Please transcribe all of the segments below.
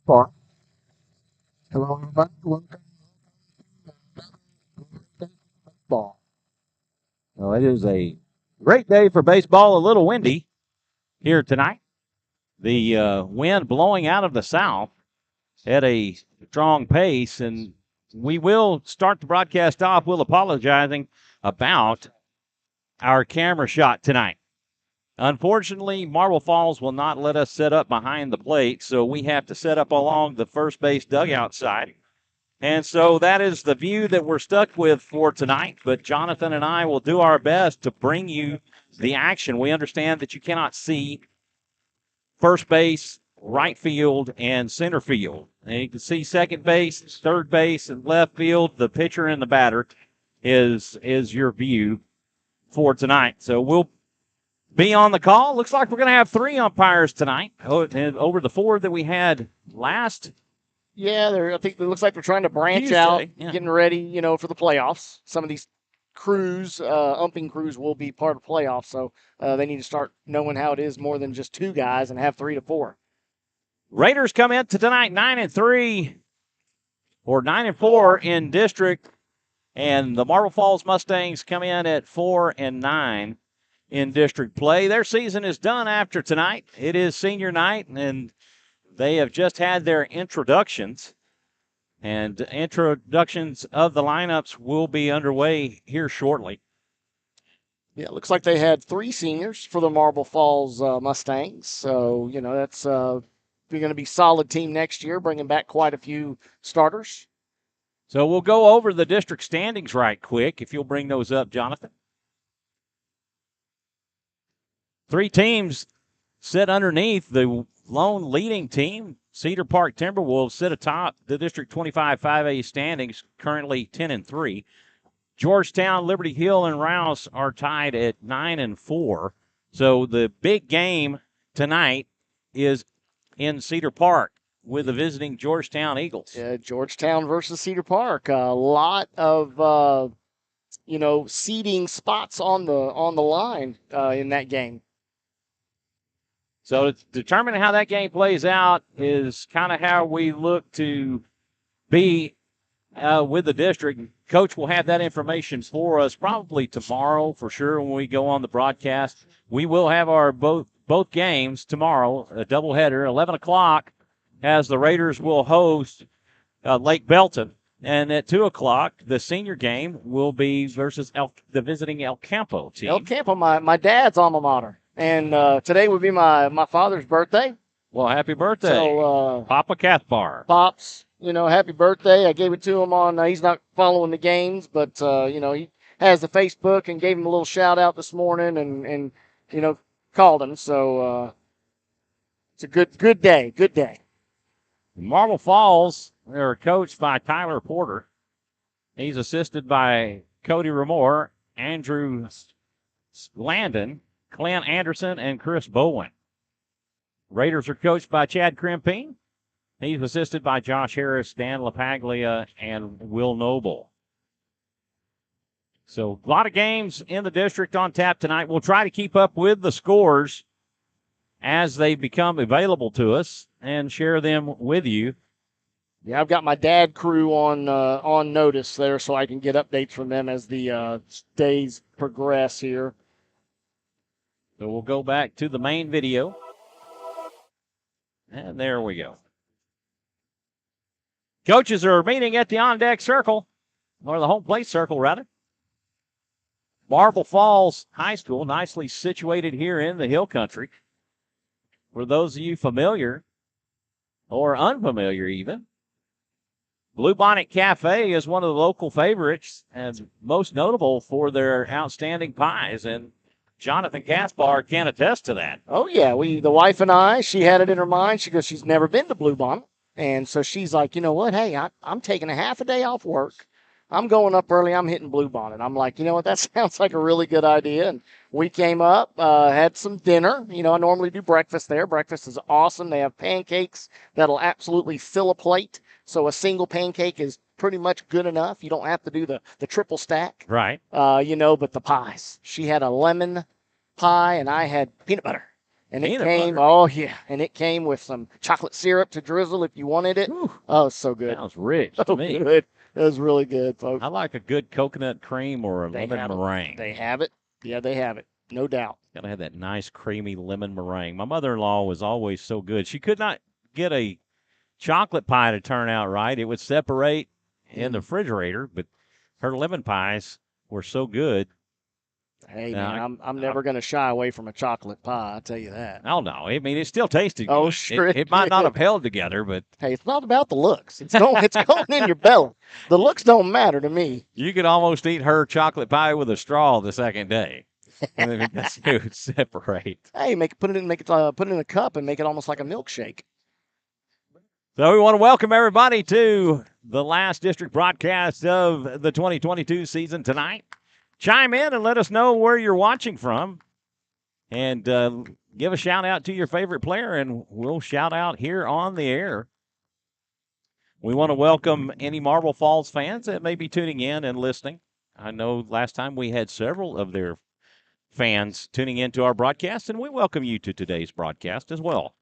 Kaspar. Hello, everybody. Welcome to baseball. Well, it is a great day for baseball. A little windy here tonight. The wind blowing out of the south at a strong pace, and we will start the broadcast off. We'll apologizing about our camera shot tonight. Unfortunately, Marble Falls will not let us set up behind the plate, so we have to set up along the first base dugout side. And so that is the view that we're stuck with for tonight. But Jonathan and I will do our best to bring you the action. We understand that you cannot see first base, right field, and center field. And you can see second base, third base, and left field. The pitcher and the batter is your view for tonight. So we'll be on the call. Looks like we're going to have 3 umpires tonight over the 4 that we had last. Yeah, I think it looks like they're trying to branch Tuesday, out, yeah. getting ready, for the playoffs. Some of these crews, umping crews, will be part of playoffs, so they need to start knowing how it is more than just 2 guys and have 3 to 4. Raiders come in to tonight 9-3 or 9-4 in district, and the Marble Falls Mustangs come in at 4-9 in district play. Their season is done after tonight. It is senior night, and they have just had their introductions, and introductions of the lineups will be underway here shortly. Yeah, it looks like they had 3 seniors for the Marble Falls Mustangs, so, that's going to be a solid team next year, bringing back quite a few starters. So we'll go over the district standings right quick, if you'll bring those up, Jonathan. 3 teams sit underneath the lone leading team. Cedar Park Timberwolves sit atop the District 25 5A standings, currently 10-3. Georgetown, Liberty Hill, and Rouse are tied at 9-4. So the big game tonight is in Cedar Park with the visiting Georgetown Eagles. Yeah, Georgetown versus Cedar Park. A lot of seeding spots on the line in that game. So determining how that game plays out is kind of how we look to be with the district. Coach will have that information for us probably tomorrow for sure when we go on the broadcast. We will have our both games tomorrow, a doubleheader, 11 o'clock, as the Raiders will host Lake Belton. And at 2 o'clock, the senior game will be versus the visiting El Campo team. El Campo, my dad's alma mater. And today would be my father's birthday. Well, happy birthday, So, Papa Kaspar. Pops, happy birthday. I gave it to him on, he's not following the games, but, he has the Facebook and gave him a little shout out this morning and called him. So, it's a good day. Marble Falls, they're coached by Tyler Porter. He's assisted by Cody Ramore, Andrew Landon, Clint Anderson, and Chris Bowen. Raiders are coached by Chad Crimpine. He's assisted by Josh Harris, Dan LaPaglia, and Will Noble. So a lot of games in the district on tap tonight. We'll try to keep up with the scores as they become available to us and share them with you. Yeah, I've got my dad crew on notice there so I can get updates from them as the days progress here. So we'll go back to the main video. And there we go. Coaches are meeting at the on-deck circle, or the home plate circle, rather. Marble Falls High School, nicely situated here in the Hill Country. For those of you familiar, or unfamiliar even, Bluebonnet Cafe is one of the local favorites and most notable for their outstanding pies, and Jonathan Kaspar can attest to that. Oh, yeah. The wife and I, she had it in her mind. She goes, she's never been to Bluebonnet. And so she's like, you know what? Hey, I'm taking a half a day off work. I'm going up early. I'm hitting Bluebonnet. I'm like, you know what? That sounds like a really good idea. And we came up, had some dinner. I normally do breakfast there. Breakfast is awesome. They have pancakes that'll absolutely fill a plate. So a single pancake is pretty much good enough. You don't have to do the triple stack. Right. But the pies. She had a lemon pie, and I had peanut butter. And it Peanut came, butter. oh yeah, and it came with some chocolate syrup to drizzle if you wanted it. Whew. Oh, it's so good. Sounds rich to So me. good. It was really good, folks. I like a good coconut cream or a They lemon have it. meringue. They have it. Yeah, they have it. No doubt. Got to have that nice creamy lemon meringue. My mother-in-law was always so good. She could not get a chocolate pie to turn out right. It would separate in the refrigerator, but her lemon pies were so good. Hey, Now, man, I'm never going to shy away from a chocolate pie. I'll tell you that. Oh, no. I mean, it still tasted good. Oh, sure It might not did. have held together, but Hey, it's not about the looks. It's going in your belly. The looks don't matter to me. you could almost eat her chocolate pie with a straw the second day. Because it would separate. Hey, put it in a cup and make it almost like a milkshake. So we want to welcome everybody to the last district broadcast of the 2022 season tonight. Chime in and let us know where you're watching from. And give a shout out to your favorite player, and we'll shout out here on the air. We want to welcome any Marble Falls fans that may be tuning in and listening. I know last time we had several of their fans tuning into our broadcast, and we welcome you to today's broadcast as well.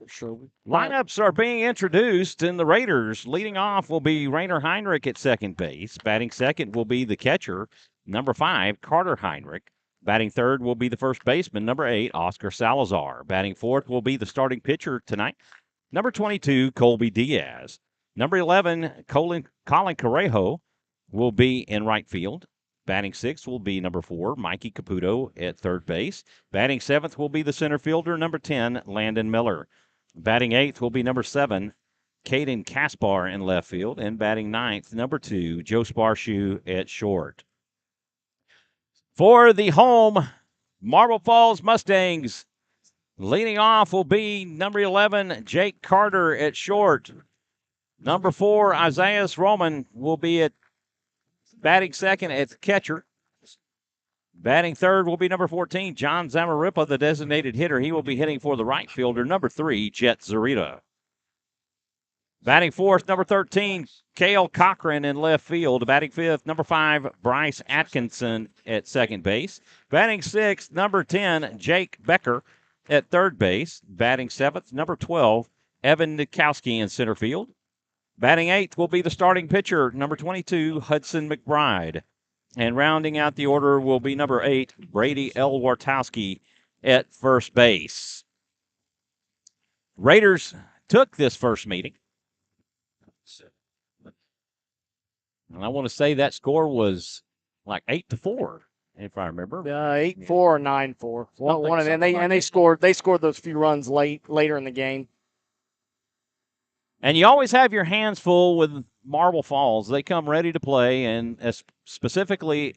Sure. Lineups are being introduced, and the Raiders leading off will be Rainer Heinrich at second base. Batting second will be the catcher, number 5, Carter Heinrich. Batting third will be the first baseman, number 8, Oscar Salazar. Batting fourth will be the starting pitcher tonight, number 22, Colby Diaz. Number 11, Colin Correjo will be in right field. Batting sixth will be number 4, Mikey Caputo at third base. Batting seventh will be the center fielder, number 10, Landon Miller. Batting eighth will be number 7, Caden Kaspar in left field. And batting ninth, number 2, Joe Sparshoe at short. For the home Marble Falls Mustangs, leading off will be number 11, Jake Carter at short. Number 4, Isaiah Roman will be at batting second at catcher. Batting third will be number 14, John Zamarripa, the designated hitter. He will be hitting for the right fielder, number 3, Jet Zarita. Batting fourth, number 13, Cale Cochran in left field. Batting fifth, number 5, Bryce Atkinson at second base. Batting sixth, number 10, Jake Becker at third base. Batting seventh, number 12, Evan Nakowski in center field. Batting eighth will be the starting pitcher, number 22, Hudson Mcbride. And rounding out the order will be number 8, Brady L. Wartowski at first base. Raiders took this first meeting. And I want to say that score was like 8-4, if I remember. 8-4 or 9-4. One of them. And they scored those few runs later in the game. And you always have your hands full with Marble Falls. They come ready to play, and specifically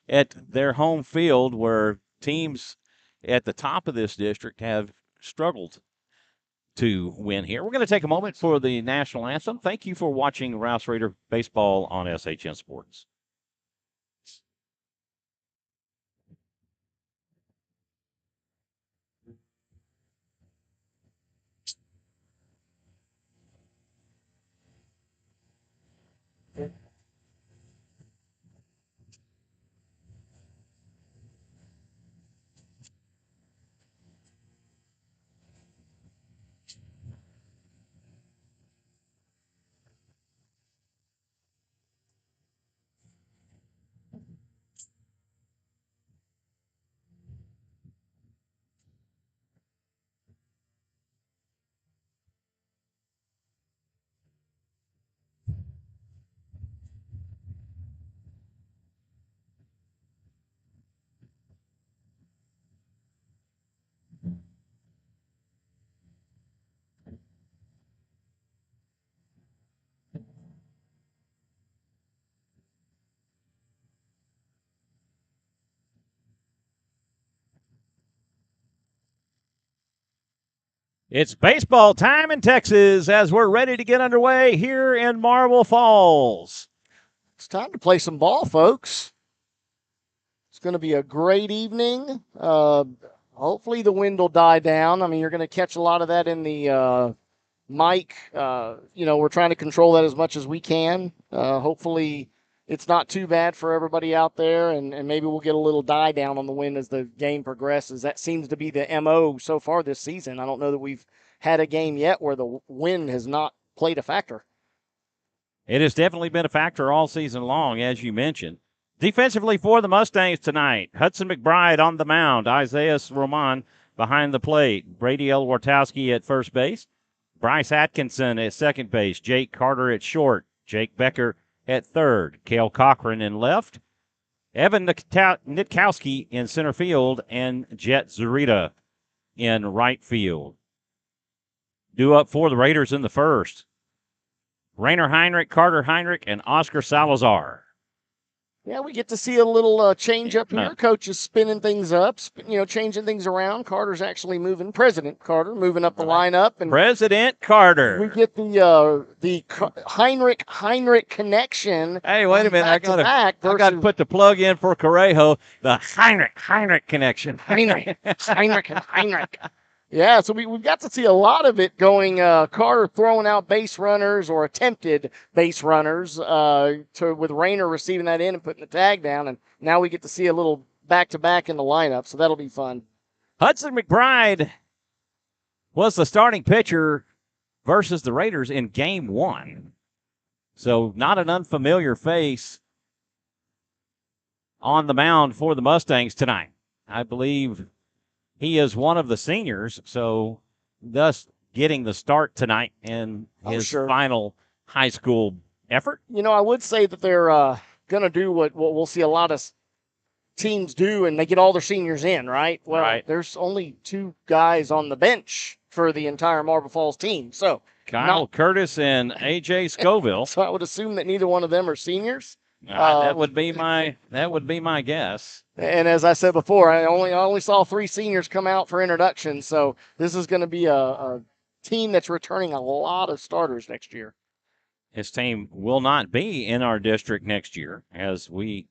at their home field where teams at the top of this district have struggled to win here. We're going to take a moment for the national anthem. Thank you for watching Rouse Raider Baseball on SHN Sports. It's baseball time in Texas as we're ready to get underway here in Marble Falls. It's time to play some ball, folks. It's going to be a great evening. Hopefully the wind will die down. I mean, you're going to catch a lot of that in the mic. We're trying to control that as much as we can. Hopefully it's not too bad for everybody out there, and maybe we'll get a little die down on the wind as the game progresses. That seems to be the MO so far this season. I don't know that we've had a game yet where the wind has not played a factor. It has definitely been a factor all season long, as you mentioned. Defensively for the Mustangs tonight, Hudson Mcbride on the mound, Isaiah Roman behind the plate, Brady Elwartowski at first base, Bryce Atkinson at second base, Jake Carter at short, Jake Becker at third, Cale Cochran in left, Evan Nakowski in center field, and Jet Zurita in right field. Due up for the Raiders in the first, Rainer Heinrich, Carter Heinrich, and Oscar Salazar. Yeah, we get to see a little change up here. Coach is spinning things up, changing things around. Carter's actually moving. President Carter moving up the lineup, and President Carter. we get the Heinrich connection. Hey, wait a minute! I got to put the plug in for Correjo. The Heinrich connection. Heinrich. Yeah, so we've got to see a lot of it going. Carter throwing out base runners or attempted base runners with Rainer receiving that in and putting the tag down. And now we get to see a little back-to-back in the lineup, so that'll be fun. Hudson Mcbride was the starting pitcher versus the Raiders in Game 1. So not an unfamiliar face on the mound for the Mustangs tonight. I believe he is one of the seniors, so thus getting the start tonight in his final high school effort. I would say that they're going to do what we'll see a lot of teams do, and they get all their seniors in, right? Well, There's only 2 guys on the bench for the entire Marble Falls team. So Kyle Curtis and A.J. Scoville. So I would assume that neither one of them are seniors. That would be my guess. And as I said before, I only saw 3 seniors come out for introduction, so this is going to be a team that's returning a lot of starters next year. His team will not be in our district next year, as we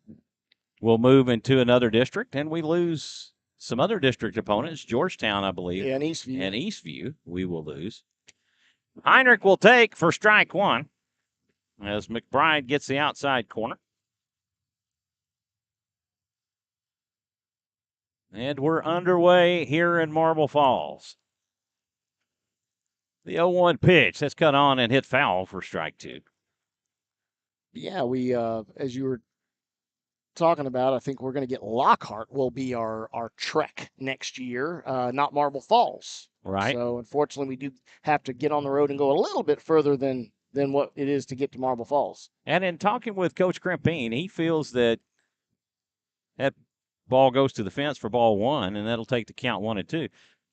will move into another district, and we lose some other district opponents, Georgetown, I believe. Yeah, and Eastview. And Eastview, we will lose. Heinrich will take for strike 1 as McBride gets the outside corner. And we're underway here in Marble Falls. The 0-1 pitch, that's cut on and hit foul for strike 2. Yeah, we, as you were talking about, I think we're going to get Lockhart will be our trek next year, not Marble Falls. Right. So, unfortunately, we do have to get on the road and go a little bit further than what it is to get to Marble Falls. And in talking with Coach Crimpine, he feels that ball goes to the fence for ball 1, and that'll take the count 1 and 2.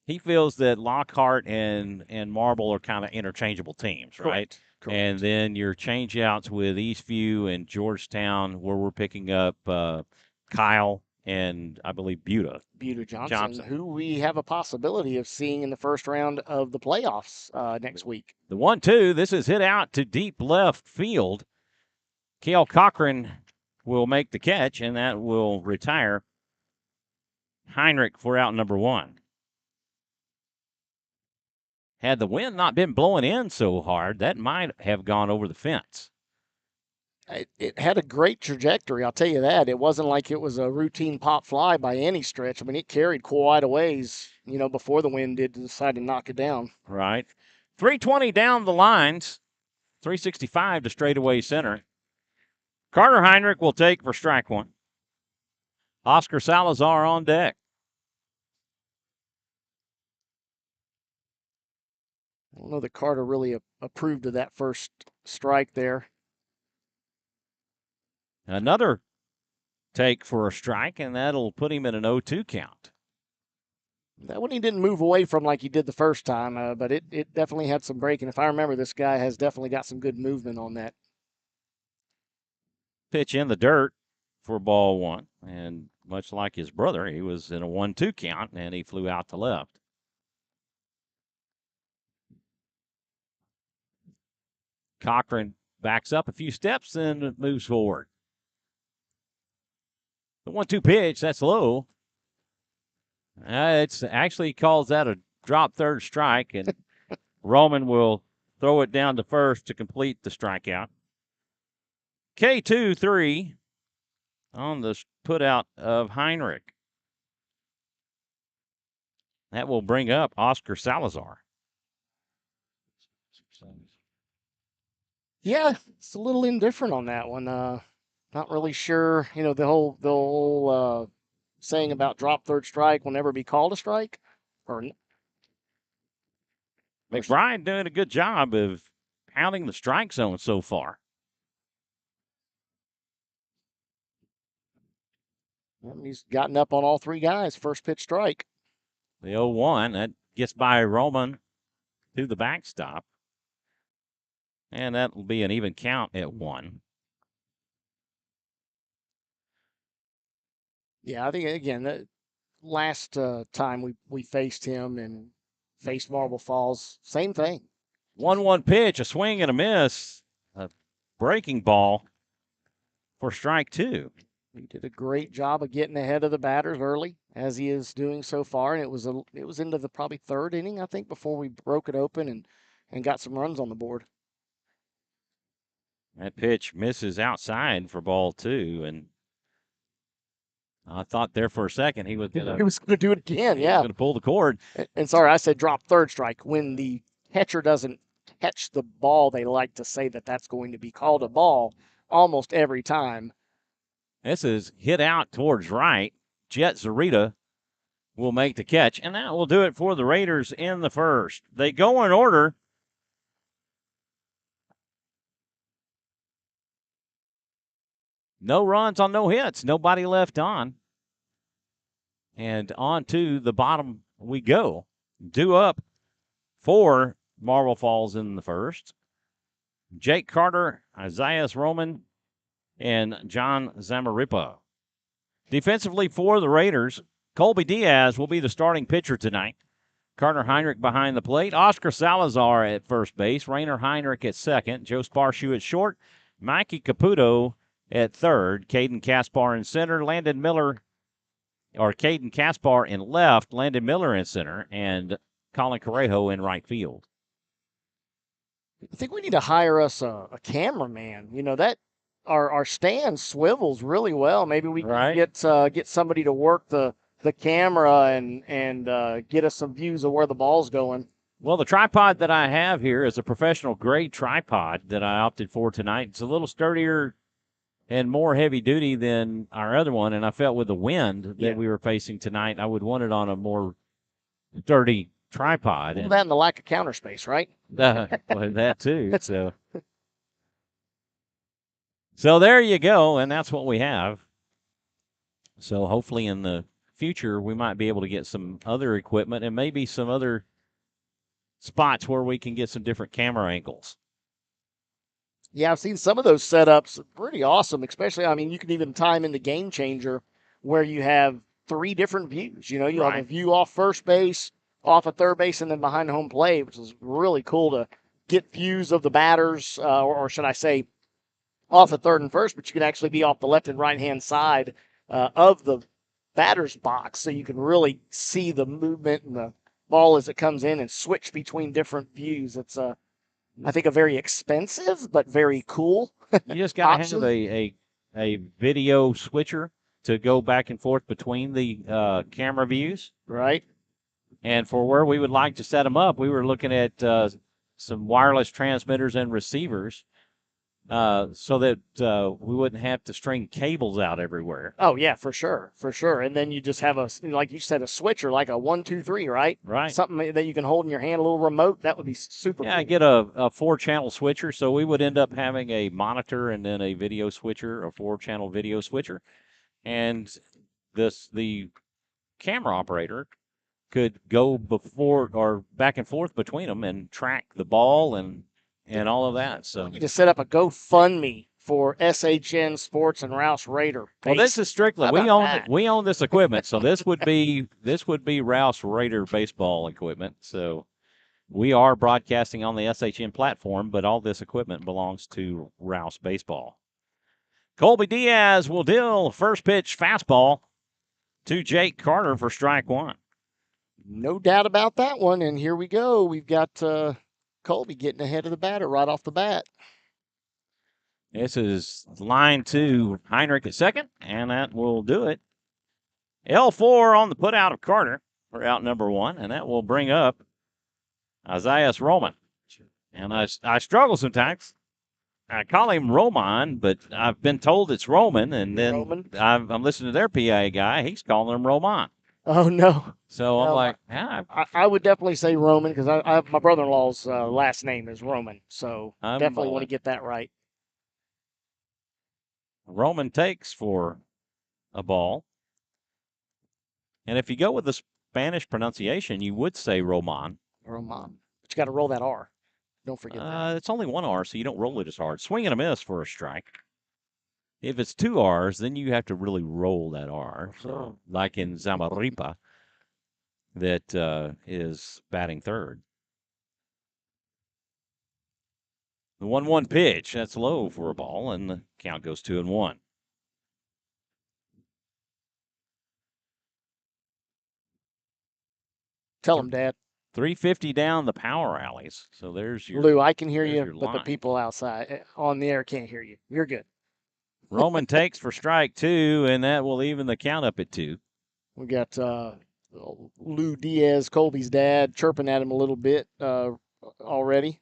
He feels that Lockhart and Marble are kind of interchangeable teams, right? Correct. And then your change-outs with Eastview and Georgetown, where we're picking up Kyle and, I believe, Buda Johnson, who we have a possibility of seeing in the first round of the playoffs next week. The 1-2, this is hit out to deep left field. Cale Cochran will make the catch, and that will retire Heinrich for out number 1. Had the wind not been blowing in so hard, that might have gone over the fence. It had a great trajectory, I'll tell you that. It wasn't like it was a routine pop fly by any stretch. I mean, it carried quite a ways, before the wind did decide to knock it down. Right. 320 down the lines, 365 to straightaway center. Carter Heinrich will take for strike 1. Oscar Salazar on deck. I don't know that Carter really approved of that first strike there. Another take for a strike, and that'll put him in an 0-2 count. That one he didn't move away from like he did the first time, but it definitely had some break. And if I remember, this guy has definitely got some good movement on that. Pitch in the dirt for ball 1. And much like his brother, he was in a 1-2 count, and he flew out to left. Cochran backs up a few steps and moves forward. The 1-2 pitch, that's low. It's actually calls that a drop third strike, and Roman will throw it down to first to complete the strikeout. K2-3 on the put out of Heinrich. That will bring up Oscar Salazar. Yeah, it's a little indifferent on that one. Not really sure. You know, the whole saying about drop third strike will never be called a strike. McBride doing a good job of pounding the strike zone so far. He's gotten up on all three guys. First pitch strike. The 0-1, that gets by Roman to the backstop. And that will be an even count at 1. Yeah, I think, again, the last time we faced him and faced Marble Falls, same thing. 1-1 pitch, a swing and a miss, a breaking ball for strike 2. He did a great job of getting ahead of the batters early, as he is doing so far. And it was into the probably third inning, I think, before we broke it open and got some runs on the board. That pitch misses outside for ball 2, and I thought there for a second he was going to do it again. Yeah, going to pull the cord. And sorry, I said drop third strike. When the catcher doesn't catch the ball, they like to say that that's going to be called a ball almost every time. This is hit out towards right. Jet Zarita will make the catch, and that will do it for the Raiders in the first. They go in order. No runs on no hits. Nobody left on. And on to the bottom we go. Due up for Marble Falls in the first. Jake Carter, Isaiah Roman, and John Zamaripa. Defensively for the Raiders, Colby Diaz will be the starting pitcher tonight. Carter Heinrich behind the plate. Oscar Salazar at first base. Rainer Heinrich at second. Joe Sparshu at short. Mikey Caputo at third. Caden Kaspar in center. Landon Miller, or Caden Kaspar in left. Landon Miller in center. And Colin Correjo in right field. I think we need to hire us a cameraman. You know, that our stand swivels really well. Maybe we can get somebody to work the camera and get us some views of where the ball's going. Well, the tripod that I have here is a professional grade tripod that I opted for tonight. It's a little sturdier and more heavy duty than our other one, and I felt with the wind that we were facing tonight, I would want it on a more sturdy tripod. Well, that and the lack of counter space, right? Well, that too. So there you go, and that's what we have. So hopefully in the future we might be able to get some other equipment and maybe some other spots where we can get some different camera angles. Yeah, I've seen some of those setups. Pretty awesome, especially, I mean, you can even time in the Game Changer where you have 3 different views. You know, you have a view off first base, off of third base, and then behind home plate, which is really cool to get views of the batters, or should I say, off of third and first, but you can actually be off the left and right-hand side of the batter's box, so you can really see the movement and the ball as it comes in and switch between different views. It's, I think, a very expensive but very cool You just got to have a video switcher to go back and forth between the camera views. Right. And for where we would like to set them up, we were looking at some wireless transmitters and receivers so that we wouldn't have to string cables out everywhere. Oh, yeah, for sure. For sure. And then you just have like you said, a switcher, like a 1, 2, 3, right? Right. Something that you can hold in your hand, a little remote. That would be super cool. Yeah, get a 4-channel switcher. So we would end up having a monitor and then a video switcher, a 4-channel video switcher. And the camera operator could go before or back and forth between them and track the ball and all of that. So you just set up a GoFundMe for SHN Sports and Rouse Raider. Well, this is strictly we own this equipment, so this would be Rouse Raider baseball equipment. So we are broadcasting on the SHN platform, but all this equipment belongs to Rouse Baseball. Colby Diaz will deal first pitch fastball to Jake Carter for strike 1. No doubt about that one. And here we go. We've got Colby getting ahead of the batter right off the bat. This is line 2, Heinrich at second, and that will do it. L4 on the put out of Carter for out number 1, and that will bring up Isaiah Roman. And I struggle sometimes. I call him Roman, but I've been told it's Roman, and then Roman? I'm listening to their PA guy. He's calling him Roman. Oh, no. So I'm No, like, yeah, I would definitely say Roman because my brother-in-law's last name is Roman. So I'm definitely want to get that right. Roman takes for a ball. And if you go with the Spanish pronunciation, you would say Roman. Roman. But you got to roll that R. Don't forget that. It's only one R, so you don't roll it as hard. Swing and a miss for a strike. If it's 2 R's, then you have to really roll that R. So, like in Zamaripa, that is batting third. The 1-1 pitch, that's low for a ball, and the count goes 2-1. Tell him, Dad. 350 down the power alleys. So there's your Lou, I can hear you, but line. the people outside on the air can't hear you. You're good. Roman takes for strike 2, and that will even the count up at 2. We got Lou Diaz, Colby's dad, chirping at him a little bit already.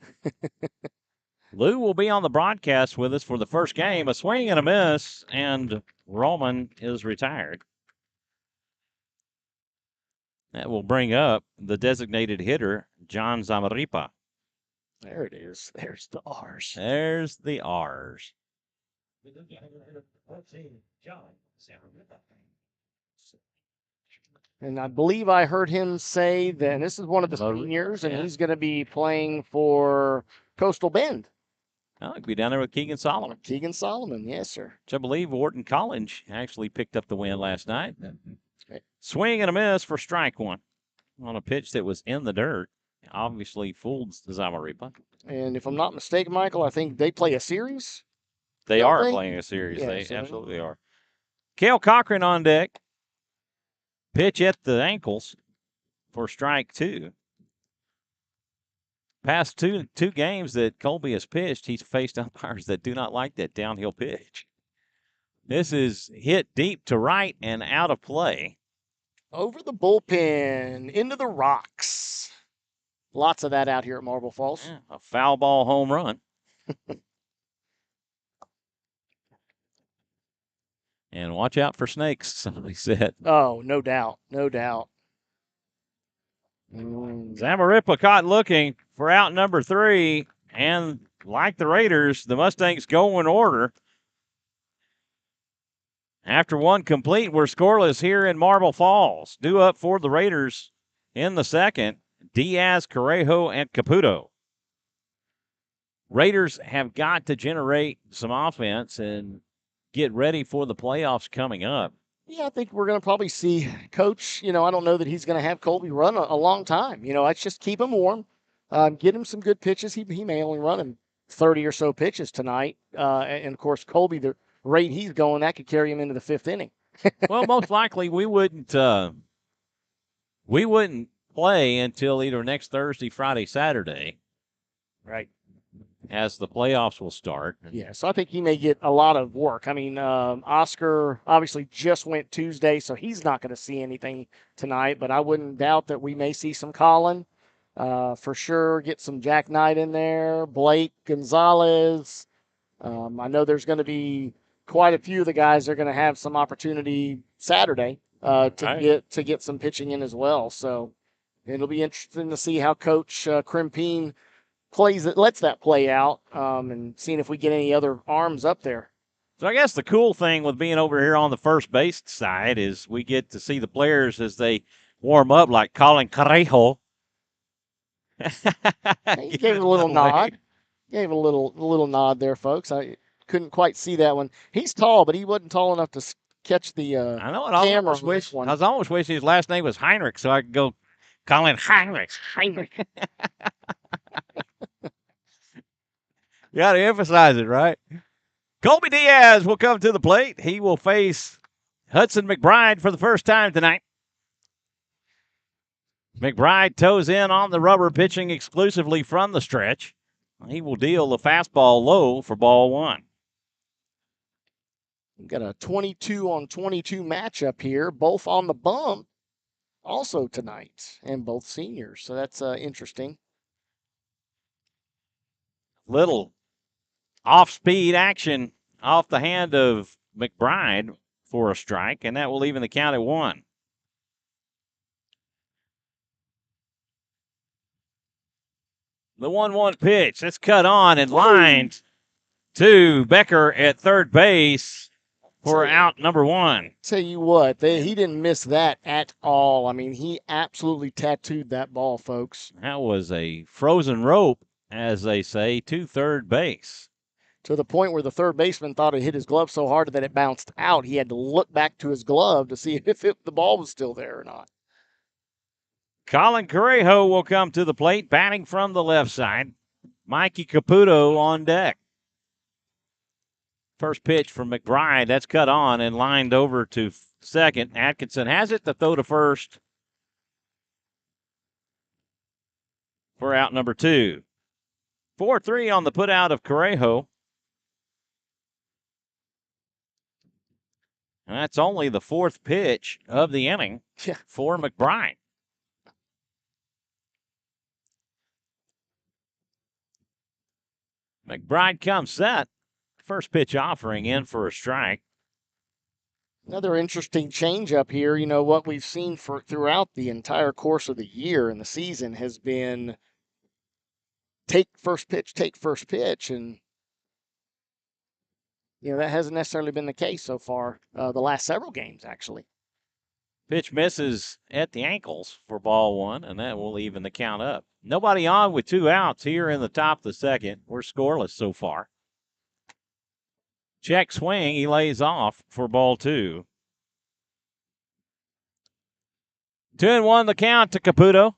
Lou will be on the broadcast with us for the first game. A swing and a miss, and Roman is retired. That will bring up the designated hitter, John Zamaripa. There it is. There's the R's. There's the R's. And I believe I heard him say that, and this is one of the seniors, and he's going to be playing for Coastal Bend. Oh, he'll be down there with Keegan Solomon. Keegan Solomon, yes, sir. Which I believe Wharton College actually picked up the win last night. Swing and a miss for strike 1 on a pitch that was in the dirt. Obviously fooled Zamaripa. And if I'm not mistaken, Michael, I think they play a series. They are playing a series. Yeah, they so absolutely are. Cale Cochran on deck. Pitch at the ankles for strike 2. Past two games that Colby has pitched, he's faced umpires that do not like that downhill pitch. This is hit deep to right and out of play. Over the bullpen, into the rocks. Lots of that out here at Marble Falls. Yeah, a foul ball home run. And watch out for snakes, somebody said. Oh, no doubt. No doubt. Mm. Zamaripa caught looking for out number 3. And like the Raiders, the Mustangs go in order. After 1 complete, we're scoreless here in Marble Falls. Due up for the Raiders in the second, Diaz, Correjo, and Caputo. Raiders have got to generate some offense and get ready for the playoffs coming up. Yeah, I think we're going to probably see Coach, I don't know that he's going to have Colby run a long time. Let's just keep him warm, get him some good pitches. He may only run him 30 or so pitches tonight. And, of course, Colby, the rate he's going, that could carry him into the 5th inning. Well, most likely we wouldn't play until either next Thursday, Friday, Saturday. Right. As the playoffs will start. Yeah, so I think he may get a lot of work. I mean, Oscar obviously just went Tuesday, so he's not going to see anything tonight, but I wouldn't doubt that we may see some Colin. For sure, get some Jack Knight in there, Blake Gonzalez. I know there's going to be quite a few of the guys that are going to have some opportunity Saturday to get some pitching in as well. So it'll be interesting to see how Coach Krimpine lets that play out, and seeing if we get any other arms up there. So I guess the cool thing with being over here on the first base side is we get to see the players as they warm up, like Colin Correjo. He gave a little nod. Gave a little nod there, folks. I couldn't quite see that one. He's tall, but he wasn't tall enough to catch the I know it. camera. I was almost wishing his last name was Heinrich, so I could go Colin Heinrich. You got to emphasize it, right? Colby Diaz will come to the plate. He will face Hudson Mcbride for the first time tonight. McBride toes in on the rubber, pitching exclusively from the stretch. He will deal the fastball low for ball 1. We've got a 22-on-22 matchup here, both on the bump also tonight, and both seniors. So that's interesting. Little off-speed action off the hand of McBride for a strike, and that will even the count at 1. The 1-1 pitch. That's cut on and lined to Becker at third base for out number 1. Tell you what, he didn't miss that at all. I mean, he absolutely tattooed that ball, folks. That was a frozen rope, as they say, to third base. To the point where the third baseman thought it hit his glove so hard that it bounced out. He had to look back to his glove to see if the ball was still there or not. Colin Correjo will come to the plate, batting from the left side. Mikey Caputo on deck. First pitch from McBride. That's cut on and lined over to second. Atkinson has it to throw to first for out number 2. 4-3 on the putout of Correjo. And that's only the 4th pitch of the inning for McBride. McBride comes set. First pitch offering in for a strike. Another interesting changeup here. You know, what we've seen throughout the entire course of the year and the season has been take first pitch. And, you know, that hasn't necessarily been the case so far the last several games, actually. Pitch misses at the ankles for ball 1, and that will even the count up. Nobody on with 2 outs here in the top of the second. We're scoreless so far. Check swing. He lays off for ball 2. 2-1 the count to Caputo.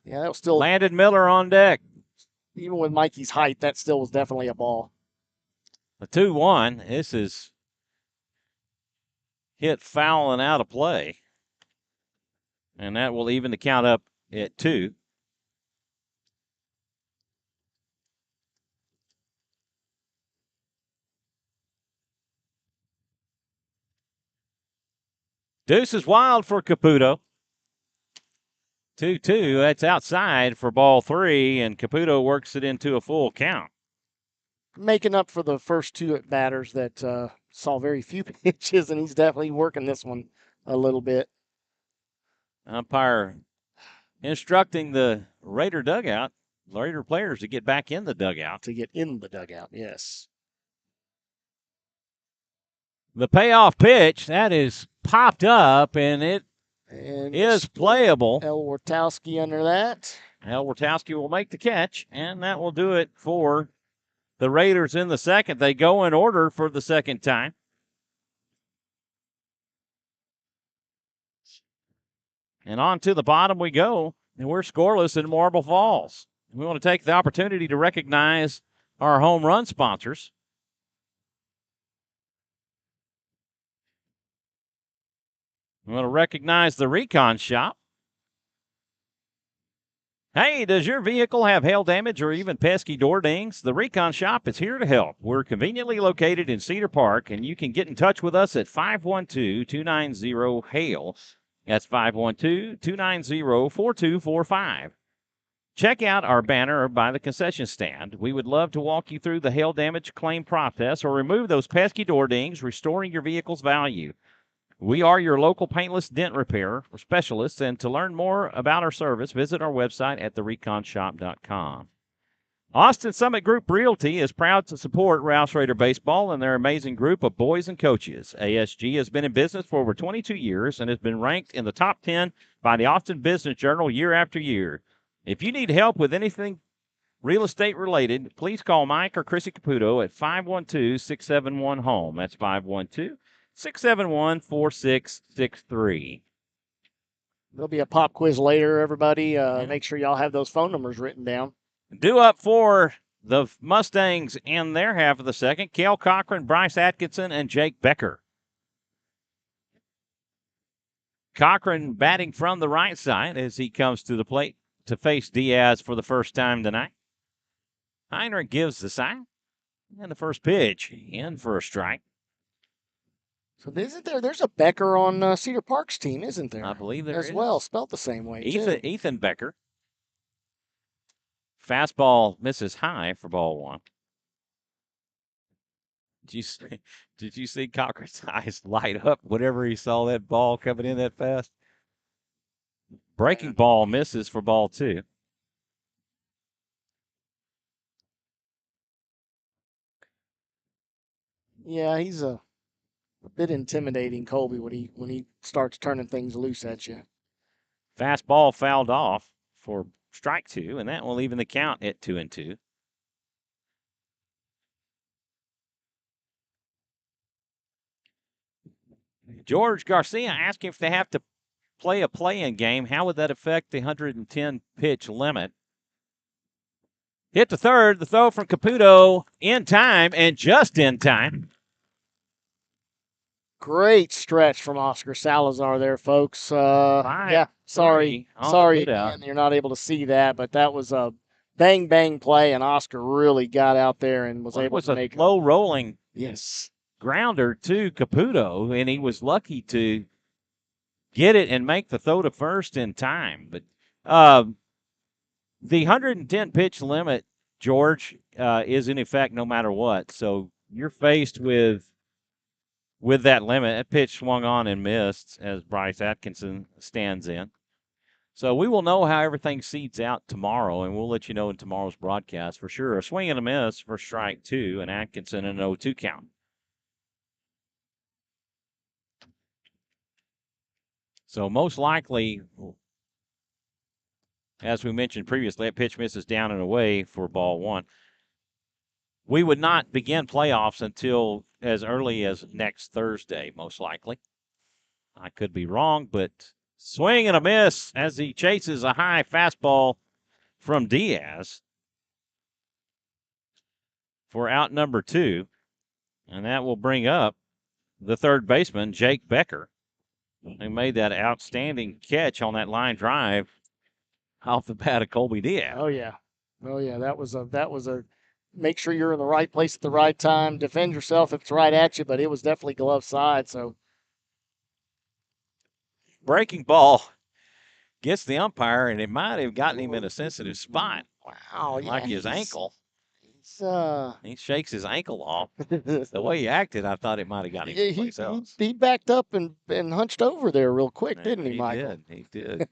Yeah, that was still. Landon Miller on deck. Even with Mikey's height, that still was definitely a ball. The 2-1. This is hit foul and out of play. And that will even the count up at 2. Deuce is wild for Caputo. 2-2. That's outside for ball 3, and Caputo works it into a full count. Making up for the first 2 batters that saw very few pitches, and he's definitely working this one a little bit. Umpire instructing the Raider players to get back in the dugout. To get in the dugout, yes. The payoff pitch, that is popped up, and it is playable. El Wartowski under that. El Wartowski will make the catch, and that will do it for the Raiders in the second. They go in order for the second time. And on to the bottom we go, and we're scoreless in Marble Falls. We want to take the opportunity to recognize our home run sponsors. We want to recognize the Recon Shop. Hey, does your vehicle have hail damage or even pesky door dings? The Recon Shop is here to help. We're conveniently located in Cedar Park, and you can get in touch with us at 512-290-HAIL. That's 512-290-4245. Check out our banner by the concession stand. We would love to walk you through the hail damage claim process or remove those pesky door dings, restoring your vehicle's value. We are your local paintless dent repair specialists, and to learn more about our service, visit our website at thereconshop.com. Austin Summit Group Realty is proud to support Rouse Raider Baseball and their amazing group of boys and coaches. ASG has been in business for over 22 years and has been ranked in the top 10 by the Austin Business Journal year after year. If you need help with anything real estate related, please call Mike or Chrissy Caputo at 512-671-HOME. That's 512-671-4663. There'll be a pop quiz later, everybody. Make sure y'all have those phone numbers written down. Due up for the Mustangs in their half of the second, Cale Cochran, Bryce Atkinson, and Jake Becker. Cochran batting from the right side as he comes to the plate to face Diaz for the first time tonight. Heinrich gives the sign. And the first pitch in for a strike. So isn't there's a Becker on Cedar Park's team, isn't there? I believe there as is. well, spelled the same way, too. Ethan Becker. Fastball misses high for ball one. Did you see Cochran's eyes light up whenever he saw that ball coming in that fast? Breaking ball misses for ball two. Yeah, he's a bit intimidating, Colby, when he starts turning things loose at you. Fastball fouled off for strike two, and that will even the count at 2-2. George Garcia asking if they have to play a play-in game, how would that affect the 110 pitch limit? Hit the third, the throw from Caputo in time and just in time. Great stretch from Oscar Salazar there, folks. Yeah, sorry, and you're not able to see that, but that was a bang play, and Oscar really got out there and was able to make a low rolling yes grounder to Caputo, and he was lucky to get it and make the throw to first in time. But the 110 pitch limit, George, is in effect no matter what. So you're faced with that limit. That pitch swung on and missed as Bryce Atkinson stands in. So we will know how everything seeds out tomorrow, and we'll let you know in tomorrow's broadcast for sure. A swing and a miss for strike two, and Atkinson an 0-2 count. So most likely, as we mentioned previously, that pitch misses down and away for ball one. We would not begin playoffs until as early as next Thursday, most likely. I could be wrong, but swing and a miss as he chases a high fastball from Diaz for out number two. And that will bring up the third baseman, Jake Becker, who made that outstanding catch on that line drive off the bat of Colby Diaz. Oh yeah, that was a make sure you're in the right place at the right time, defend yourself if it's right at you, but it was definitely glove side. So breaking ball gets the umpire, and it might have gotten him in a sensitive spot. Wow, like his ankle. He shakes his ankle off. The way he acted, I thought it might have got him someplace else. He backed up and hunched over there real quick, didn't he, Michael? He did.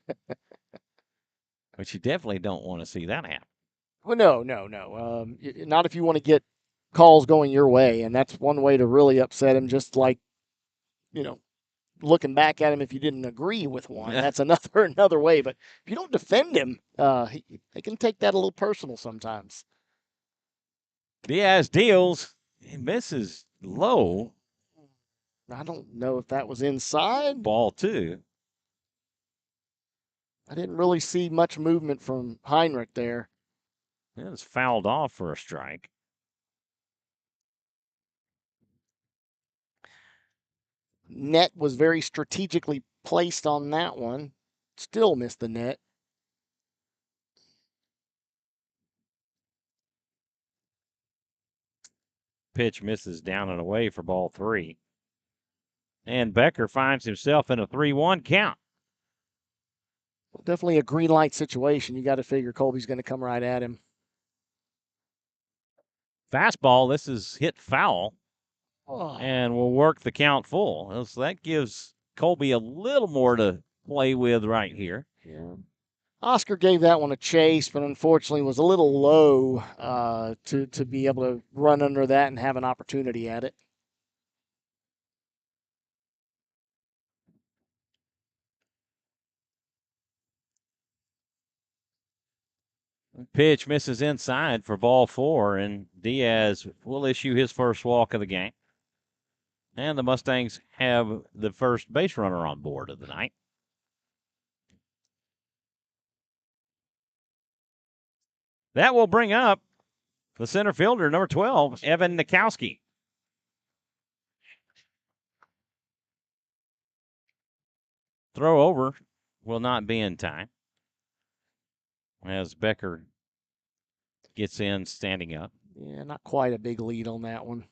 But you definitely don't want to see that happen. Well, no. Not if you want to get calls going your way, and that's one way to really upset him. Just like, looking back at him if you didn't agree with one. That's another way. But if you don't defend him, they can take that a little personal sometimes. Diaz deals. He misses low. I don't know if that was inside. Ball two. I didn't really see much movement from Heinrich there. It was fouled off for a strike. Net was very strategically placed on that one. Still missed the net. Pitch misses down and away for ball three. And Becker finds himself in a 3-1 count. Definitely a green light situation. You got to figure Colby's going to come right at him. Fastball, this is hit foul. And we'll work the count full. So that gives Colby a little more to play with right here. Yeah. Oscar gave that one a chase, but unfortunately was a little low to be able to run under that and have an opportunity at it. Pitch misses inside for ball four, and Diaz will issue his first walk of the game. And the Mustangs have the first base runner on board of the night. That will bring up the center fielder, number 12, Evan Nakowski. Throw over will not be in time as Becker gets in standing up. Yeah, not quite a big lead on that one.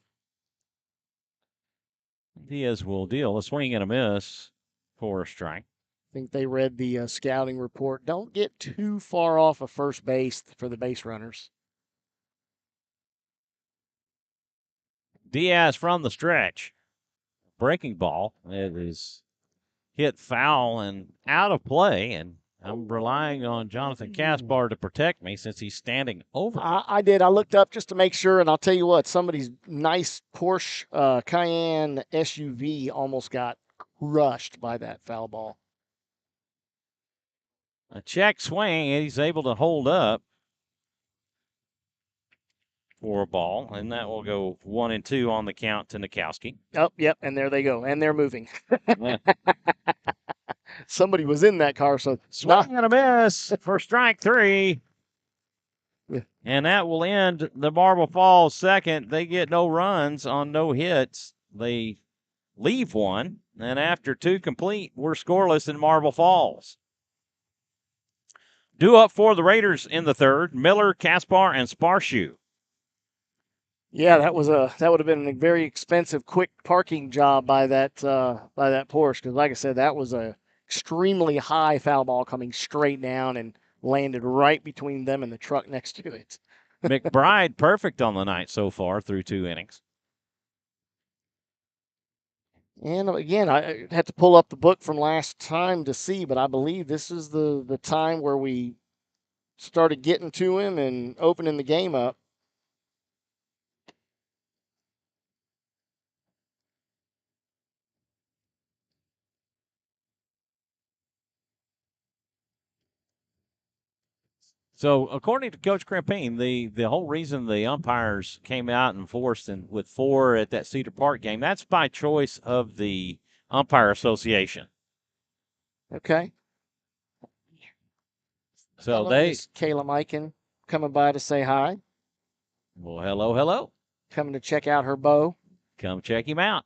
Diaz will deal a swing and a miss for a strike. I think they read the scouting report. Don't get too far off of first base for the base runners. Diaz from the stretch. Breaking ball. It is hit foul and out of play, and I'm relying on Jonathan Kaspar to protect me since he's standing over. I did. I looked up just to make sure, and I'll tell you what, somebody's nice Porsche Cayenne SUV almost got crushed by that foul ball. A check swing, and he's able to hold up for a ball, and that will go 1-2 on the count to Nakowski. Oh, yep, and there they go, and they're moving. Somebody was in that car, so swing and a miss for strike 3. Yeah. And that will end the Marble Falls second. They get no runs on no hits. They leave one, and after 2 complete, we're scoreless in Marble Falls. Due up for the Raiders in the third, Miller, Kaspar, and Sparshoe. Yeah, that would have been a very expensive, quick parking job by that Porsche, because like I said, that was a extremely high foul ball coming straight down and landed right between them and the truck next to it. McBride perfect on the night so far through 2 innings. And again, I had to pull up the book from last time to see, but I believe this is the time where we started getting to him and opening the game up. So, according to Coach Crimpine, the whole reason the umpires came out and forced and with 4 at that Cedar Park game, that's by choice of the umpire association. Okay. So they Kayla Mikan coming by to say hi. Well, hello. Coming to check out her beau. Come check him out.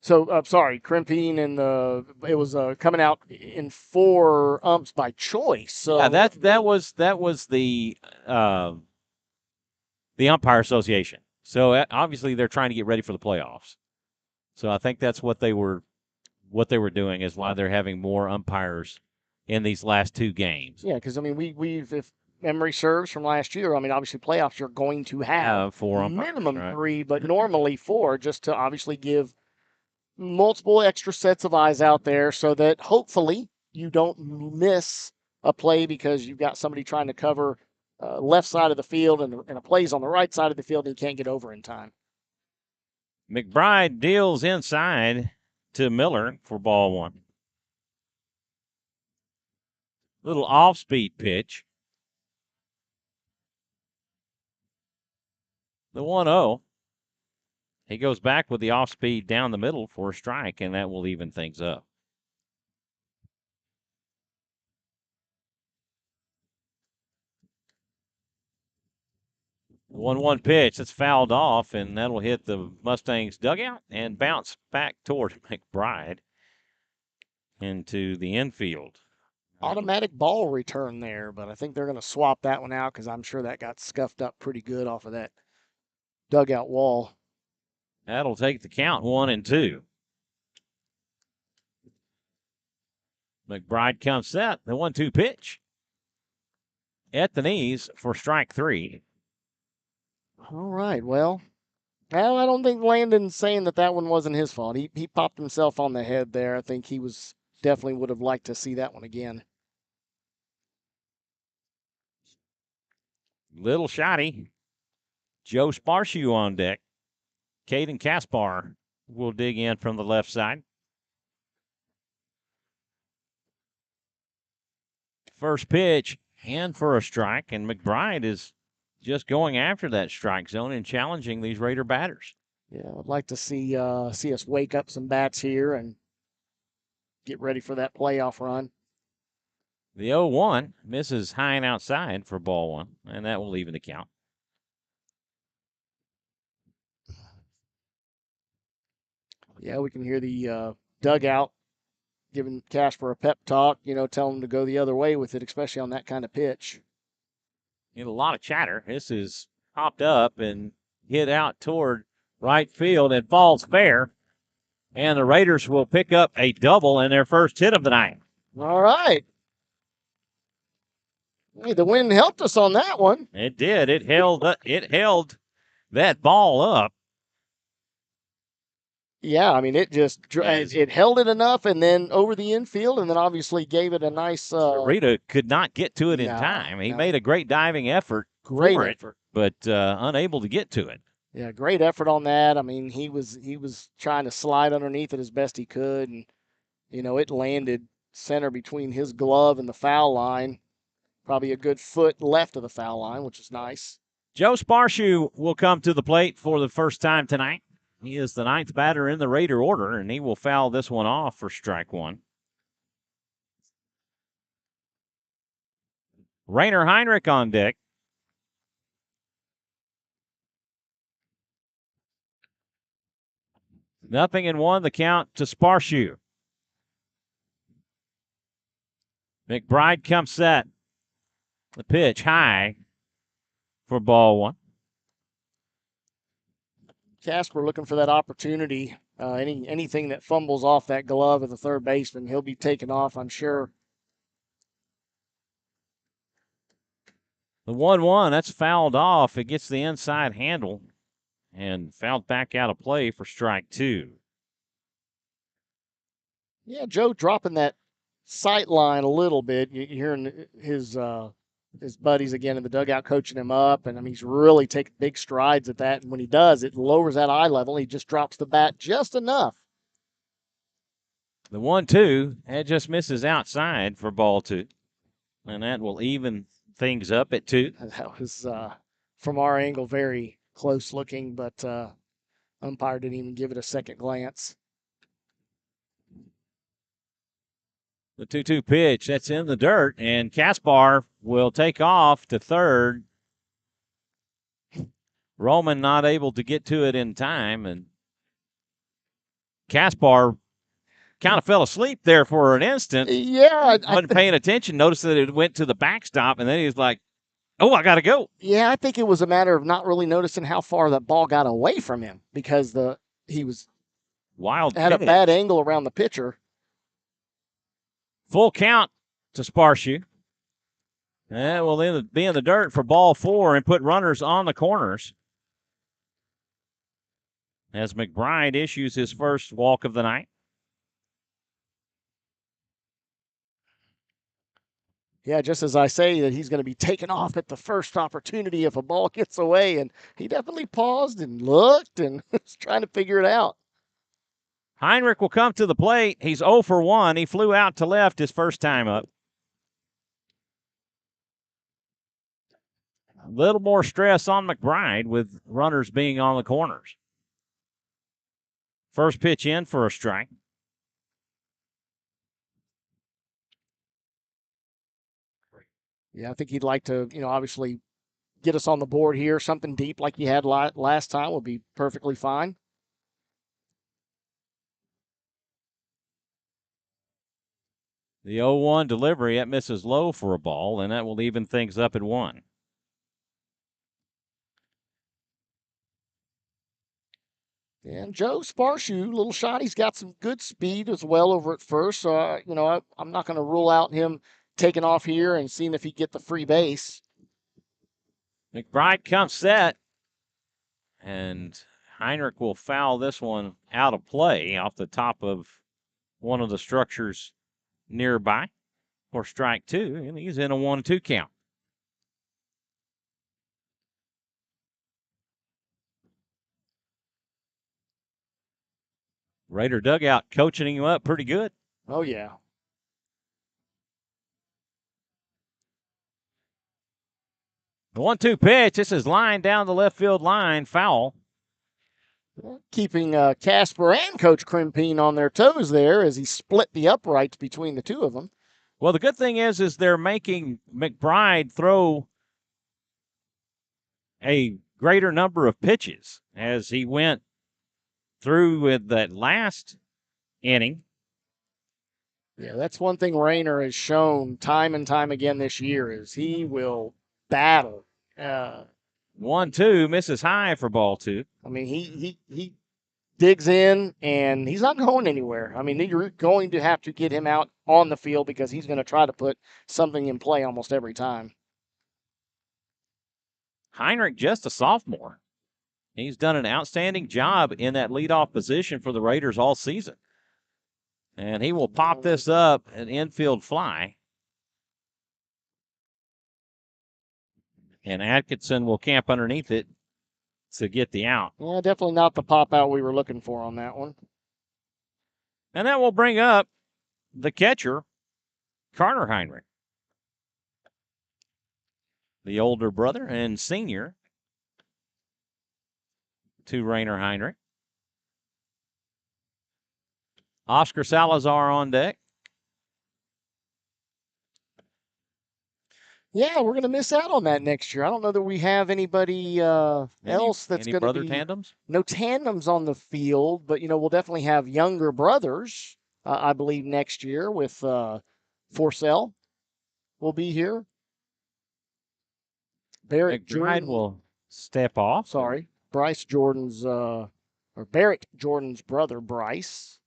So, sorry, Crimpine and it was coming out in 4 umps by choice. So yeah, that was the umpire association. So obviously they're trying to get ready for the playoffs. So I think that's what they were doing is why they're having more umpires in these last 2 games. Yeah, because I mean we've if memory serves from last year, I mean obviously playoffs you're going to have 4 umpires, minimum right? 3, but normally 4, just to obviously give multiple extra sets of eyes out there so that hopefully you don't miss a play because you've got somebody trying to cover left side of the field and a play's on the right side of the field and you can't get over in time. McBride deals inside to Miller for ball 1. Little off-speed pitch. The 1-0. He goes back with the off-speed down the middle for a strike, and that will even things up. The 1-1 pitch, that's fouled off, and that'll hit the Mustangs dugout and bounce back toward McBride into the infield. Automatic ball return there, but I think they're going to swap that one out because I'm sure that got scuffed up pretty good off of that dugout wall. That'll take the count 1-2. McBride comes set. The 1-2 pitch at the knees for strike 3. All right. Well, I don't think Landon's saying that one wasn't his fault. He popped himself on the head there. I think he was definitely would have liked to see that one again. Little shotty. Joe Sparshoe on deck. Caden Kaspar will dig in from the left side. First pitch and for a strike, and McBride is just going after that strike zone and challenging these Raider batters. Yeah, I'd like to see us wake up some bats here and get ready for that playoff run. The 0-1 misses high and outside for ball 1, and that will even the count. Yeah, we can hear the dugout giving Kaspar a pep talk, telling him to go the other way with it, especially on that kind of pitch. A lot of chatter. This is popped up and hit out toward right field and falls fair. And the Raiders will pick up a double in their first hit of the night. All right. Hey, the wind helped us on that one. It did. It held that ball up. Yeah, I mean, it held it enough and then over the infield and then obviously gave it a nice. Rita could not get to it in time. He made a great diving effort for it, but unable to get to it. Yeah, great effort on that. I mean, he was trying to slide underneath it as best he could, and it landed center between his glove and the foul line, probably a good foot left of the foul line, which is nice. Joe Sparshoe will come to the plate for the first time tonight. He is the 9th batter in the Raider order, and he will foul this one off for strike one. Rainer Heinrich on deck. Nothing in one, the count to Sparshoe. McBride comes set. The pitch high for ball one. Kaspar looking for that opportunity. Anything that fumbles off that glove of the third baseman, he'll be taken off, I'm sure. The 1-1, that's fouled off. It gets the inside handle and fouled back out of play for strike two. Yeah, Joe dropping that sight line a little bit. You're hearing his buddies again in the dugout coaching him up, and I mean he's really taking big strides at that. And when he does, it lowers that eye level. He just drops the bat just enough. The 1-2, that just misses outside for ball two, and that will even things up at 2. That was from our angle very close looking, but umpire didn't even give it a second glance. The 2-2 pitch, that's in the dirt, and Kaspar will take off to third. Roman not able to get to it in time, and Kaspar kind of fell asleep there for an instant. Yeah. Wasn't paying attention, noticed that it went to the backstop, and then he was like, oh, I got to go. Yeah, I think it was a matter of not really noticing how far that ball got away from him because he was had a bad angle around the pitcher. Full count to Sparshoe. That will then be in the dirt for ball 4 and put runners on the corners. As McBride issues his first walk of the night. Yeah, just as I say that he's going to be taken off at the first opportunity if a ball gets away. And he definitely paused and looked and was trying to figure it out. Heinrich will come to the plate. He's 0 for 1. He flew out to left his first time up. A little more stress on McBride with runners being on the corners. First pitch in for a strike. Yeah, I think he'd like to, obviously get us on the board here. Something deep like he had last time would be perfectly fine. The 0-1 delivery, that misses low for a ball, and that will even things up at 1. And Joe Sparshoe, little shot. He's got some good speed as well over at first. So, I'm not going to rule out him taking off here and seeing if he get the free base. McBride comes set, and Heinrich will foul this one out of play off the top of one of the structures nearby for strike 2, and he's in a 1-2 count. Raider dugout coaching him up pretty good. Oh, yeah. The 1-2 pitch. This is lined down the left field line. Foul. Keeping Kaspar and Coach Krimpine on their toes there as he split the uprights between the two of them. Well, the good thing is they're making McBride throw a greater number of pitches as he went through with that last inning. Yeah, that's one thing Rainer has shown time and time again this year is he will battle 1-2, misses high for ball 2. I mean, he digs in, and he's not going anywhere. I mean, you're going to have to get him out on the field because he's going to try to put something in play almost every time. Heinrich, just a sophomore. He's done an outstanding job in that leadoff position for the Raiders all season. And he will pop this up, an infield fly. And Atkinson will camp underneath it to get the out. Yeah, definitely not the pop out we were looking for on that one. And that will bring up the catcher, Carter Heinrich, the older brother and senior to Rainer Heinrich. Oscar Salazar on deck. Yeah, we're going to miss out on that next year. I don't know that we have anybody else that's going to be. Brother tandems? No tandems on the field, but, we'll definitely have younger brothers, I believe, next year with Forcell will be here. Barrett Jordan will step off. Sorry. Bryce Jordan's, or Barrett Jordan's brother, Bryce.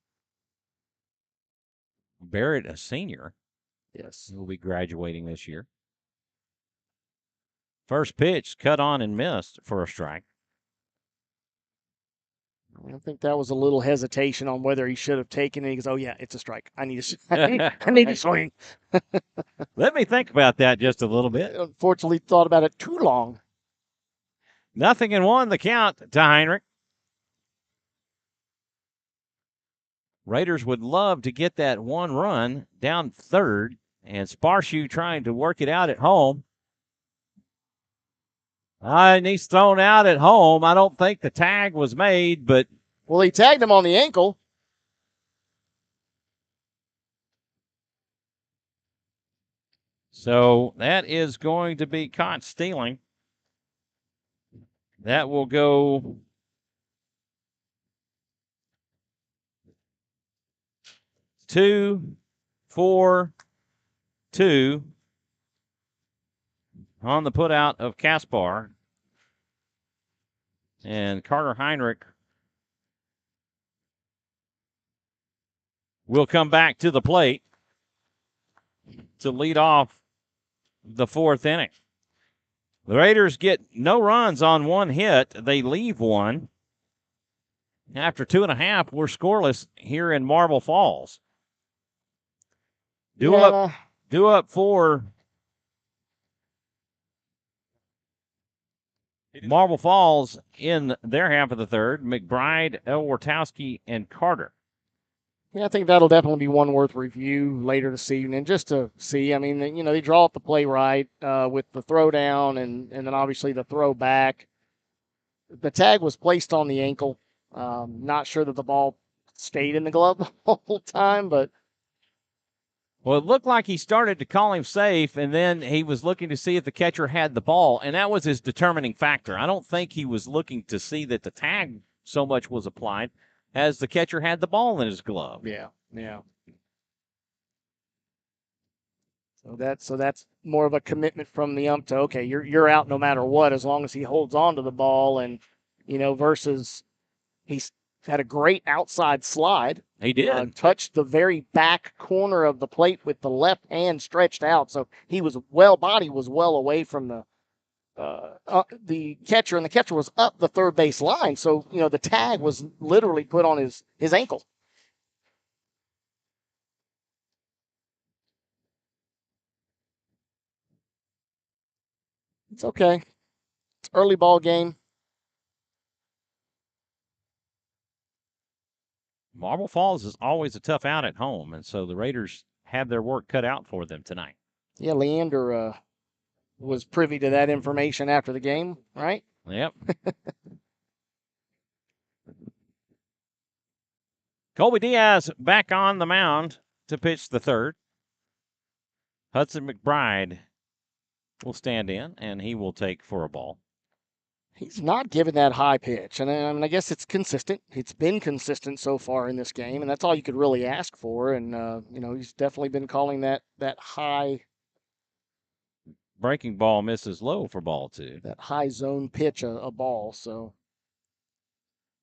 Barrett, a senior. Yes. Will be graduating this year. First pitch, cut on and missed for a strike. I think that was a little hesitation on whether he should have taken it. He goes, "Oh yeah, it's a strike. I need to swing." Let me think about that just a little bit. Unfortunately, thought about it too long. 0-1 the count to Heinrich. Raiders would love to get that one run down third, and Sparshoe trying to work it out at home. And he's thrown out at home. I don't think the tag was made, but. Well, he tagged him on the ankle. So that is going to be caught stealing. That will go 2-4-2 on the putout of Kaspar. And Carter Heinrich will come back to the plate to lead off the fourth inning. The Raiders get no runs on one hit. They leave one. After 2.5, we're scoreless here in Marble Falls. Due up for Marble Falls in their half of the third. McBride, Elwartowski, and Carter. Yeah, I think that'll definitely be one worth review later this evening, just to see. I mean, they draw up the play right with the throw down and then obviously the throw back. The tag was placed on the ankle. Not sure that the ball stayed in the glove the whole time, but. Well, it looked like he started to call him safe, and then he was looking to see if the catcher had the ball, and that was his determining factor. I don't think he was looking to see that the tag so much was applied as the catcher had the ball in his glove. Yeah. So that's more of a commitment from the ump to, okay, you're out no matter what, as long as he holds on to the ball, and versus he's had a great outside slide. He did. Touched the very back corner of the plate with the left hand stretched out, so he was body was well away from the catcher, and the catcher was up the third base line. So, the tag was literally put on his ankle. It's okay. It's early ball game. Marble Falls is always a tough out at home, and so the Raiders have their work cut out for them tonight. Yeah, Leander was privy to that information after the game, right? Yep. Colby Diaz back on the mound to pitch the third. Hudson Mcbride will stand in, and he will take for a ball. He's not given that high pitch, and I mean, I guess it's consistent. It's been consistent so far in this game, and that's all you could really ask for. And he's definitely been calling that high Breaking ball misses low for ball 2. That high zone pitch, a ball. So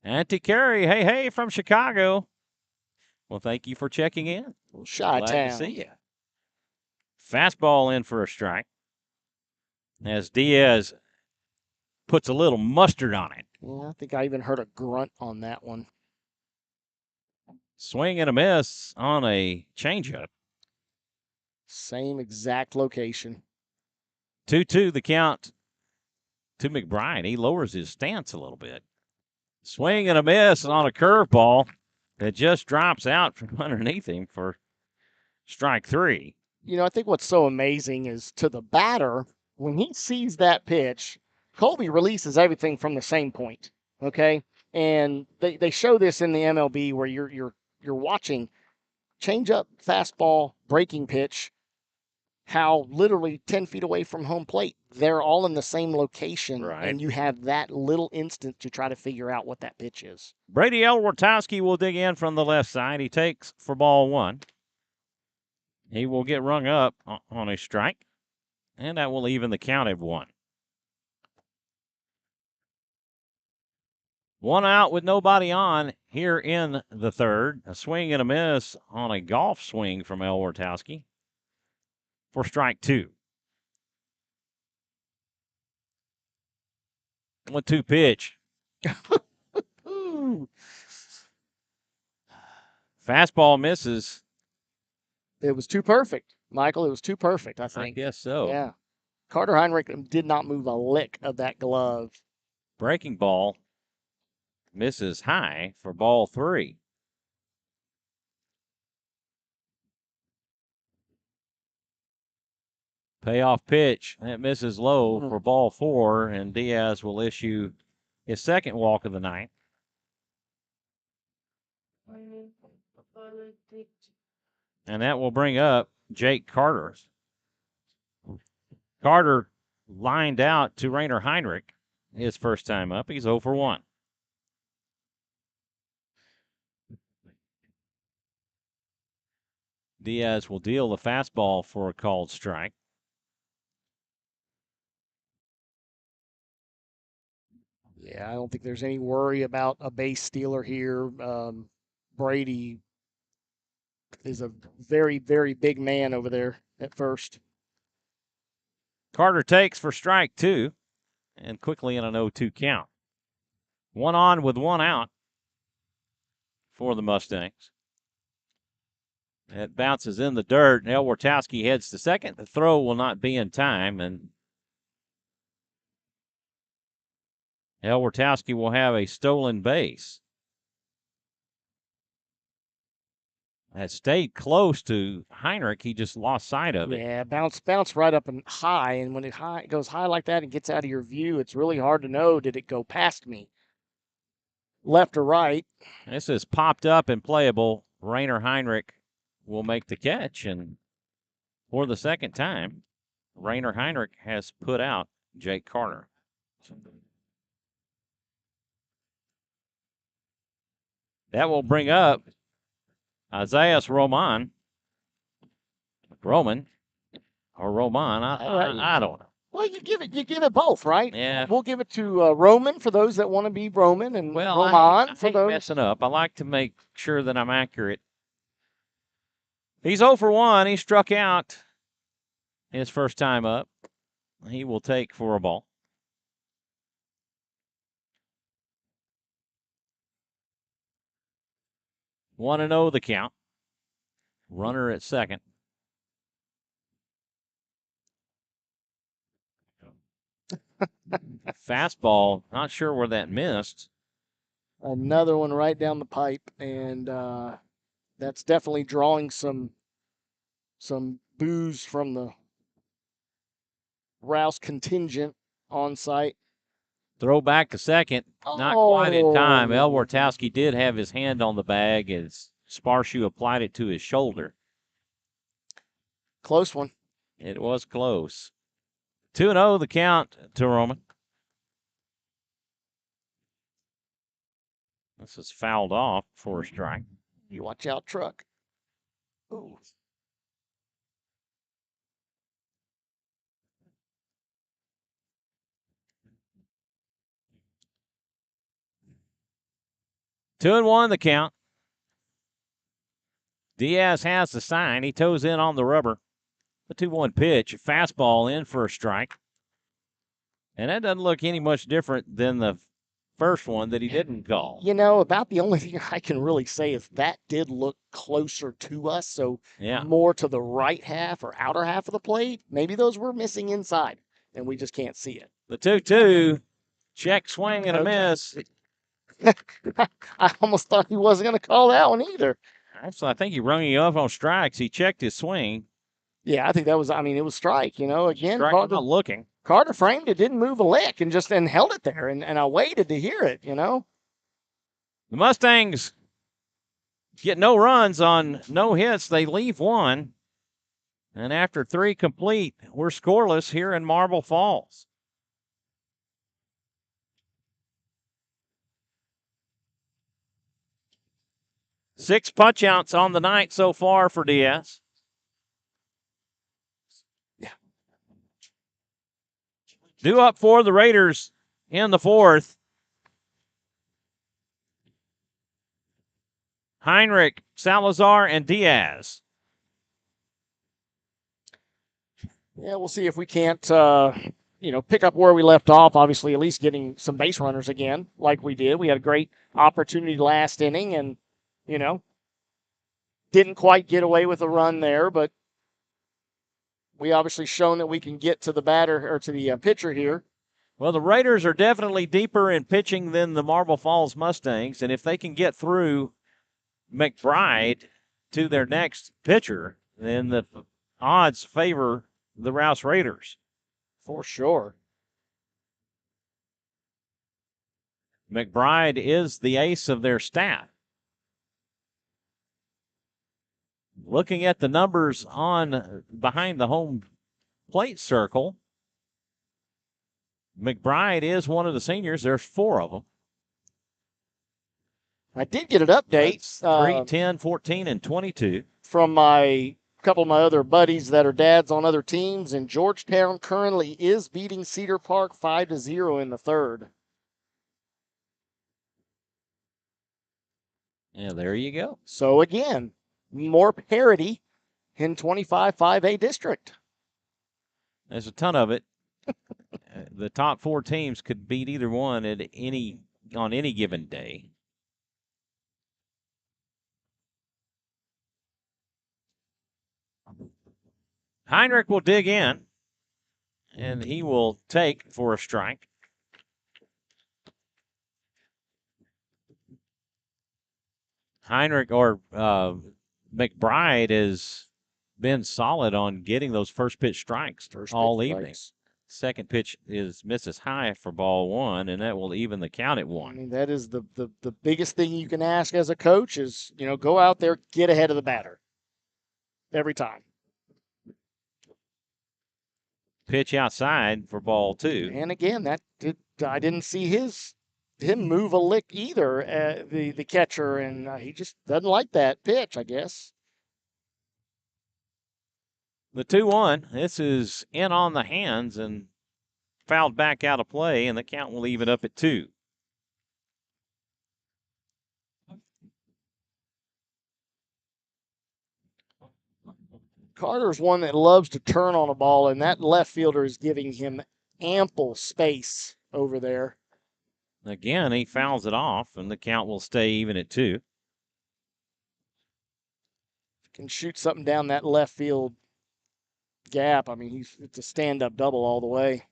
Auntie Carrie, hey, from Chicago. Well, thank you for checking in. Glad to Chi-town. see you. Fastball in for a strike. As Diaz puts a little mustard on it. Yeah, I think I even heard a grunt on that one. Swing and a miss on a changeup. Same exact location. 2-2 the count to McBride. He lowers his stance a little bit. Swing and a miss on a curveball that just drops out from underneath him for strike 3. You know, I think what's so amazing is to the batter, when he sees that pitch, Colby releases everything from the same point. Okay. And they show this in the MLB where you're watching changeup, fastball, breaking pitch, how literally 10 feet away from home plate, they're all in the same location. Right. And you have that little instant to try to figure out what that pitch is. Brady Elwartowski will dig in from the left side. He takes for ball 1. He will get rung up on a strike, and that will even the count at 1. 1 out with nobody on here in the third. A swing and a miss on a golf swing from Elwartowski for strike 2. 1-2 pitch. Ooh. Fastball misses. It was too perfect, Michael. It was too perfect, I I think. guess so. Yeah. Carter Heinrich did not move a lick of that glove. Breaking ball misses high for ball 3. Payoff pitch. That misses low for ball 4, and Diaz will issue his second walk of the night. And that will bring up Jake Carter. Carter lined out to Rainer Heinrich his first time up. He's 0 for 1. Diaz will deal the fastball for a called strike. Yeah, I don't think there's any worry about a base stealer here. Brady is a very, very big man over there at first. Carter takes for strike 2 and quickly in an 0-2 count. 1 on with 1 out for the Mustangs. It bounces in the dirt, and Elwartowski heads to second. The throw will not be in time, and Elwartowski will have a stolen base. That stayed close to Heinrich. He just lost sight of it. Yeah, bounce right up and high, and when it goes high like that and gets out of your view, it's really hard to know, did it go past me, left or right? This is popped up and playable. Rainer Heinrich will make the catch, and for the second time, Rainer Heinrich has put out Jake Carter. That will bring up Isaiah Roman, I don't know. Well, you give it both, right? Yeah. We'll give it to Roman for those that want to be Roman, and Roman I for hate those messing up. I like to make sure that I'm accurate. He's 0 for 1. He struck out his first time up. He will take for a ball. One and 0 the count. Runner at second. Fastball, not sure where that missed. Another one right down the pipe, and that's definitely drawing some boos from the Rouse contingent on site. Throw back to second. Not quite in time. Elwartowski did have his hand on the bag as Sparshu applied it to his shoulder. Close one. It was close. 2-0 the count to Roman. This is fouled off for a strike. You watch out, truck. Ooh. 2-1 the count. Diaz has the sign. He toes in on the rubber. The 2-1 pitch. Fastball in for a strike. And that doesn't look any much different than the first one that he didn't call. You know, about the only thing I can really say is that did look closer to us, so more to the right half or outer half of the plate. Maybe those were missing inside, and we just can't see it. The 2-2, check swing and a miss. I almost thought he wasn't going to call that one either. Actually, I think he rung you off on strikes. He checked his swing. Yeah, I think that was, it was strike, again. Strike, not looking. Carter framed it, didn't move a lick, and held it there, and I waited to hear it, The Mustangs get no runs on no hits. They leave one. And after 3 complete, we're scoreless here in Marble Falls. Six punch-outs on the night so far for Diaz. Due up for the Raiders in the 4th. Heinrich, Salazar, and Diaz. Yeah, we'll see if we can't, pick up where we left off. Obviously, at least getting some base runners again, like we did. We had a great opportunity last inning, and didn't quite get away with a run there, but we obviously shown that we can get to the batter or to the pitcher here. Well, the Raiders are definitely deeper in pitching than the Marble Falls Mustangs, and if they can get through McBride to their next pitcher, then the odds favor the Rouse Raiders. For sure. McBride is the ace of their staff. Looking at the numbers on behind the home plate circle, McBride is one of the seniors. There's 4 of them. I did get an update. 3, 10, 14, and 22. From a couple of my other buddies that are dads on other teams, and Georgetown currently is beating Cedar Park 5-0 in the 3rd. Yeah, there you go. So again, more parity in 25 5A district. There's a ton of it. The top 4 teams could beat either one on any given day. Heinrich will dig in, and he will take for a strike. Heinrich or McBride has been solid on getting those first pitch strikes all evening. Second pitch misses high for ball 1, and that will even the count at 1. That is the biggest thing you can ask as a coach is, go out there, get ahead of the batter every time. Pitch outside for ball 2. And again, I didn't see him move a lick either, the catcher, and he just doesn't like that pitch, I guess. The 2-1, this is in on the hands and fouled back out of play, and the count will even up at 2. Carter's one that loves to turn on a ball, and that left fielder is giving him ample space over there. Again, he fouls it off, and the count will stay even at 2. Can shoot something down that left field gap. It's a stand-up double all the way.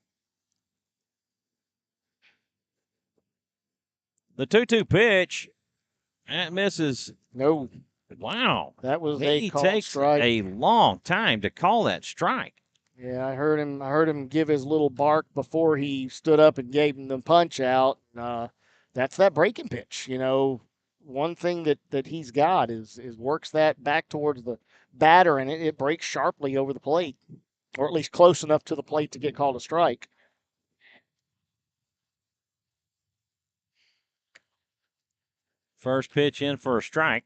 The 2-2 pitch, that misses. No. Wow. That was he takes strike. A long time to call that strike. Yeah, I heard him give his little bark before he stood up and gave him the punch out. That's that breaking pitch. One thing that he's got is works that back towards the batter, and it breaks sharply over the plate, or at least close enough to the plate to get called a strike. First pitch in for a strike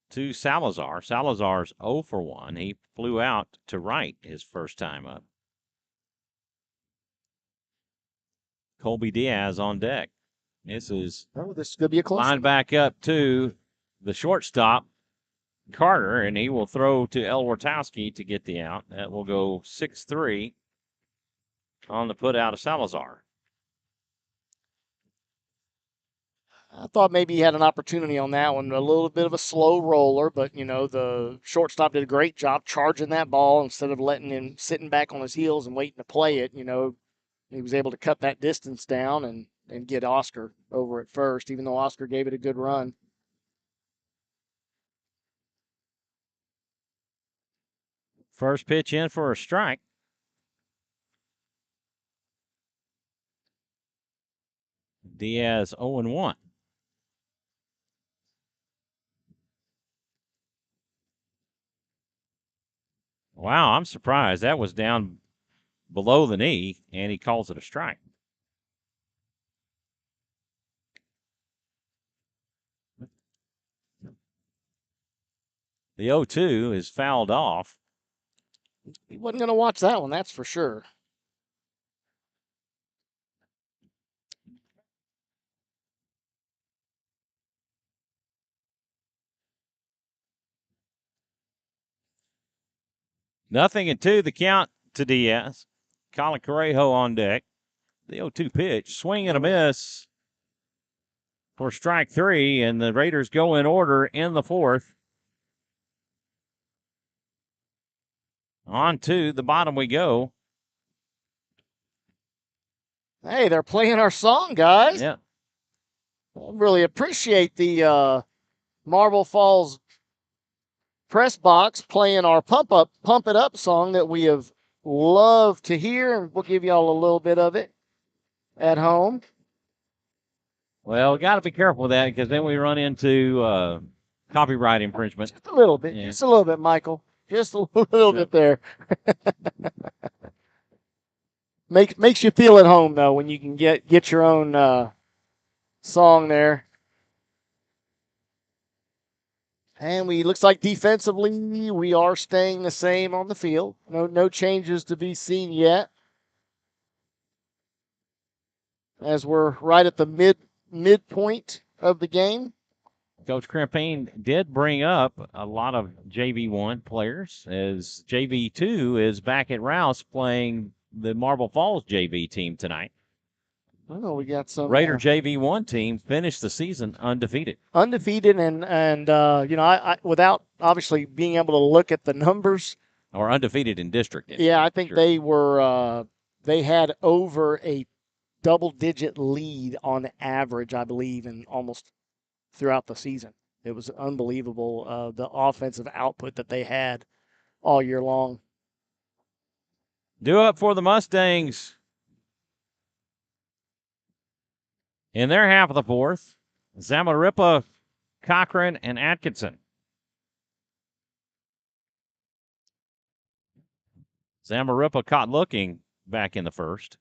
to Salazar. Salazar's 0 for 1. He flew out to right his first time up. Colby Diaz on deck. This could be a close line one. back up to the shortstop, Carter, and he will throw to Nakowski to get the out. That will go 6-3 on the put out of Salazar. I thought maybe he had an opportunity on that one. A little bit of a slow roller, but, the shortstop did a great job charging that ball instead of letting him sitting back on his heels and waiting to play it. He was able to cut that distance down and get Oscar over at first, even though Oscar gave it a good run. First pitch in for a strike. Diaz 0-1. Wow, I'm surprised. That was down below the knee, and he calls it a strike. The 0-2 is fouled off. He wasn't going to watch that one, that's for sure. Nothing in 2, the count to Diaz. Colin Correjo on deck. The 0-2 pitch, swing and a miss for strike 3, and the Raiders go in order in the 4th. On to the bottom we go. Hey, they're playing our song, guys. Yeah. I really appreciate the Marble Falls press box playing our Pump It Up song that we have loved to hear, and we'll give y'all a little bit of it at home. Well, we got to be careful with that because then we run into copyright infringement. Just a little bit. Yeah. Just a little bit, Michael. Just a little bit there. Makes you feel at home, though, when you can get your own song there. And looks like defensively we are staying the same on the field. No changes to be seen yet. As we're right at the midpoint of the game. Coach Crampine did bring up a lot of JV1 players, as JV2 is back at Rouse playing the Marble Falls JV team tonight. Oh, we got some Raider JV1 team finished the season undefeated. Undefeated, and I without obviously being able to look at the numbers. Or undefeated in district. Yeah, I think they were they had over a double-digit lead on average, I believe, in almost throughout the season. It was unbelievable, the offensive output that they had all year long. Due up for the Mustangs in their half of the 4th, Zamarripa, Cochran, and Atkinson. Zamarripa caught looking back in the 1st.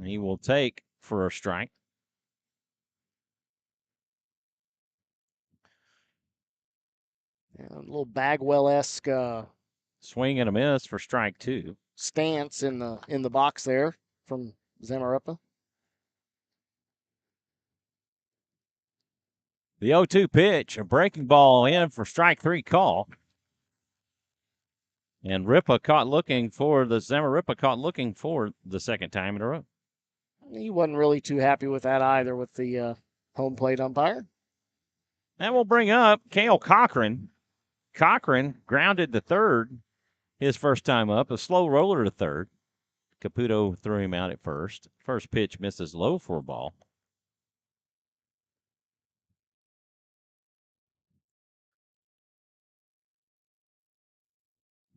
He will take for a strike. Yeah, a little Bagwell-esque swing and a miss for strike 2. Stance in the box there from Zamarripa. The 0-2 pitch, a breaking ball in for strike 3 call. And Zamarripa caught looking for the second time in a row. He wasn't really too happy with that either with the home plate umpire. That will bring up Cale Cochran. Cochran grounded to third his first time up, a slow roller to third. Caputo threw him out at first. First pitch misses low for a ball.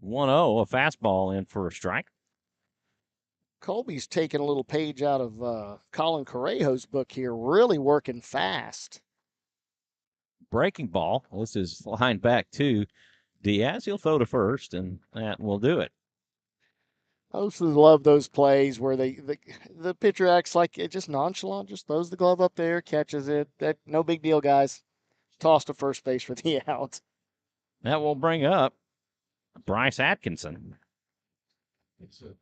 (1-0), a fastball in for a strike. Colby's taking a little page out of Colin Correjo's book here, really working fast. Breaking ball. This is lined back to Diaz. He'll throw to first, and that will do it. I also love those plays where the pitcher acts like it just nonchalant, just throws the glove up there, catches it. That no big deal, guys. Toss to first base for the out. That will bring up Bryce Atkinson.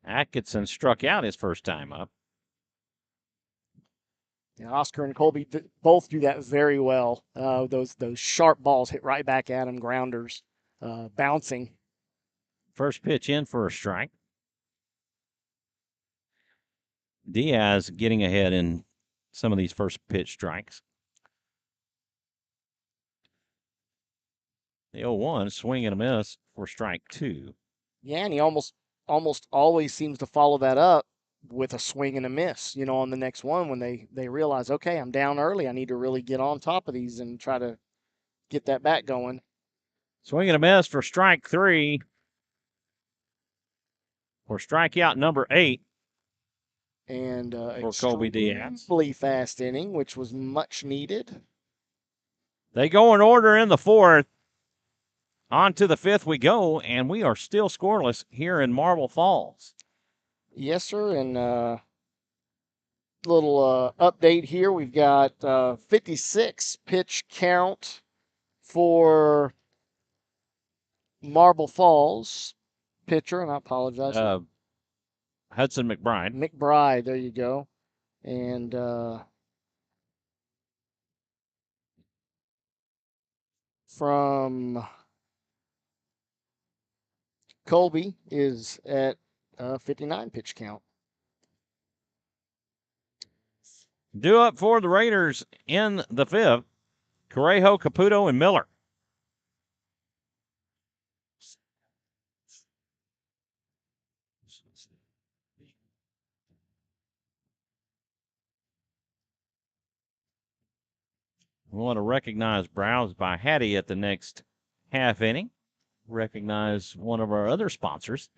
Atkinson struck out his first time up. Yeah, Oscar and Colby both do that very well. Those sharp balls hit right back at them, grounders, bouncing. First pitch in for a strike. Diaz getting ahead in some of these first pitch strikes. The 0-1, swing and a miss for strike 2. Yeah, and he almost always seems to follow that up with a swing and a miss, on the next one when they realize, okay, I'm down early. I need to really get on top of these and try to get that bat going. Swing and a miss for strike 3. For strikeout number 8. And for Colby Diaz. Extremely fast inning, which was much needed. They go in order in the 4th. On to the 5th we go, and we are still scoreless here in Marble Falls. Yes, sir. And little update here. We've got 56 pitch count for Marble Falls pitcher, and I apologize. Hudson Mcbride. Mcbride, there you go. And from Colby is at 59 pitch count. Due up for the Raiders in the 5th, Correjo, Caputo, and Miller. We want to recognize Browse by Hattie at the next half inning. Recognize one of our other sponsors.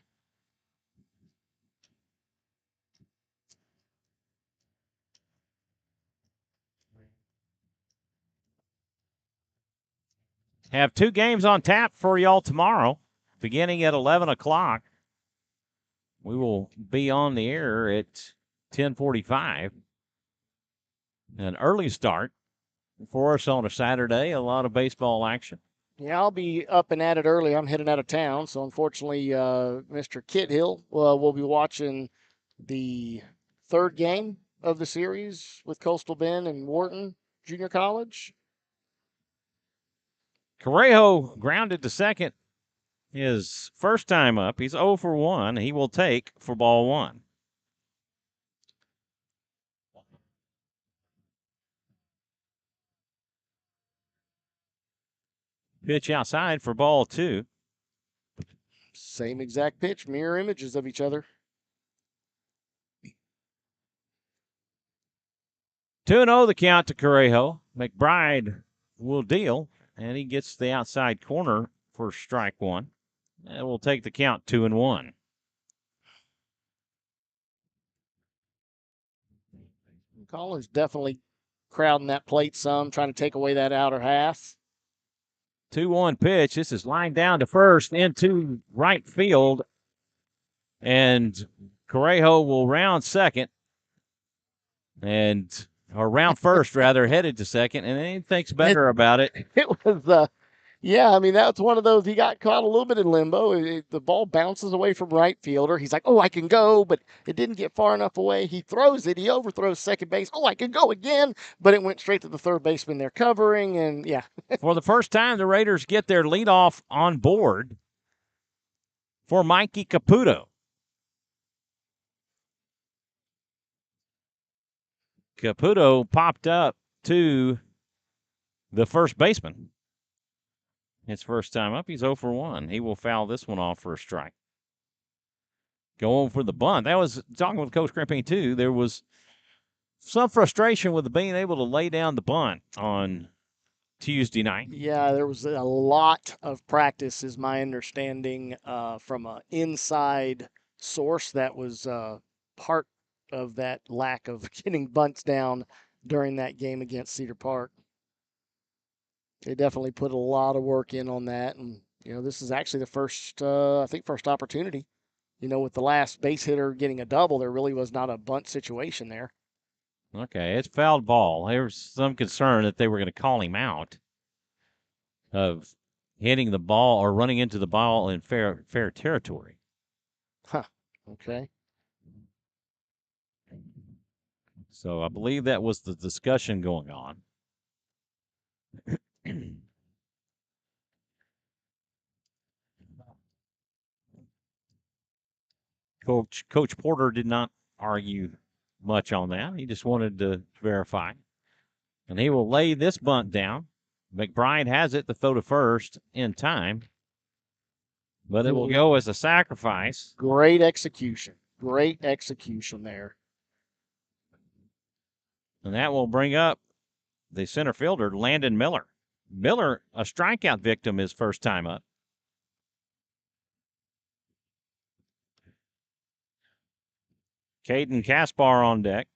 Have 2 games on tap for y'all tomorrow, beginning at 11 o'clock. We will be on the air at 10:45. An early start for us on a Saturday. A lot of baseball action. Yeah, I'll be up and at it early. I'm heading out of town, so unfortunately, Mr. Kithill will be watching the 3rd game of the series with Coastal Bend and Wharton Junior College. Correjo grounded to second his first time up. He's 0 for 1. He will take for ball 1. Pitch outside for ball 2. Same exact pitch, mirror images of each other. 2-0 the count to Correjo. McBride will deal, and he gets the outside corner for strike 1. And we'll take the count 2-1. Collins definitely crowding that plate some, trying to take away that outer half. 2-1 pitch. This is lined down to first into right field. And Correjo will round second. Or round first, rather, headed to second. And then he thinks better about it. It was, yeah, I mean, that's one of those. He got caught a little bit in limbo. The ball bounces away from right fielder. He's like, oh, I can go, but it didn't get far enough away. He throws it. He overthrows second base. Oh, I can go again, but it went straight to the third baseman they're covering, and yeah. For the first time, the Raiders get their leadoff on board for Mikey Caputo. Caputo popped up to the first baseman. His first time up, he's 0 for 1. He will foul this one off for a strike. Going for the bunt. That was, talking with Coach Crimping, too, there was some frustration with being able to lay down the bunt on Tuesday night. Yeah, there was a lot of practice, is my understanding, from an inside source that was part of that lack of getting bunts down during that game against Cedar Park. They definitely put a lot of work in on that, and this is actually the first opportunity. With the last base hitter getting a double, there really was not a bunt situation there. Okay, it's fouled ball. There was some concern that they were going to call him out of hitting the ball or running into the ball in fair territory. Huh. Okay. So I believe that was the discussion going on. Coach Porter did not argue much on that. He just wanted to verify. And he will lay this bunt down. McBride has it to throw to first in time, but it will go as a sacrifice. Great execution. Great execution there. And that will bring up the center fielder, Landon Miller. Miller, a strikeout victim his first time up. Caden Kaspar on deck.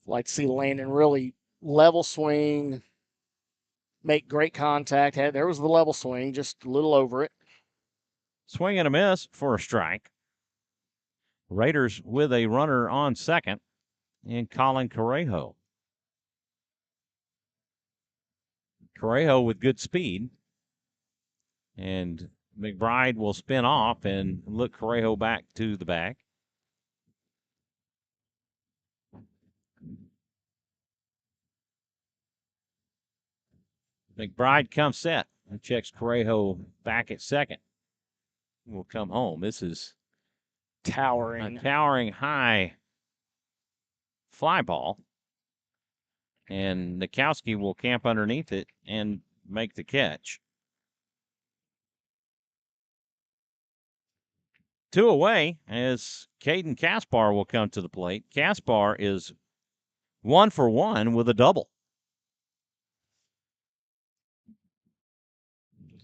Like to see Landon really level swing, make great contact. There was the level swing, just a little over it. Swing and a miss for a strike. Raiders with a runner on second in Colin Correjo. Correjo with good speed. And McBride will spin off and look Correjo back to the bag. McBride comes set and checks Correjo back at second. Will come home. This is Towering. a towering high fly ball. And Nakowski will camp underneath it and make the catch. 2 away as Caden Kaspar will come to the plate. Kaspar is 1 for 1 with a double.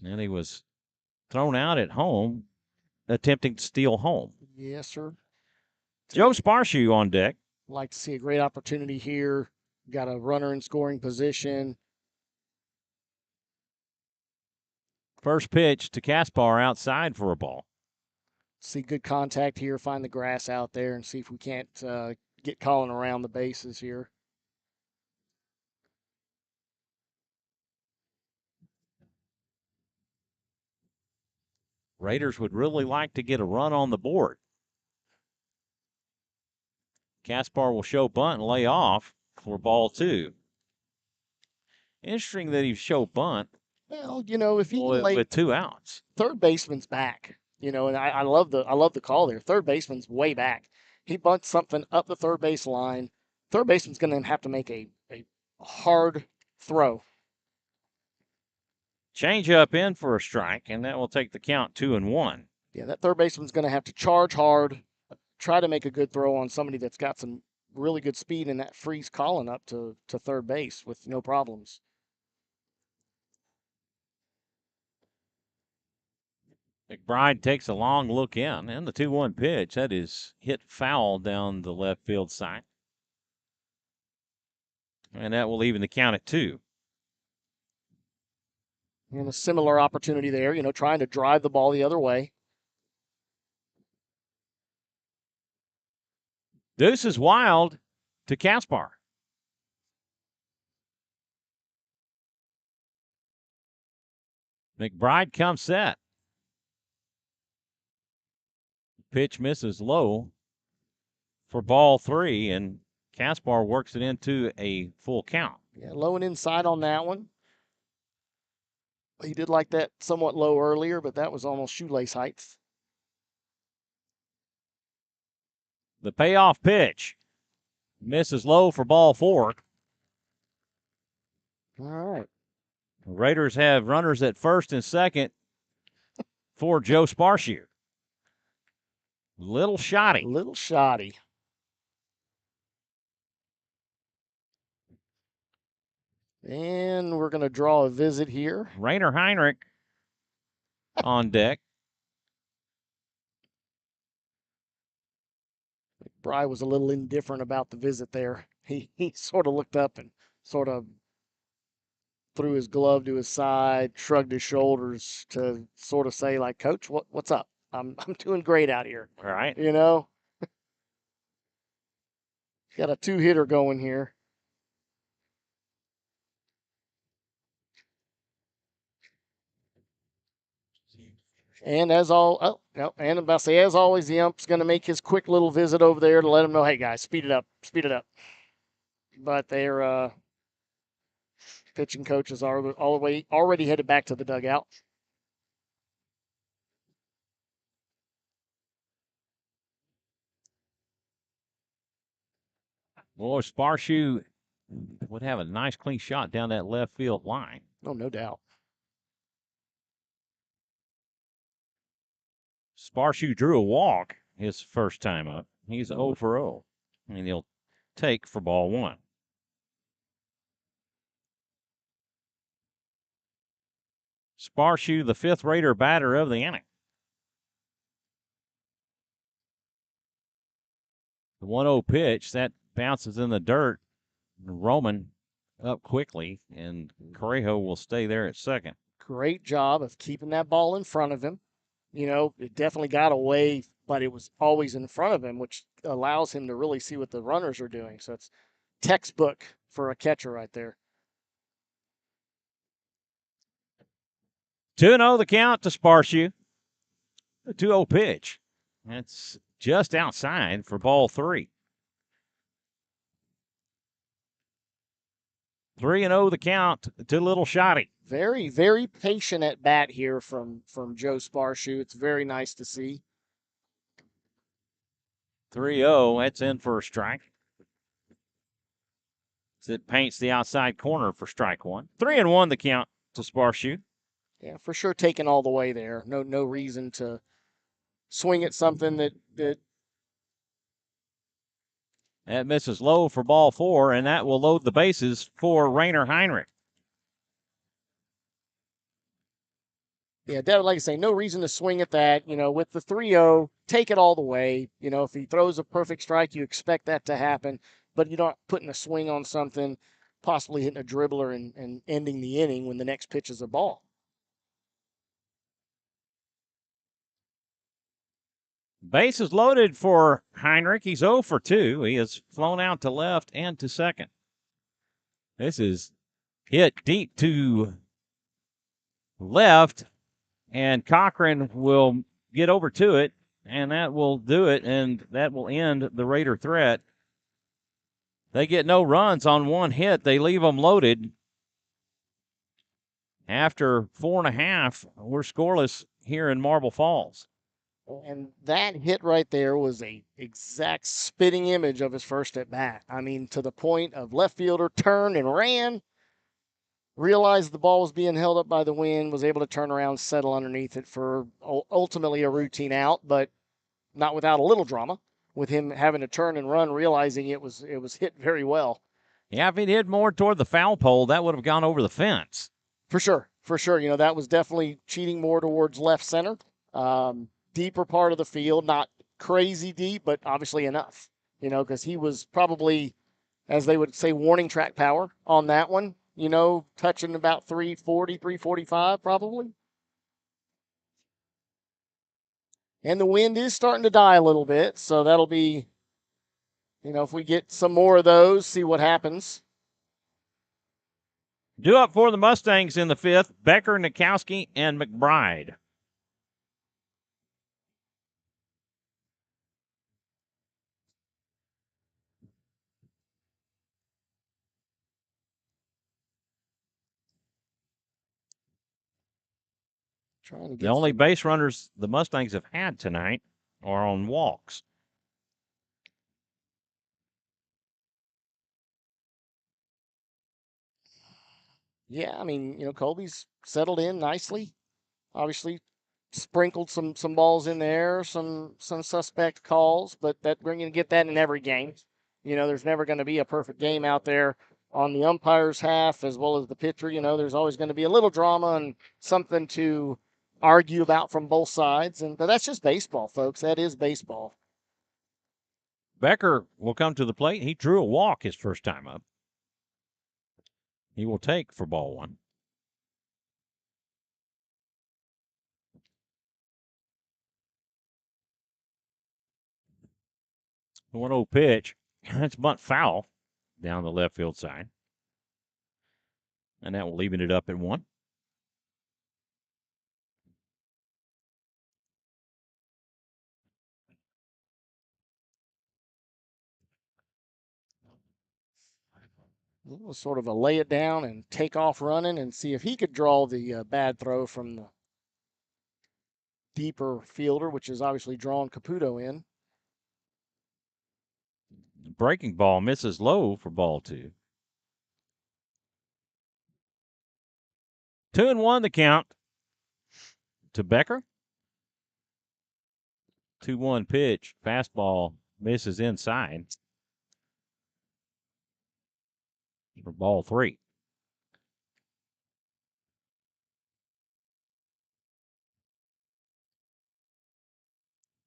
And he was thrown out at home, attempting to steal home. Yes, sir. Joe Sparshoe on deck. Like to see a great opportunity here. Got a runner in scoring position. First pitch to Kaspar outside for a ball. See good contact here. Find the grass out there and see if we can't get Colin around the bases here. Raiders would really like to get a run on the board. Kaspar will show bunt and lay off for ball 2. Interesting that he showed bunt. Well, if he lay with 2 outs. Third baseman's back, and I love the call there. Third baseman's way back. He bunts something up the third base line. Third baseman's going to have to make a hard throw. Change up in for a strike, and that will take the count 2-1. Yeah, that third baseman's going to have to charge hard, try to make a good throw on somebody that's got some really good speed, and that frees Colin up to third base with no problems. McBride takes a long look in, and the 2-1 pitch, that is hit foul down the left field side. And that will even the count at 2. And a similar opportunity there, trying to drive the ball the other way. Deuce is wild to Kaspar. McBride comes set. Pitch misses low for ball 3, and Kaspar works it into a full count. Yeah, low and inside on that one. He did like that somewhat low earlier, but that was almost shoelace heights. The payoff pitch misses low for ball 4. All right. The Raiders have runners at first and second for Joe Sparshoe. Little shoddy. Little shoddy. And we're going to draw a visit here. Rainer Heinrich on deck. Bry was a little indifferent about the visit there. He sort of looked up and sort of threw his glove to his side, shrugged his shoulders to sort of say, like, Coach, what's up? I'm doing great out here. All right. Got a 2-hitter going here. And as and I'm about to say, as always, the ump's going to make his quick little visit over there to let him know, hey guys, speed it up. But they're pitching coaches are all the way already headed back to the dugout. Boy, Sparshoe would have a nice clean shot down that left field line. Oh, no doubt. Sparshoe drew a walk his first time up. He's 0 for 0, and he'll take for ball one. Sparshoe, the fifth Raider batter of the inning. The 1-0 pitch, that bounces in the dirt. Roman up quickly, and Correjo will stay there at second. Great job of keeping that ball in front of him. You know, it definitely got away, but it was always in front of him, which allows him to really see what the runners are doing. So it's textbook for a catcher right there. 2-0 the count to Sparshoe. The 2-0 pitch. That's just outside for ball three. 3-0 the count to Little Shotty. Very, very patient at bat here from Joe Sparshoe. It's very nice to see. 3-0, that's in for a strike. It paints the outside corner for strike one. 3-1 the count to Sparshoe. Yeah, for sure taking all the way there. No reason to swing at something that misses low for ball four, and that will load the bases for Rainer Heinrich. Yeah, like I say, no reason to swing at that. You know, with the 3-0, take it all the way. You know, if he throws a perfect strike, you expect that to happen, but you're not putting a swing on something, possibly hitting a dribbler and ending the inning when the next pitch is a ball. Base is loaded for Heinrich. He's 0 for 2. He has flown out to left and to second. This is hit deep to left, and Cochran will get over to it, and that will do it, and that will end the Raider threat. They get no runs on one hit. They leave them loaded. After 4.5, we're scoreless here in Marble Falls. And that hit right there was a exact spitting image of his first at bat. I mean, to the point of left fielder turned and ran, realized the ball was being held up by the wind, was able to turn around, settle underneath it for ultimately a routine out, but not without a little drama with him having to turn and run, realizing it was hit very well. Yeah, if he'd hit more toward the foul pole, that would have gone over the fence. For sure. You know, that was definitely cheating more towards left center. Deeper part of the field, not crazy deep, but obviously enough, you know, because he was probably, as they would say, warning track power on that one, you know, touching about 340, 345 probably. And the wind is starting to die a little bit, so that'll be, you know, if we get some more of those, see what happens. Due up for the Mustangs in the fifth, Becker, Nakowski, and McBride. the only base runners the Mustangs have had tonight are on walks. Yeah, I mean, you know, Colby's settled in nicely. Obviously, sprinkled some balls in there, some suspect calls, but we're going to get that in every game. You know, there's never going to be a perfect game out there on the umpire's half as well as the pitcher. You know, there's always going to be a little drama and something to argue about from both sides. But that's just baseball, folks. That is baseball. Becker will come to the plate. He drew a walk his first time up. He will take for ball one. The 1-0 pitch. That's bunt foul down the left field side. And that will even it up at 1. It was sort of a lay it down and take off running and see if he could draw the bad throw from the deeper fielder, which is obviously drawn Caputo in. Breaking ball misses low for ball 2. 2-1 the count to Becker. 2-1 pitch. Fastball misses inside for ball 3.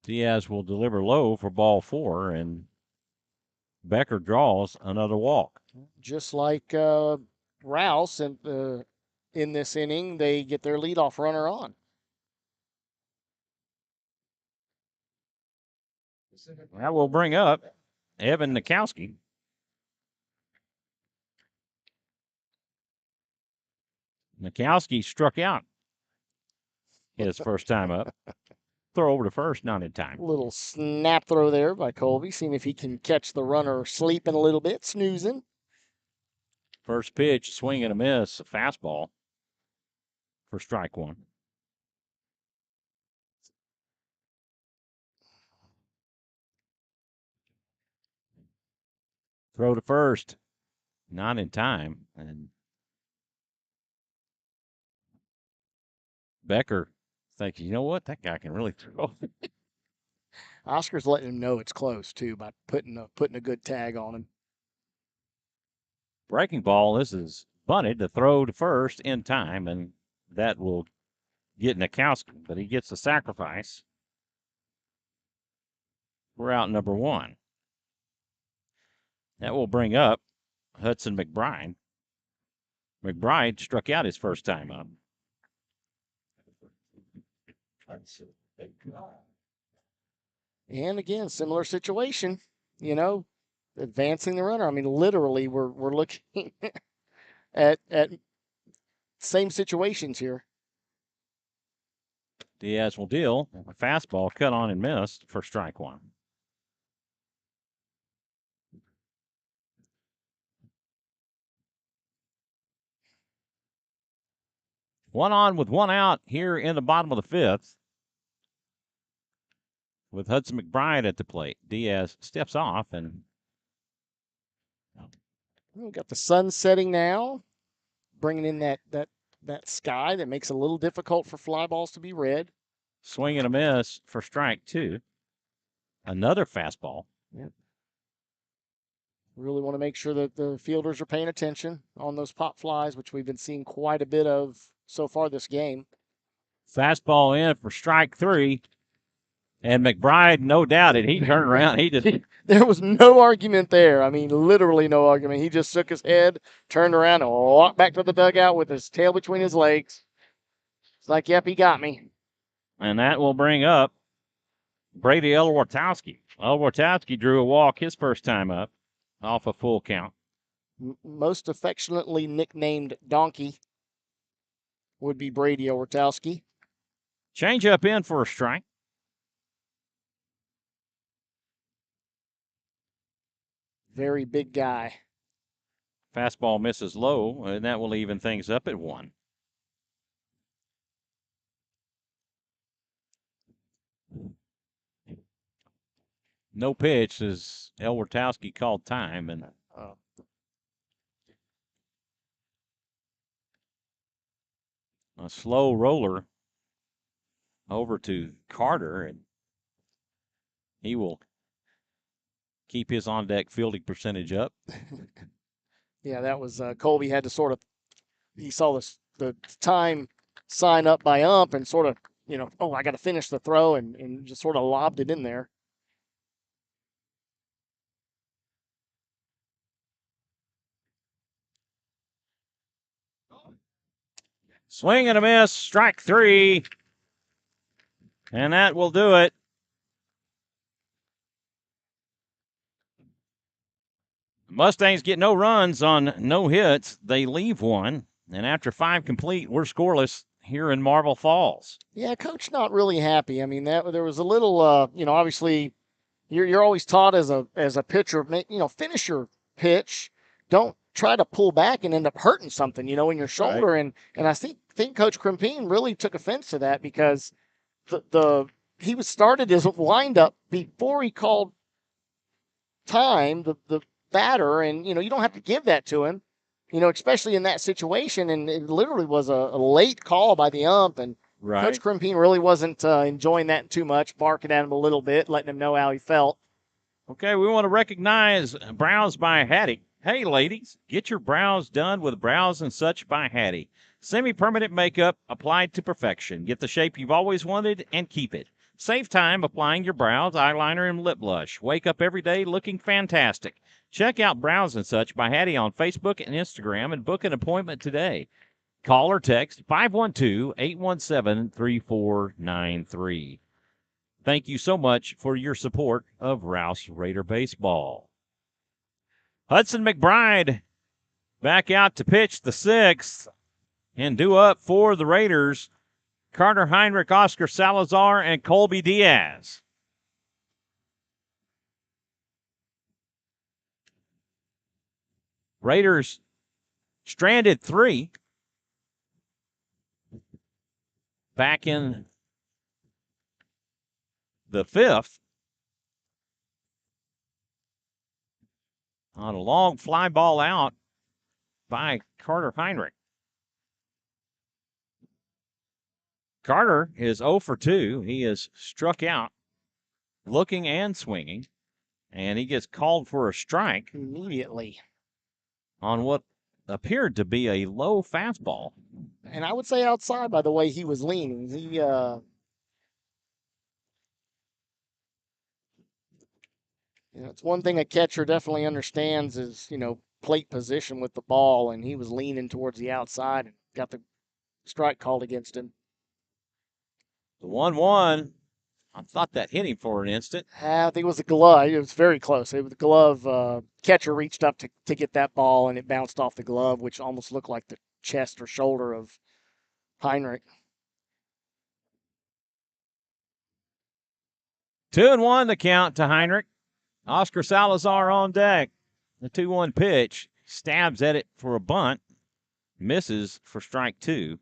Diaz will deliver low for ball 4, and Becker draws another walk. Just like Rouse in this inning, they get their leadoff runner on. That will bring up Evan Nakowski. Nakowski struck out his first time up. Throw over to first, not in time. Little snap throw there by Colby, seeing if he can catch the runner sleeping a little bit, snoozing. First pitch, swing and a miss, a fastball for strike 1. Throw to first, not in time. And Becker thinks, you know what? That guy can really throw. Oscar's letting him know it's close, too, by putting a good tag on him. Breaking ball, this is bunted to throw to first in time, and that will get Nakowski, but he gets the sacrifice. We're out number 1. That will bring up Hudson Mcbride. McBride struck out his first time up. And again, similar situation, advancing the runner. I mean, literally, we're looking at same situations here. Diaz will deal a fastball cut on and missed for strike 1. One on with one out here in the bottom of the 5th. With Hudson Mcbride at the plate. Diaz steps off, and we've got the sun setting now, bringing in that sky that makes it a little difficult for fly balls to be read. Swing and a miss for strike 2. Another fastball. Yep. Really want to make sure that the fielders are paying attention on those pop flies, which we've been seeing quite a bit of so far this game. Fastball in for strike 3. And McBride, no doubt it. He turned around. He just there was no argument there. I mean, literally no argument. He just shook his head, turned around, and walked back to the dugout with his tail between his legs. It's like, yep, he got me. And that will bring up Brady Elwartowski. Elwartowski drew a walk his first time up off a full count. Most affectionately nicknamed Donkey would be Brady Elwartowski. Change up in for a strike. Very big guy. Fastball misses low, and that will even things up at 1. No pitch as Elwartowski called time, and a slow roller over to Carter, and he will keep his on-deck fielding percentage up. Yeah, that was Colby had to sort of, he saw the time sign up by ump and sort of, I got to finish the throw and just sort of lobbed it in there. Swing and a miss, strike 3. And that will do it. Mustangs get no runs on no hits. They leave 1. And after 5 complete, we're scoreless here in Marble Falls. Yeah, coach not really happy. I mean, there was a little, obviously you're always taught as a pitcher, finish your pitch. Don't try to pull back and end up hurting something, in your shoulder. Right. And I think Coach Crimpine really took offense to that because he was started his windup before he called time, the batter, and you don't have to give that to him, especially in that situation. And it literally was a late call by the ump, and Right. Coach Crimpine really wasn't enjoying that too much, barking at him a little bit, letting him know how he felt. Okay, we want to recognize Brows by Hattie. Hey, ladies, get your brows done with Brows and Such by Hattie. Semi-permanent makeup applied to perfection. Get the shape you've always wanted and keep it. Save time applying your brows, eyeliner, and lip blush. Wake up every day looking fantastic. Check out Brows and Such by Hattie on Facebook and Instagram and book an appointment today. Call or text 512-817-3493. Thank you so much for your support of Rouse Raider Baseball. Hudson Mcbride back out to pitch the sixth, and due up for the Raiders, Carter Heinrich, Oscar Salazar, and Colby Diaz. Raiders stranded 3 back in the 5th on a long fly ball out by Carter Heinrich. Carter is 0 for 2. He is struck out looking and swinging, and he gets called for a strike Immediately. on what appeared to be a low fastball. And I would say outside by the way he was leaning. It's one thing a catcher definitely understands is, plate position with the ball, and he was leaning towards the outside and got the strike called against him. The 1-1, I thought that hit him for an instant. I think it was a glove. It was very close. It was the glove. Catcher reached up to get that ball, and it bounced off the glove, which almost looked like the chest or shoulder of Heinrich. 2-1 the count to Heinrich. Oscar Salazar on deck. The 2-1 pitch. Stabs at it for a bunt. Misses for strike 2.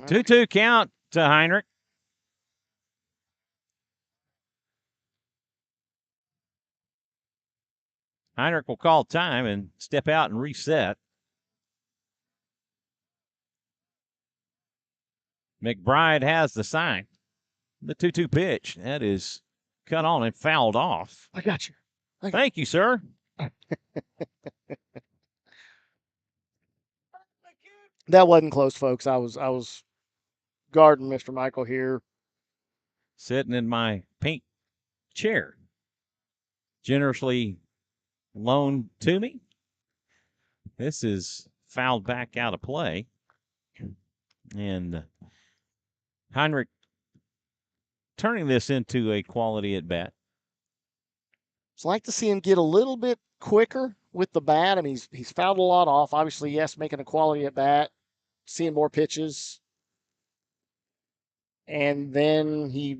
2-2 count to Heinrich. Heinrich will call time and step out and reset. McBride has the sign. The 2-2 pitch. That is cut on and fouled off. I got you. Thank you, sir. That wasn't close, folks. I was guarding Mr. Michael here. Sitting in my pink chair. Generously loaned to me. This is fouled back out of play. And Heinrich turning this into a quality at bat. It's like to see him get a little bit quicker with the bat. I mean, he's fouled a lot off. Obviously, yes, making a quality at bat, seeing more pitches. And then he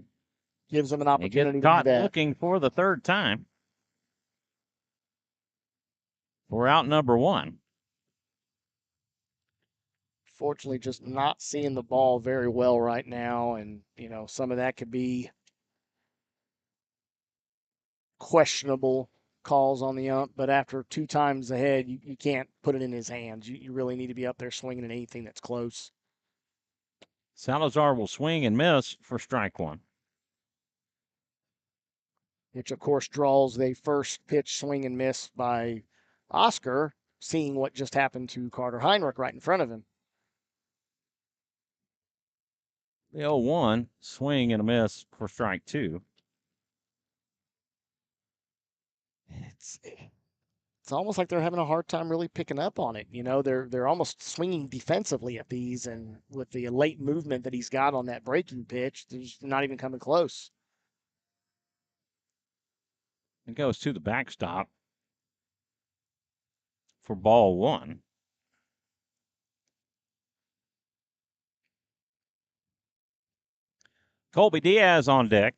gives him an opportunity He gets caught to do that. looking for the third time. For out number 1. Fortunately, just not seeing the ball very well right now. And, some of that could be questionable calls on the ump. But after 2 times ahead, you can't put it in his hands. You really need to be up there swinging at anything that's close. Salazar will swing and miss for strike 1. Which, of course, draws the first pitch swing and miss by Oscar, seeing what just happened to Carter Heinrich right in front of him. The 0-1, swing and a miss for strike 2. It's almost like they're having a hard time really picking up on it. They're almost swinging defensively at these, and with the late movement that he's got on that breaking pitch, they're just not even coming close. It goes to the backstop for ball 1. Colby Diaz on deck.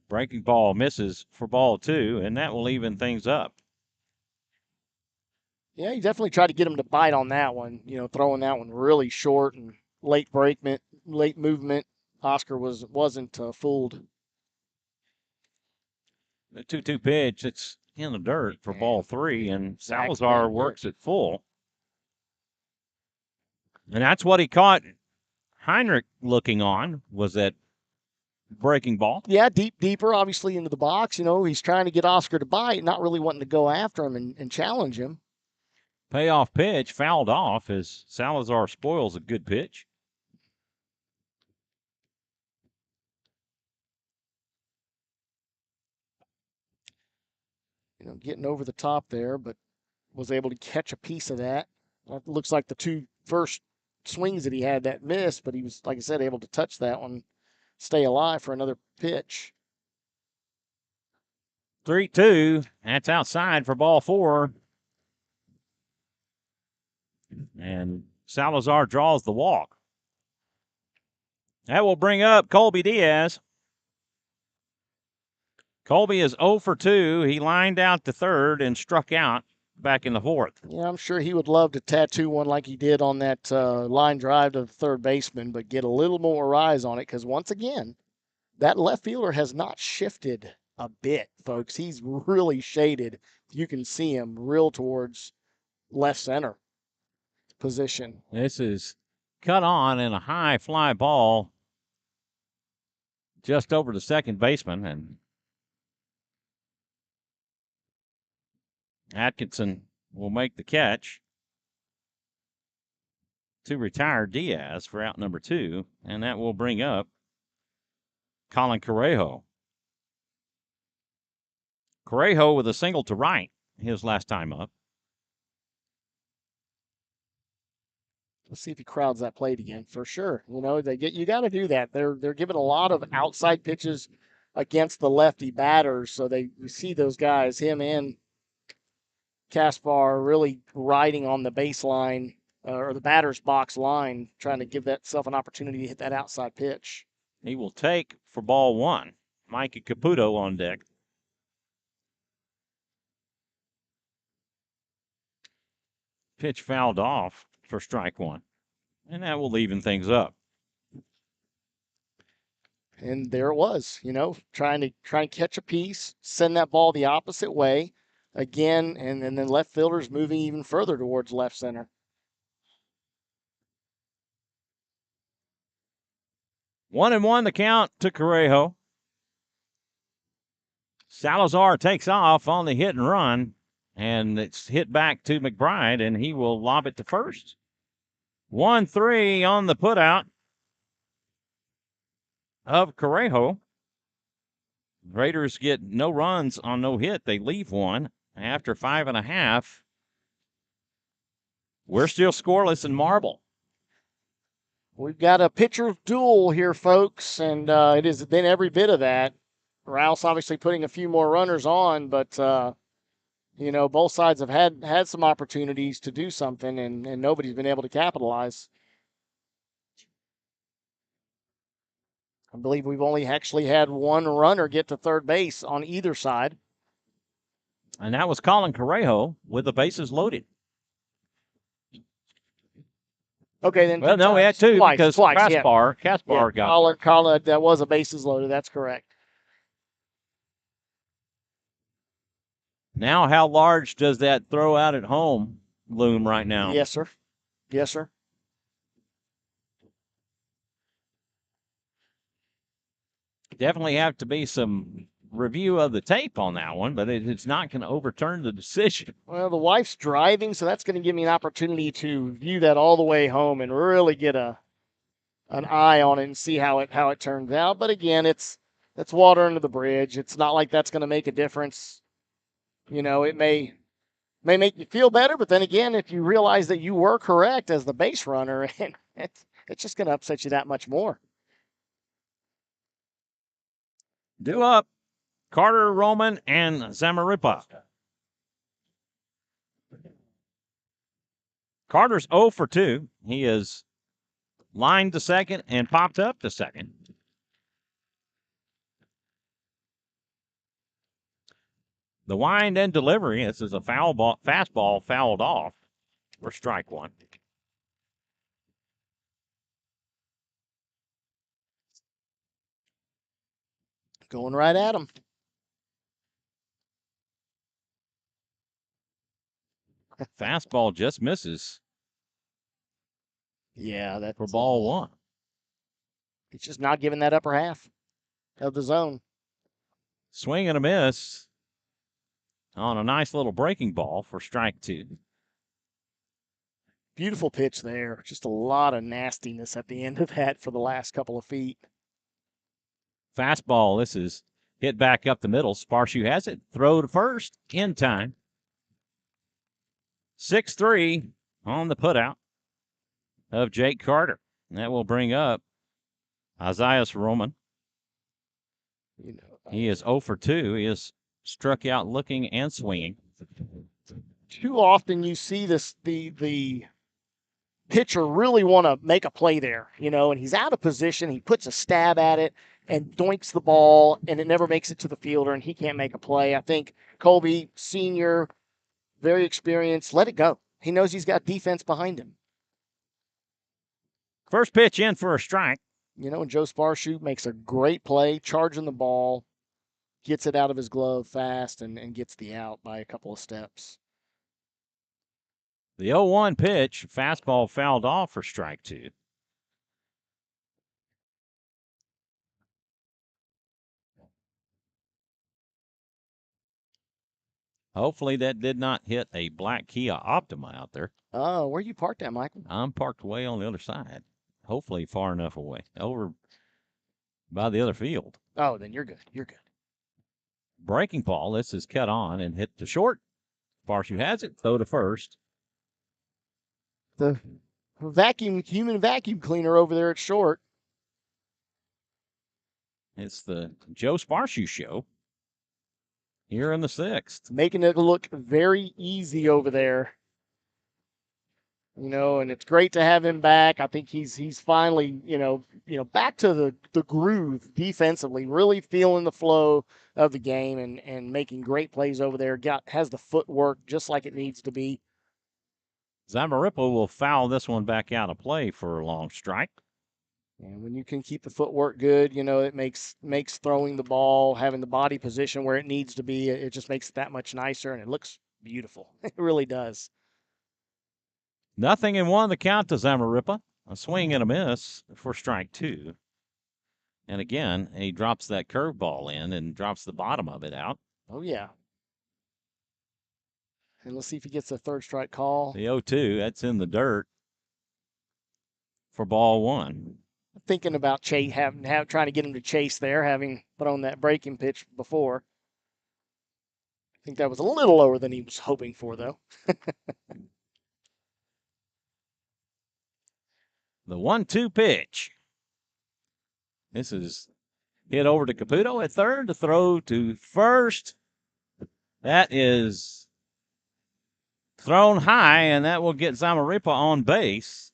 Breaking ball misses for ball 2, and that will even things up. Yeah, he definitely tried to get him to bite on that one, throwing that one really short and late movement. Oscar wasn't fooled. The 2-2 pitch, it's in the dirt for ball 3, and Exactly. Salazar works it full. And that's what he caught Heinrich looking on, was that breaking ball. Yeah, deeper, obviously, into the box. He's trying to get Oscar to bite, not really wanting to go after him and challenge him. Payoff pitch fouled off as Salazar spoils a good pitch. Getting over the top there, but was able to catch a piece of that. It looks like the 2 first swings that he had that missed, but he was, like I said, able to touch that one, stay alive for another pitch. 3-2. That's outside for ball 4. And Salazar draws the walk. That will bring up Colby Diaz. Colby is 0 for 2. He lined out to third and struck out back in the 4th. Yeah, I'm sure he would love to tattoo one like he did on that line drive to the third baseman, but get a little more eyes on it because, once again, that left fielder has not shifted a bit, folks. He's really shaded. You can see him real towards left center position. This is cut on in a high fly ball just over the second baseman, and Atkinson will make the catch to retire Diaz for out number 2, and that will bring up Colin Correjo. Correjo with a single to right his last time up. Let's see if he crowds that plate again. For sure. You got to do that. They're giving a lot of outside pitches against the lefty batters, so you see those guys, him and Kaspar, really riding on the baseline or the batter's box line, trying to give that self an opportunity to hit that outside pitch. He will take for ball 1. Mikey Caputo on deck. Pitch fouled off for strike 1. And that will even things up. And there it was, trying to catch a piece, send that ball the opposite way again, and then left fielder's moving even further towards left center. 1-1 the count to Correjo. Salazar takes off on the hit and run, and it's hit back to McBride, and he will lob it to first. 1-3 on the putout of Correjo. Raiders get no runs on no hit. They leave one after 5.5. We're still scoreless in Marble. We've got a pitcher duel here, folks, and it has been every bit of that. Rouse obviously putting a few more runners on, but both sides have had some opportunities to do something, and nobody's been able to capitalize. I believe we've only actually had one runner get to third base on either side. And that was Colin Correjo with the bases loaded. Okay, then. Well, no, we had two because Kaspar got Colin, that was a bases loaded. That's correct. Now, how large does that throw out at home loom right now? Yes, sir. Yes, sir. Definitely have to be some review of the tape on that one, but it's not going to overturn the decision. Well, the wife's driving, so that's going to give me an opportunity to view that all the way home and really get an eye on it and see how it turns out. But again, it's water under the bridge. It's not like that's going to make a difference. It may make you feel better, but then again, if you realize that you were correct as the base runner, it's just going to upset you that much more. Due up, Carter, Roman, and Zamaripa. Carter's 0 for 2. He is lined to second and popped up to second. The wind and delivery. This is a foul ball, fastball fouled off for strike one. Going right at him. Fastball just misses Yeah, that's for ball one. He's just not giving that upper half of the zone. Swing and a miss on a nice little breaking ball for strike two. Beautiful pitch there. Just a lot of nastiness at the end of that for the last couple of feet. Fastball. This is hit back up the middle. Sparshu has it. Throw to first in time. 6-3 on the putout of Jake Carter. And that will bring up Isaiah Roman. He is 0 for 2. He is struck out looking and swinging. Too often you see this the pitcher really want to make a play there, and he's out of position. He puts a stab at it and doinks the ball, and it never makes it to the fielder, and he can't make a play. I think Colby, senior, very experienced, let it go. He knows he's got defense behind him. First pitch in for a strike. And Joe Sparshu makes a great play, charging the ball, gets it out of his glove fast, and gets the out by a couple of steps. The 0-1 pitch, fastball fouled off for strike two. Hopefully that did not hit a black Kia Optima out there. Oh, where you parked at, Michael? I'm parked way on the other side. Hopefully far enough away. Over by the other field. Oh, then you're good. You're good. Breaking ball. This is cut on and hit to short. Sparshu has it. Throw to first. The human vacuum cleaner over there at short. It's the Joe Sparshu show here in the sixth. Making it look very easy over there. And it's great to have him back. I think he's finally, back to the groove defensively, really feeling the flow of the game and making great plays over there. Has the footwork just like it needs to be. Zamaripa will foul this one back out of play for a long strike. And when you can keep the footwork good, it makes throwing the ball, having the body position where it needs to be, it just makes it that much nicer, and it looks beautiful. It really does. 0-1 the count to Zamaripa. A swing and a miss for strike two. And again, he drops that curveball in and drops the bottom of it out. Oh, yeah. And let's see if he gets a third strike call. The 0-2, that's in the dirt for ball one. Thinking about trying to get him to chase there, having thrown that breaking pitch before. I think that was a little lower than he was hoping for, though. The 1-2 pitch. This is hit over to Caputo at third. The throw to first. That is thrown high, and that will get Zamaripa on base.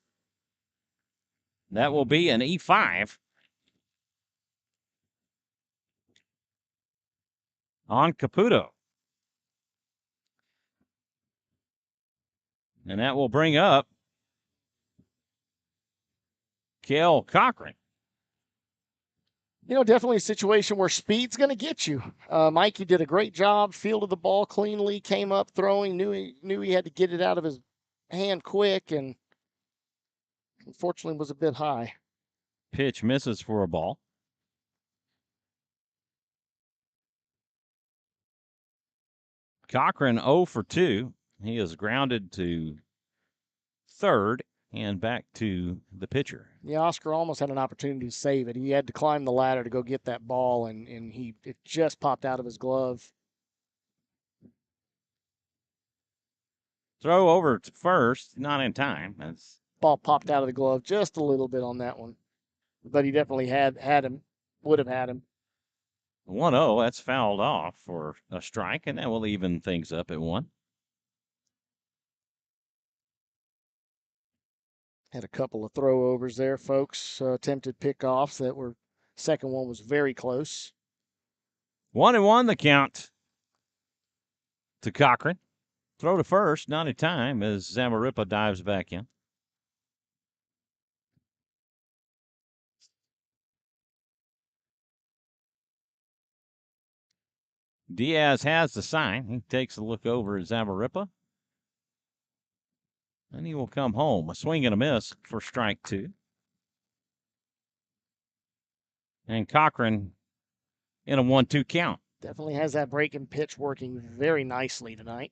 That will be an E5 on Caputo. And that will bring up Cale Cochran. Definitely a situation where speed's going to get you. Mikey did a great job, fielded the ball cleanly, came up throwing, knew he had to get it out of his hand quick, and unfortunately was a bit high. Pitch misses for a ball. Cochran 0 for 2. He is grounded to third and back to the pitcher. Yeah, Oscar almost had an opportunity to save it. He had to climb the ladder to go get that ball, and it just popped out of his glove. Throw over to first, not in time. That's ball popped out of the glove just a little bit on that one. But he definitely had him, would have had him. 1-0. That's fouled off for a strike, and that will even things up at 1. Had a couple of throwovers there, folks. Attempted pickoffs that were, second one was very close. 1-1 the count to Cochran. Throw to first, not in time as Zamarripa dives back in. Diaz has the sign. He takes a look over at Zamarripa. And he will come home. A swing and a miss for strike 2. And Cochran in a 1-2 count. Definitely has that breaking pitch working very nicely tonight.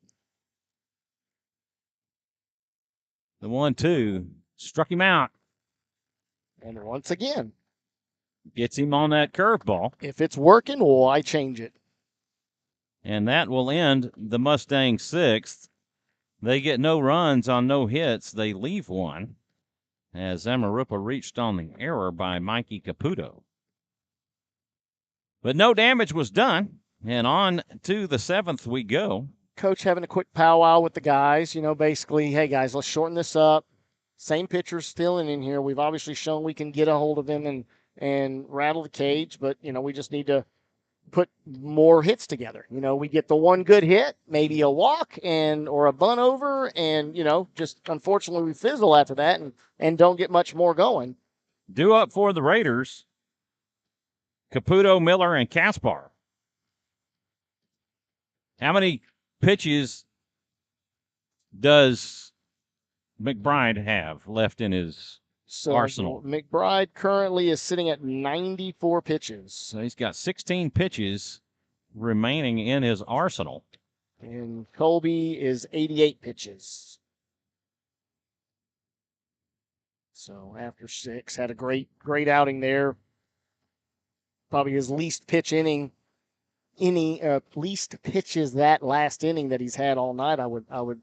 The 1-2 struck him out. And once again, Gets him on that curveball. if it's working, why change it? And that will end the Mustangs' 6th. They get no runs on no hits. They leave one as Zamarripa reached on the error by Mikey Caputo. But no damage was done, and on to the 7th we go. Coach having a quick powwow with the guys, basically, hey guys, let's shorten this up. Same pitcher's still in here. We've obviously shown we can get a hold of him and rattle the cage, but we just need to put more hits together. We get the one good hit, maybe a walk or a bunt over, and just unfortunately we fizzle after that and don't get much more going. Due up for the Raiders, Caputo, Miller, and Kaspar. How many pitches does McBride have left in his arsenal? McBride currently is sitting at 94 pitches. So he's got 16 pitches remaining in his arsenal. And Colby is 88 pitches. So after 6, had a great outing there. Probably his least pitch inning, least pitches that last inning that he's had all night. I would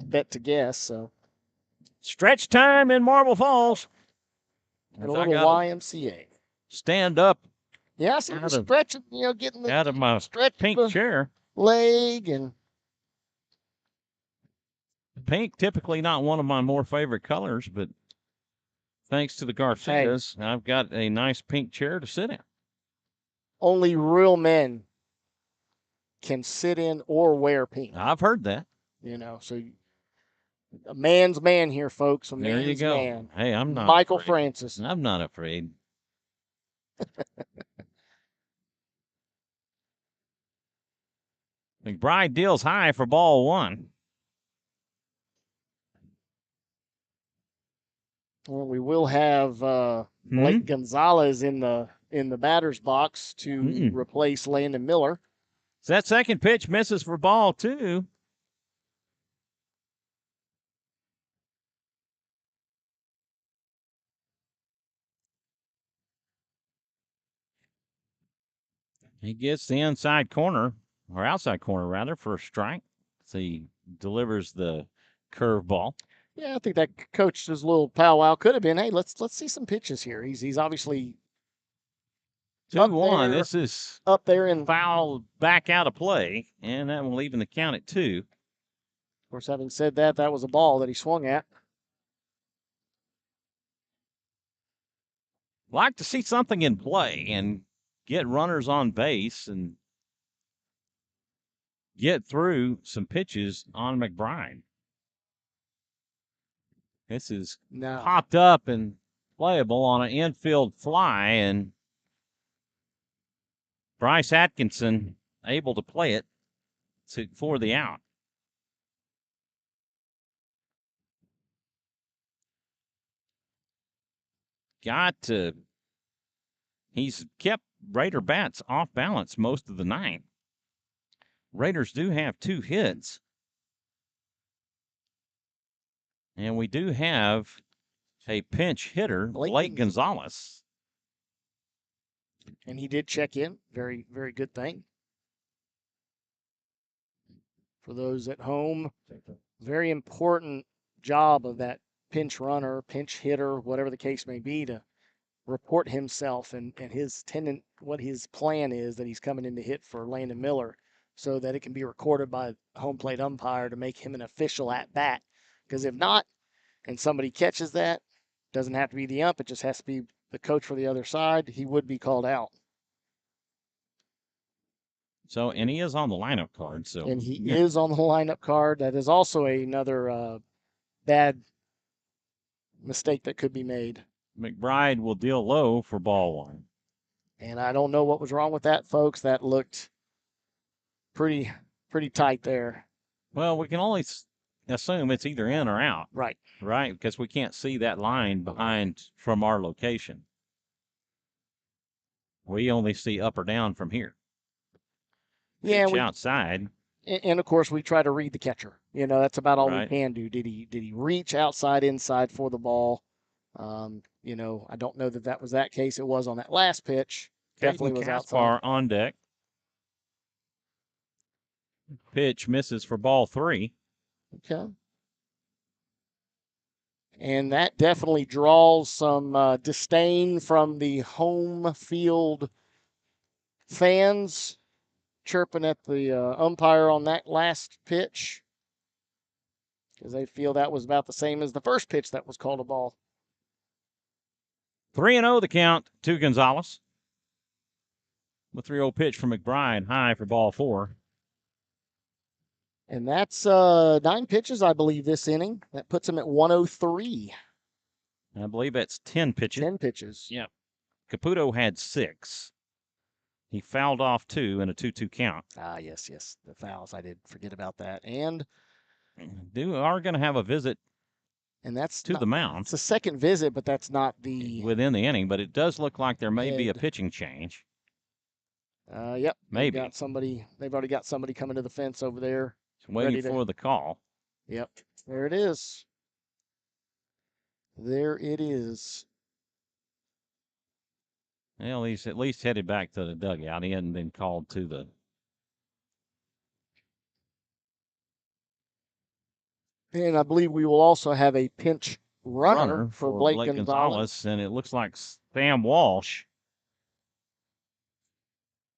bet to guess. So stretch time in Marble Falls. And a little YMCA. Stand up. Yeah, I see him stretching, getting the out of my pink chair. Leg and pink, typically not one of my more favorite colors, but thanks to the Garcias, I've got a nice pink chair to sit in. Only real men can sit in or wear pink. I've heard that. So a man's man here, folks. There you go. Man. Hey, I'm not Michael afraid. Francis. I'm not afraid. McBride deals high for ball 1. Well, we will have Blake Gonzalez in the batter's box to replace Landon Miller. So that second pitch misses for ball 2. He gets the inside corner, or outside corner rather, for a strike. So he delivers the curveball. Yeah, I think that coach's little powwow could have been, hey, let's see some pitches here. He's obviously 2-1. This is up there in foul back out of play, and that will even the count at 2. Of course, having said that, that was a ball that he swung at. Like to see something in play and get runners on base and get through some pitches on McBride. This is popped up and playable on an infield fly, and Bryce Atkinson able to play it for the out. He's kept Raider bats off balance most of the night. Raiders do have 2 hits. And we do have a pinch hitter, Blake Gonzalez. And he did check in. Very, very good thing. For those at home, very important job of that pinch runner, pinch hitter, whatever the case may be, to report himself and what his plan is that he's coming in to hit for Landon Miller, so that it can be recorded by a home plate umpire to make him an official at bat. Because if not, and somebody catches that, doesn't have to be the ump, it just has to be the coach for the other side, he would be called out. So, and he is on the lineup card. So, and he is on the lineup card. That is also another bad mistake that could be made. McBride will deal low for ball one. And I don't know what was wrong with that, folks. That looked pretty tight there. Well, we can only assume it's either in or out. Right. Right, because we can't see that line behind from our location. We only see up or down from here. Yeah, Pitch outside. And of course we try to read the catcher. That's about all Right. we can do. Did he reach outside, inside for the ball? I don't know that was that case. It was on that last pitch. Definitely was Kaspar outside. on deck. Pitch misses for ball 3. Okay. And that definitely draws some disdain from the home field fans, chirping at the umpire on that last pitch, because they feel that was about the same as the first pitch that was called a ball. 3-0 the count to Gonzalez. The 3-0 pitch from McBride, high for ball 4. And that's 9 pitches, I believe, this inning. That puts him at 103. I believe that's 10 pitches. 10 pitches. Yep. Caputo had 6. He fouled off 2 in a 2-2 count. Yes. The fouls. I did forget about that. And are going to have a visit that's to the mound. It's a second visit, but that's not the within the inning. But it does look like there may be a pitching change. Yep. Maybe. They've already got somebody coming to the fence over there. Waiting for the call. Yep. There it is. There it is. Well, he's at least headed back to the dugout. He hadn't been called to the. And I believe we will also have a pinch runner for Blake Gonzalez. And it looks like Sam Walsh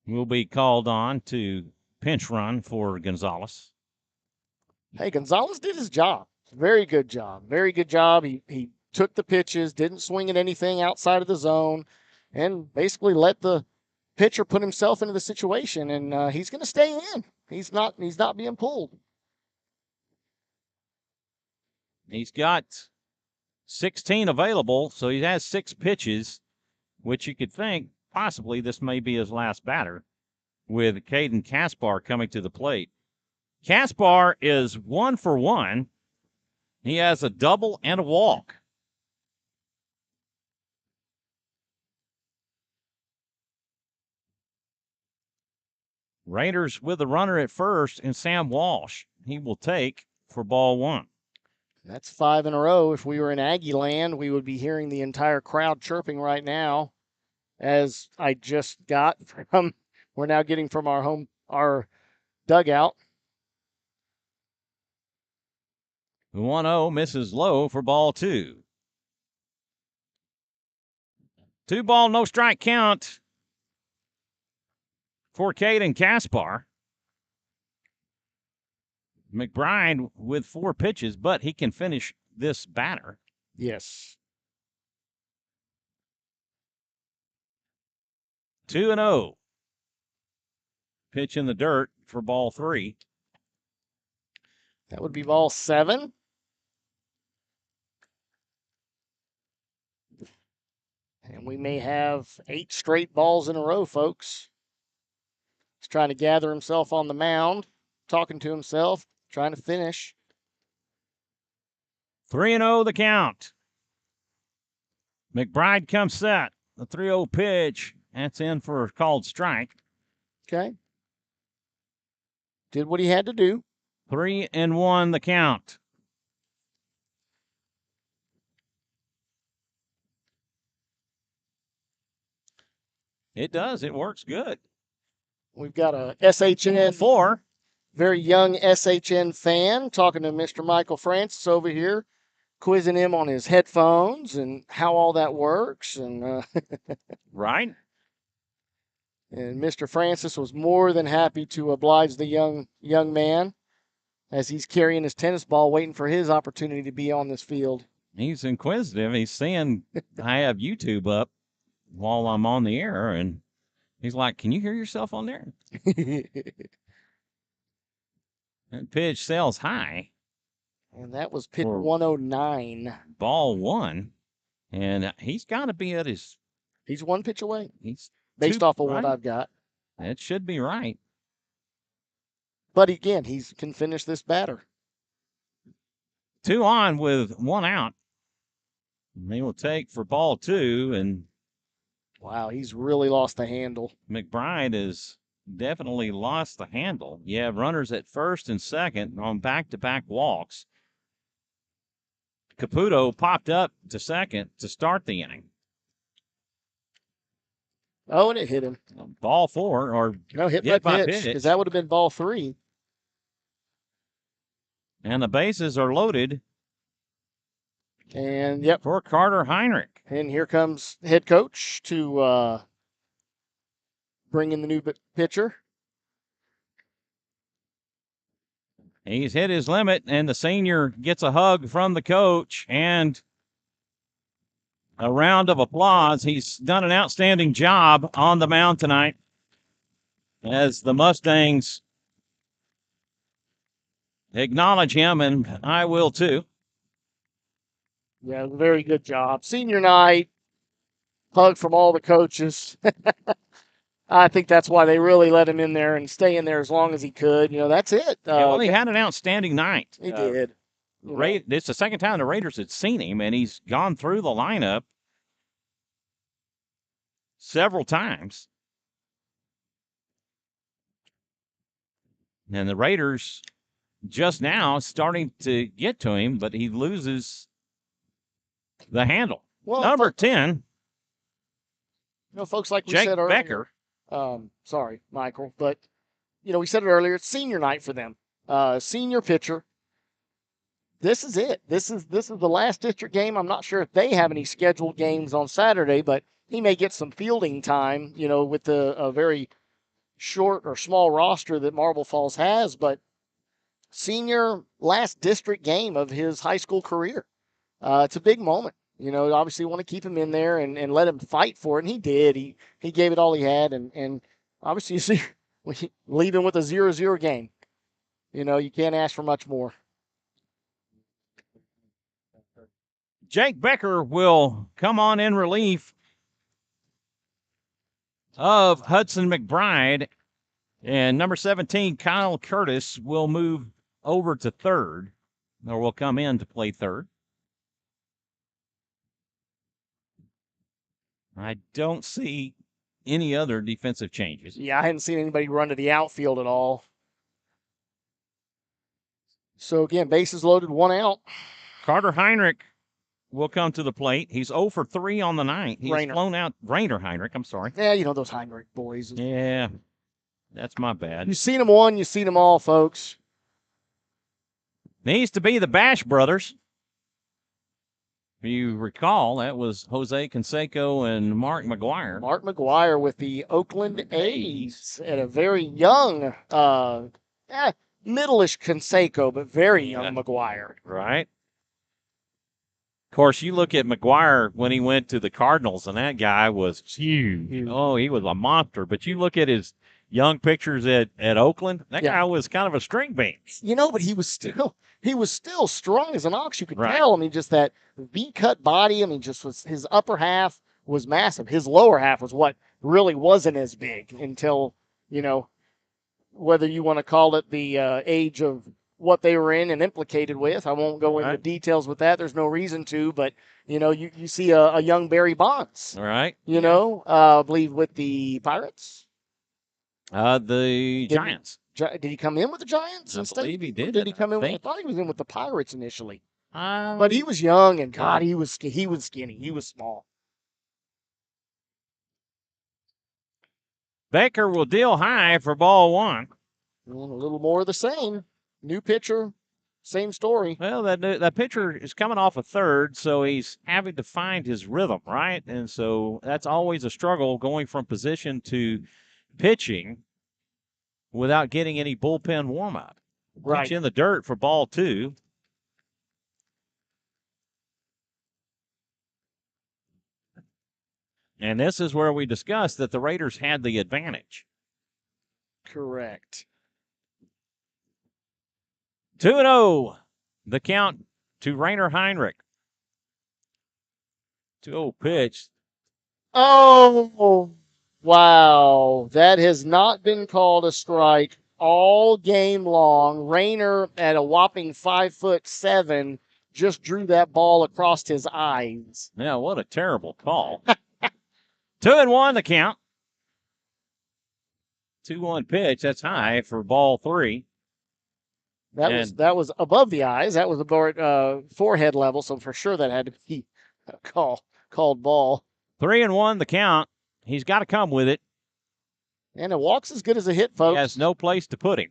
will be called on to pinch run for Gonzalez. Hey, Gonzalez did his job. Very good job. Very good job. He took the pitches, didn't swing at anything outside of the zone, and basically let the pitcher put himself into the situation. And he's going to stay in. He's not being pulled. He's got 16 available, so he has 6 pitches, which you could think possibly this may be his last batter, with Caden Kaspar coming to the plate. Kaspar is 1 for 1. He has a double and a walk. Raiders with the runner at first, and Sam Walsh he will take for ball 1. That's 5 in a row. If we were in Aggie land, we would be hearing the entire crowd chirping right now, as I just got from, we're now getting from our dugout. 1-0 misses low for ball 2. 2 ball, no strike count for Caden Kaspar. McBride with 4 pitches, but he can finish this batter. Yes. 2-0. Pitch in the dirt for ball 3. That would be ball 7. And we may have 8 straight balls in a row, folks. He's trying to gather himself on the mound, talking to himself, trying to finish. 3-0 the count. McBride comes set. The 3-0 pitch. That's in for a called strike. Okay. Did what he had to do. 3-1 the count. It does. It works good. We've got a SHN 4. Very young SHN fan talking to Mr. Michael Francis over here. quizzing him on his headphones and how all that works. And Right. and Mr. Francis was more than happy to oblige the young man as he's carrying his tennis ball, waiting for his opportunity to be on this field. He's inquisitive. He's saying, I have YouTube up while I'm on the air, and he's like, can you hear yourself on there? That pitch sails high. And that was pitch For 109. Ball one, and he's got to be at his. He's one pitch away, He's based two, off of right? what I've got. That should be right. But again, he can finish this batter. 2 on with 1 out. And they will take for ball 2, and Wow, he's really lost the handle. McBride has definitely lost the handle. You have runners at first and second on back-to-back walks. Caputo popped up to second to start the inning. Oh, and it hit him. Ball 4, or No, hit Hit by by pitch, pitch. because that would have been ball 3. and the bases are loaded And, yep, for Carter Heinrich. and here comes head coach to bring in the new pitcher. He's hit his limit, and the senior gets a hug from the coach and a round of applause. He's done an outstanding job on the mound tonight as the Mustangs acknowledge him, and I will too. Yeah, very good job. Senior night, hug from all the coaches. I think that's why they really let him in there and stay in there as long as he could. That's it. Yeah, well, he had an outstanding night. He did. It's the second time the Raiders had seen him, and he's gone through the lineup several times. And the Raiders just now starting to get to him, but he loses the handle. Well, Number 10, folks, like we Jake said earlier. Becker. Sorry, Michael, but we said it earlier. It's senior night for them. Senior pitcher. This is it. This is the last district game. I'm not sure if they have any scheduled games on Saturday, but he may get some fielding time. With a very short or small roster that Marble Falls has. But senior last district game of his high school career. It's a big moment. Obviously want to keep him in there and let him fight for it. And he did. He gave it all he had. And obviously, you see, leaving with a 0-0 game. You can't ask for much more. Jake Becker will come on in relief of Hudson Mcbride. And number 17, Kyle Curtis, will move over to third, or will come in to play third. I don't see any other defensive changes. Yeah, I hadn't seen anybody run to the outfield at all. So, again, bases loaded, 1 out. Carter Heinrich will come to the plate. He's 0 for 3 on the night. He's Rainer. flown out. Rainer Heinrich, I'm sorry. Yeah, those Heinrich boys. Yeah, that's my bad. You've seen them one, you've seen them all, folks. Needs to be the Bash brothers. If you recall, that was Jose Canseco and Mark McGuire. Mark McGuire with the Oakland A's at a very young, middle-ish Canseco, but very young McGuire. Right. Of course, you look at McGuire when he went to the Cardinals, and that guy was huge. Oh, he was a monster. But you look at his young pictures at Oakland, that guy was kind of a string bean. But he was still strong as an ox. You could Right. tell. Just that V-cut body. Just his upper half was massive. His lower half was what really wasn't as big until, whether you want to call it the age of what they were in and implicated with. I won't go into details with that. There's no reason to, but you see a young Barry Bonds. All right. I believe with the Pirates. The Giants. Did he come in with the Giants? I believe he did. Did he come in? I think. thought he was in with the Pirates initially. But he was young, and God, he was skinny. He was small. Baker will deal high for ball 1. And a little more of the same. New pitcher, same story. Well, that pitcher is coming off a third, so he's having to find his rhythm, right? And so that's always a struggle going from position to pitching without getting any bullpen warm up. Right. Pitch in the dirt for ball 2. And this is where we discussed that the Raiders had the advantage. Correct. 2-0, the count to Rainer Heinrich. 2-0 pitch. Oh, wow. That has not been called a strike all game long. Rayner, at a whopping 5'7", just drew that ball across his eyes. Yeah, what a terrible call. 2-1 the count. 2-1 pitch. That's high for ball 3. That was above the eyes. That was about forehead level, so for sure that had to be a called ball. 3-1 the count. He's got to come with it. And a walk's as good as a hit, folks. He has no place to put him.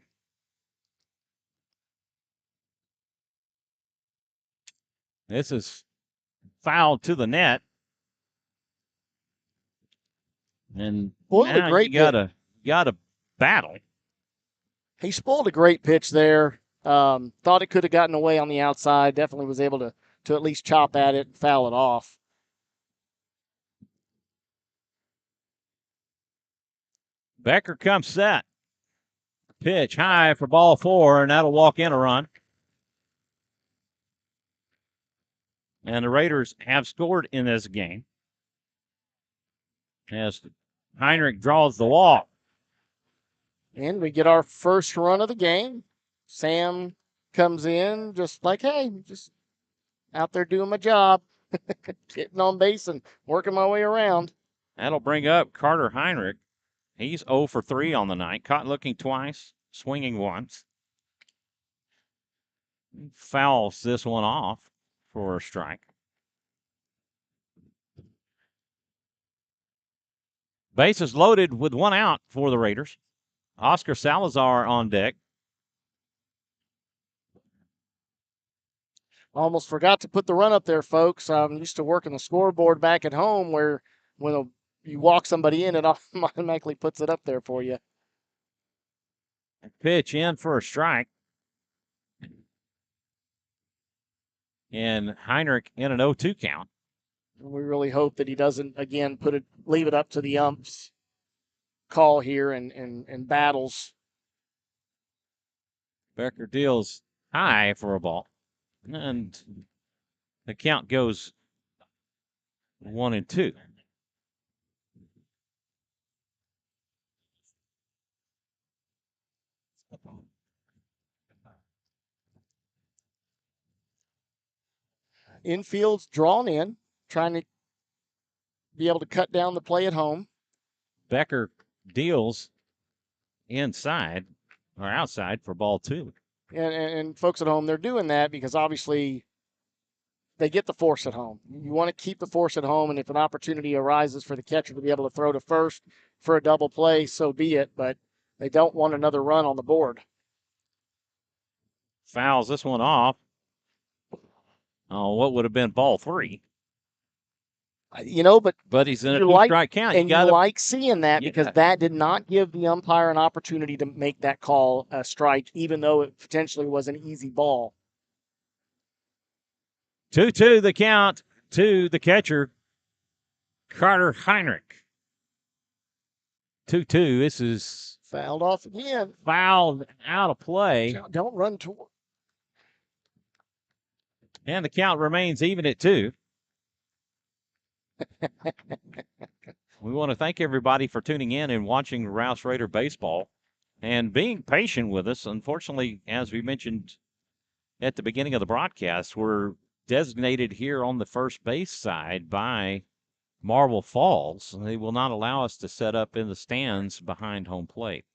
This is fouled to the net. And now you gotta battle. He spoiled a great pitch there. Thought it could have gotten away on the outside. Definitely was able to at least chop at it and foul it off. Becker comes set. Pitch high for ball 4, and that'll walk in a run. And the Raiders have scored in this game as Heinrich draws the walk. And we get our first run of the game. Sam comes in just like, hey, just out there doing my job, getting on base and working my way around. That'll bring up Carter Heinrich. He's 0 for 3 on the night. Caught looking twice, swinging once. Fouls this one off for a strike. Bases loaded with 1 out for the Raiders. Oscar Salazar on deck. Almost forgot to put the run up there, folks. I'm used to working the scoreboard back at home where when you walk somebody in, it automatically puts it up there for you. Pitch in for a strike. And Heinrich in an 0-2 count. We really hope that he doesn't, again, leave it up to the umps call here and battles. Becker deals high for a ball. And the count goes 1-2. Infield's drawn in, trying to be able to cut down the play at home. Becker deals inside or outside for ball 2. And folks at home, they're doing that because obviously they get the force at home. You want to keep the force at home, and if an opportunity arises for the catcher to be able to throw to first for a double play, so be it, but they don't want another run on the board. Fouls this one off. Oh, what would have been ball 3? But he's in a 2-strike count. And you like seeing that because that did not give the umpire an opportunity to make that call a strike, even though it potentially was an easy ball. 2-2 the count to the catcher, Carter Heinrich. 2-2. This is fouled off again. Fouled out of play. Don't run toward. And the count remains even at 2. We want to thank everybody for tuning in and watching Rouse Raider baseball and being patient with us. Unfortunately, as we mentioned at the beginning of the broadcast, we're designated here on the first base side by Marble Falls. They will not allow us to set up in the stands behind home plate.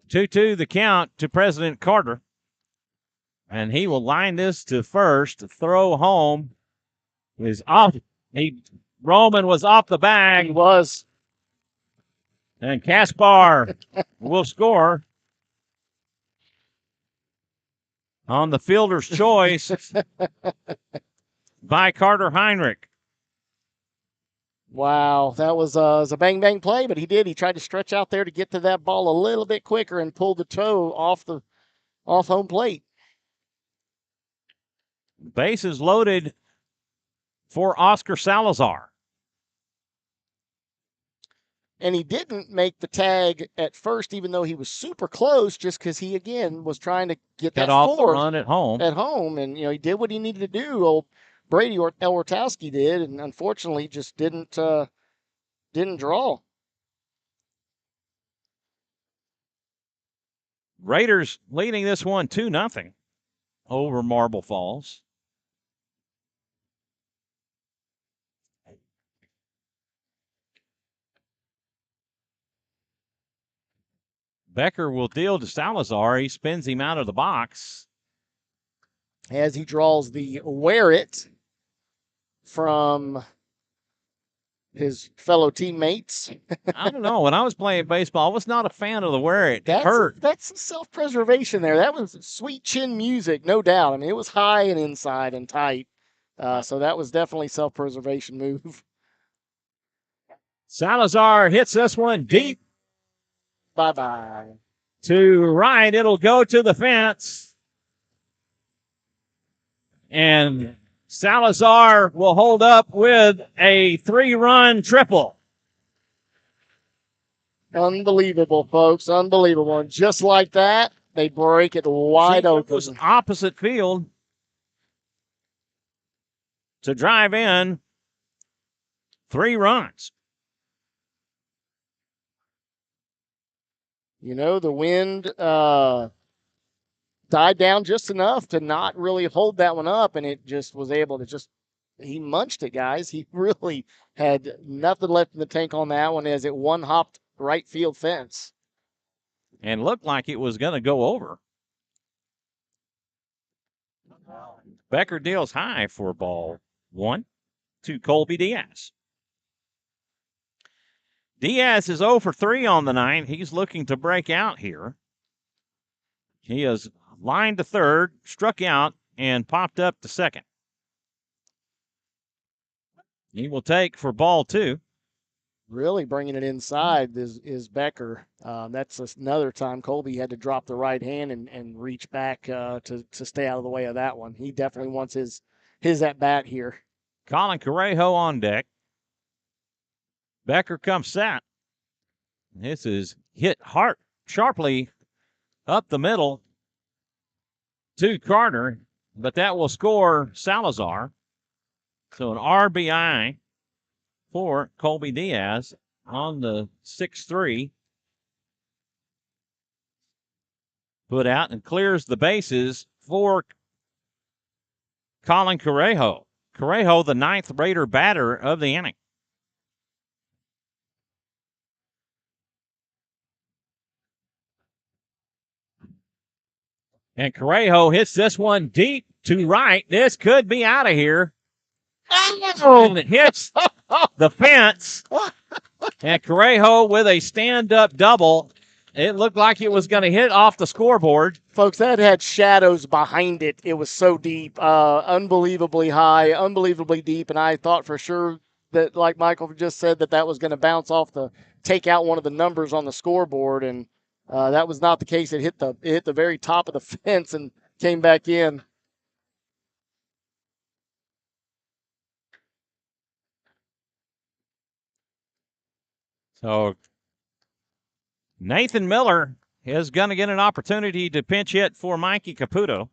2-2 the count to President Carter. And he will line this to first. Throw home is off. Roman was off the bag. He was. And Kaspar will score. on the fielder's choice by Carter Heinrich. Wow, that was a bang-bang play, but he did. He tried to stretch out there to get to that ball a little bit quicker and pull the toe off home plate. Bases loaded for Oscar Salazar. And he didn't make the tag at first, even though he was super close, just because he, again, was trying to get Cut that off the fourth run at home. And, he did what he needed to do. Old Brady Ortowski did, and unfortunately just didn't draw. Raiders leading this one 2-0 over Marble Falls. Becker will deal to Salazar. He spins him out of the box. As he draws the wear it from his fellow teammates. I don't know. When I was playing baseball, I was not a fan of the wear it. It hurt. That's self-preservation there. That was sweet chin music, no doubt. I mean, it was high and inside and tight. So that was definitely self-preservation move. Salazar hits this one deep. Bye-bye. To right, it'll go to the fence. And Salazar will hold up with a 3-run triple. Unbelievable, folks. Unbelievable. And just like that, they break it wide open. It was opposite field to drive in 3 runs. The wind died down just enough to not really hold that one up, and it just was able to he munched it, guys. He really had nothing left in the tank on that one as it one-hopped right field fence. And looked like it was going to go over. Becker deals high for ball 1 to Colby Diaz. Diaz is 0 for 3 on the night. He's looking to break out here. He has lined to third, struck out, and popped up to second. He will take for ball 2. Really bringing it inside is Becker. That's another time Colby had to drop the right hand and reach back to stay out of the way of that one. He definitely wants his at-bat here. Colin Correjo on deck. Becker comes set. This is hit hard, sharply up the middle to Carter, but that will score Salazar. So an RBI for Colby Diaz on the 6-3. Put out and clears the bases for Colin Correjo. Correjo, the 9th Raider batter of the inning. And Correjo hits this one deep to right. This could be out of here. And it hits the fence. And Correjo with a stand-up double. It looked like it was going to hit off the scoreboard. Folks, that had shadows behind it. It was so deep, unbelievably high, unbelievably deep. And I thought for sure that, like Michael just said, that was going to bounce off take out one of the numbers on the scoreboard. And that was not the case. It hit the very top of the fence and came back in. So Nathan Miller is going to get an opportunity to pinch hit for Mikey Caputo.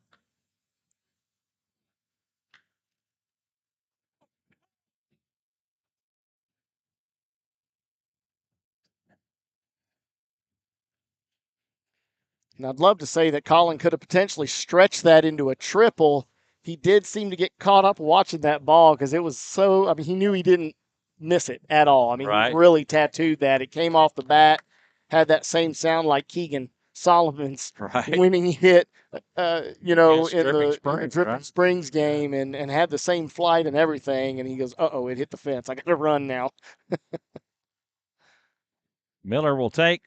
And I'd love to say that Colin could have potentially stretched that into a triple. He did seem to get caught up watching that ball because it was so, he knew he didn't miss it at all. Right. He really tattooed that. It came off the bat, had that same sound like Keegan Solomon's winning hit, in the Dripping Springs game and had the same flight and everything. And he goes, uh-oh, it hit the fence. I got to run now. Miller will take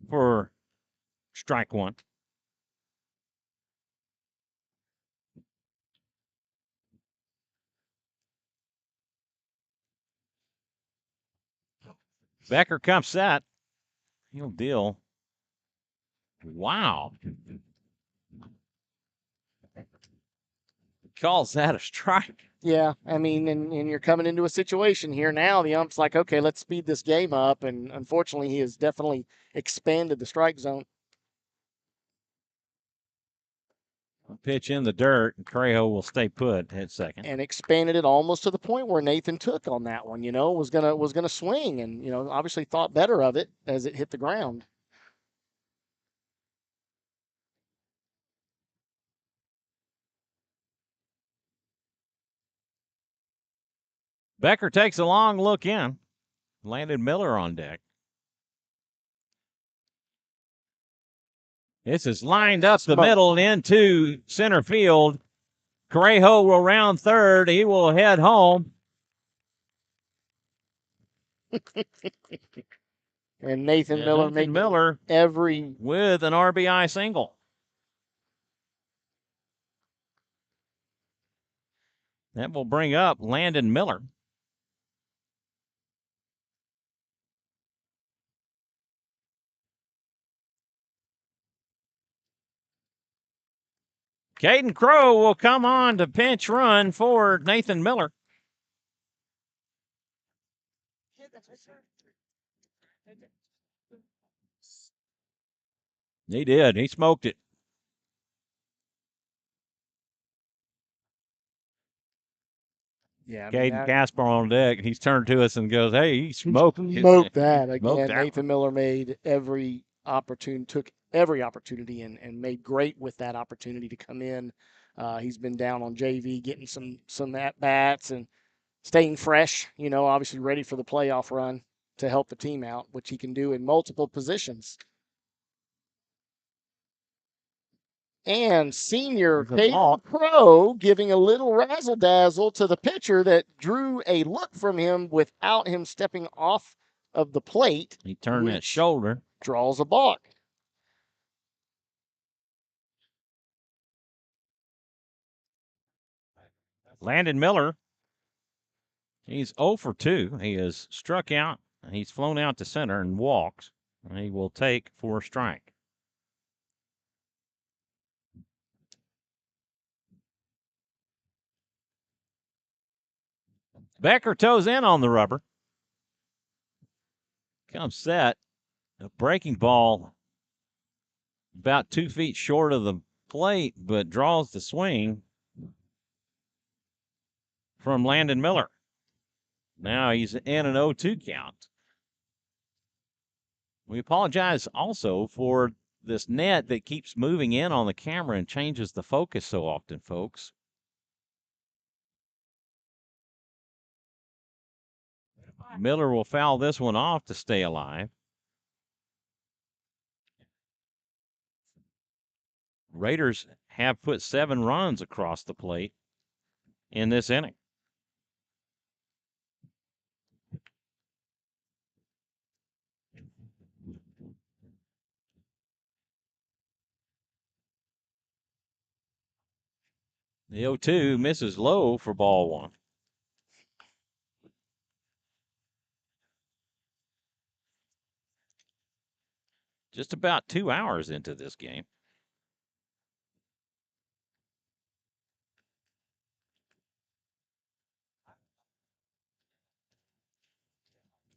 for strike 1. Becker comes set. He'll deal. Wow. Calls that a strike. Yeah, I mean, and you're coming into a situation here now. The ump's like, okay, let's speed this game up. And unfortunately, he has definitely expanded the strike zone. Pitch in the dirt, and Trejo will stay put at second. And expanded it almost to the point where Nathan took on that one. Was gonna swing, and obviously thought better of it as it hit the ground. Becker takes a long look in. Landon Miller on deck. This is lined up the middle and into center field. Trejo will round third. He will head home. And Nathan Miller made every with an RBI single. That will bring up Landon Miller. Caden Crow will come on to pinch run for Nathan Miller. He did. He smoked it. Yeah, Caden Kaspar on deck. He's turned to us and goes, "Hey, he smoked that again." Nathan Miller made every opportunity, took every opportunity, and made great with that opportunity to come in. He's been down on JV, getting some at bats and staying fresh. Obviously ready for the playoff run to help the team out, which he can do in multiple positions. And senior Caden Crow giving a little razzle-dazzle to the pitcher that drew a look from him without him stepping off of the plate. He turned that shoulder. Draws a balk. Landon Miller, he's 0 for 2. He is struck out. He's flown out to center and walks. And he will take for a strike. Becker toes in on the rubber. Comes set. A breaking ball about 2 feet short of the plate, but draws the swing from Landon Miller. Now he's in an 0-2 count. We apologize also for this net that keeps moving in on the camera and changes the focus so often, folks. Miller will foul this one off to stay alive. Raiders have put 7 runs across the plate in this inning. The 0-2 misses low for ball 1. Just about 2 hours into this game.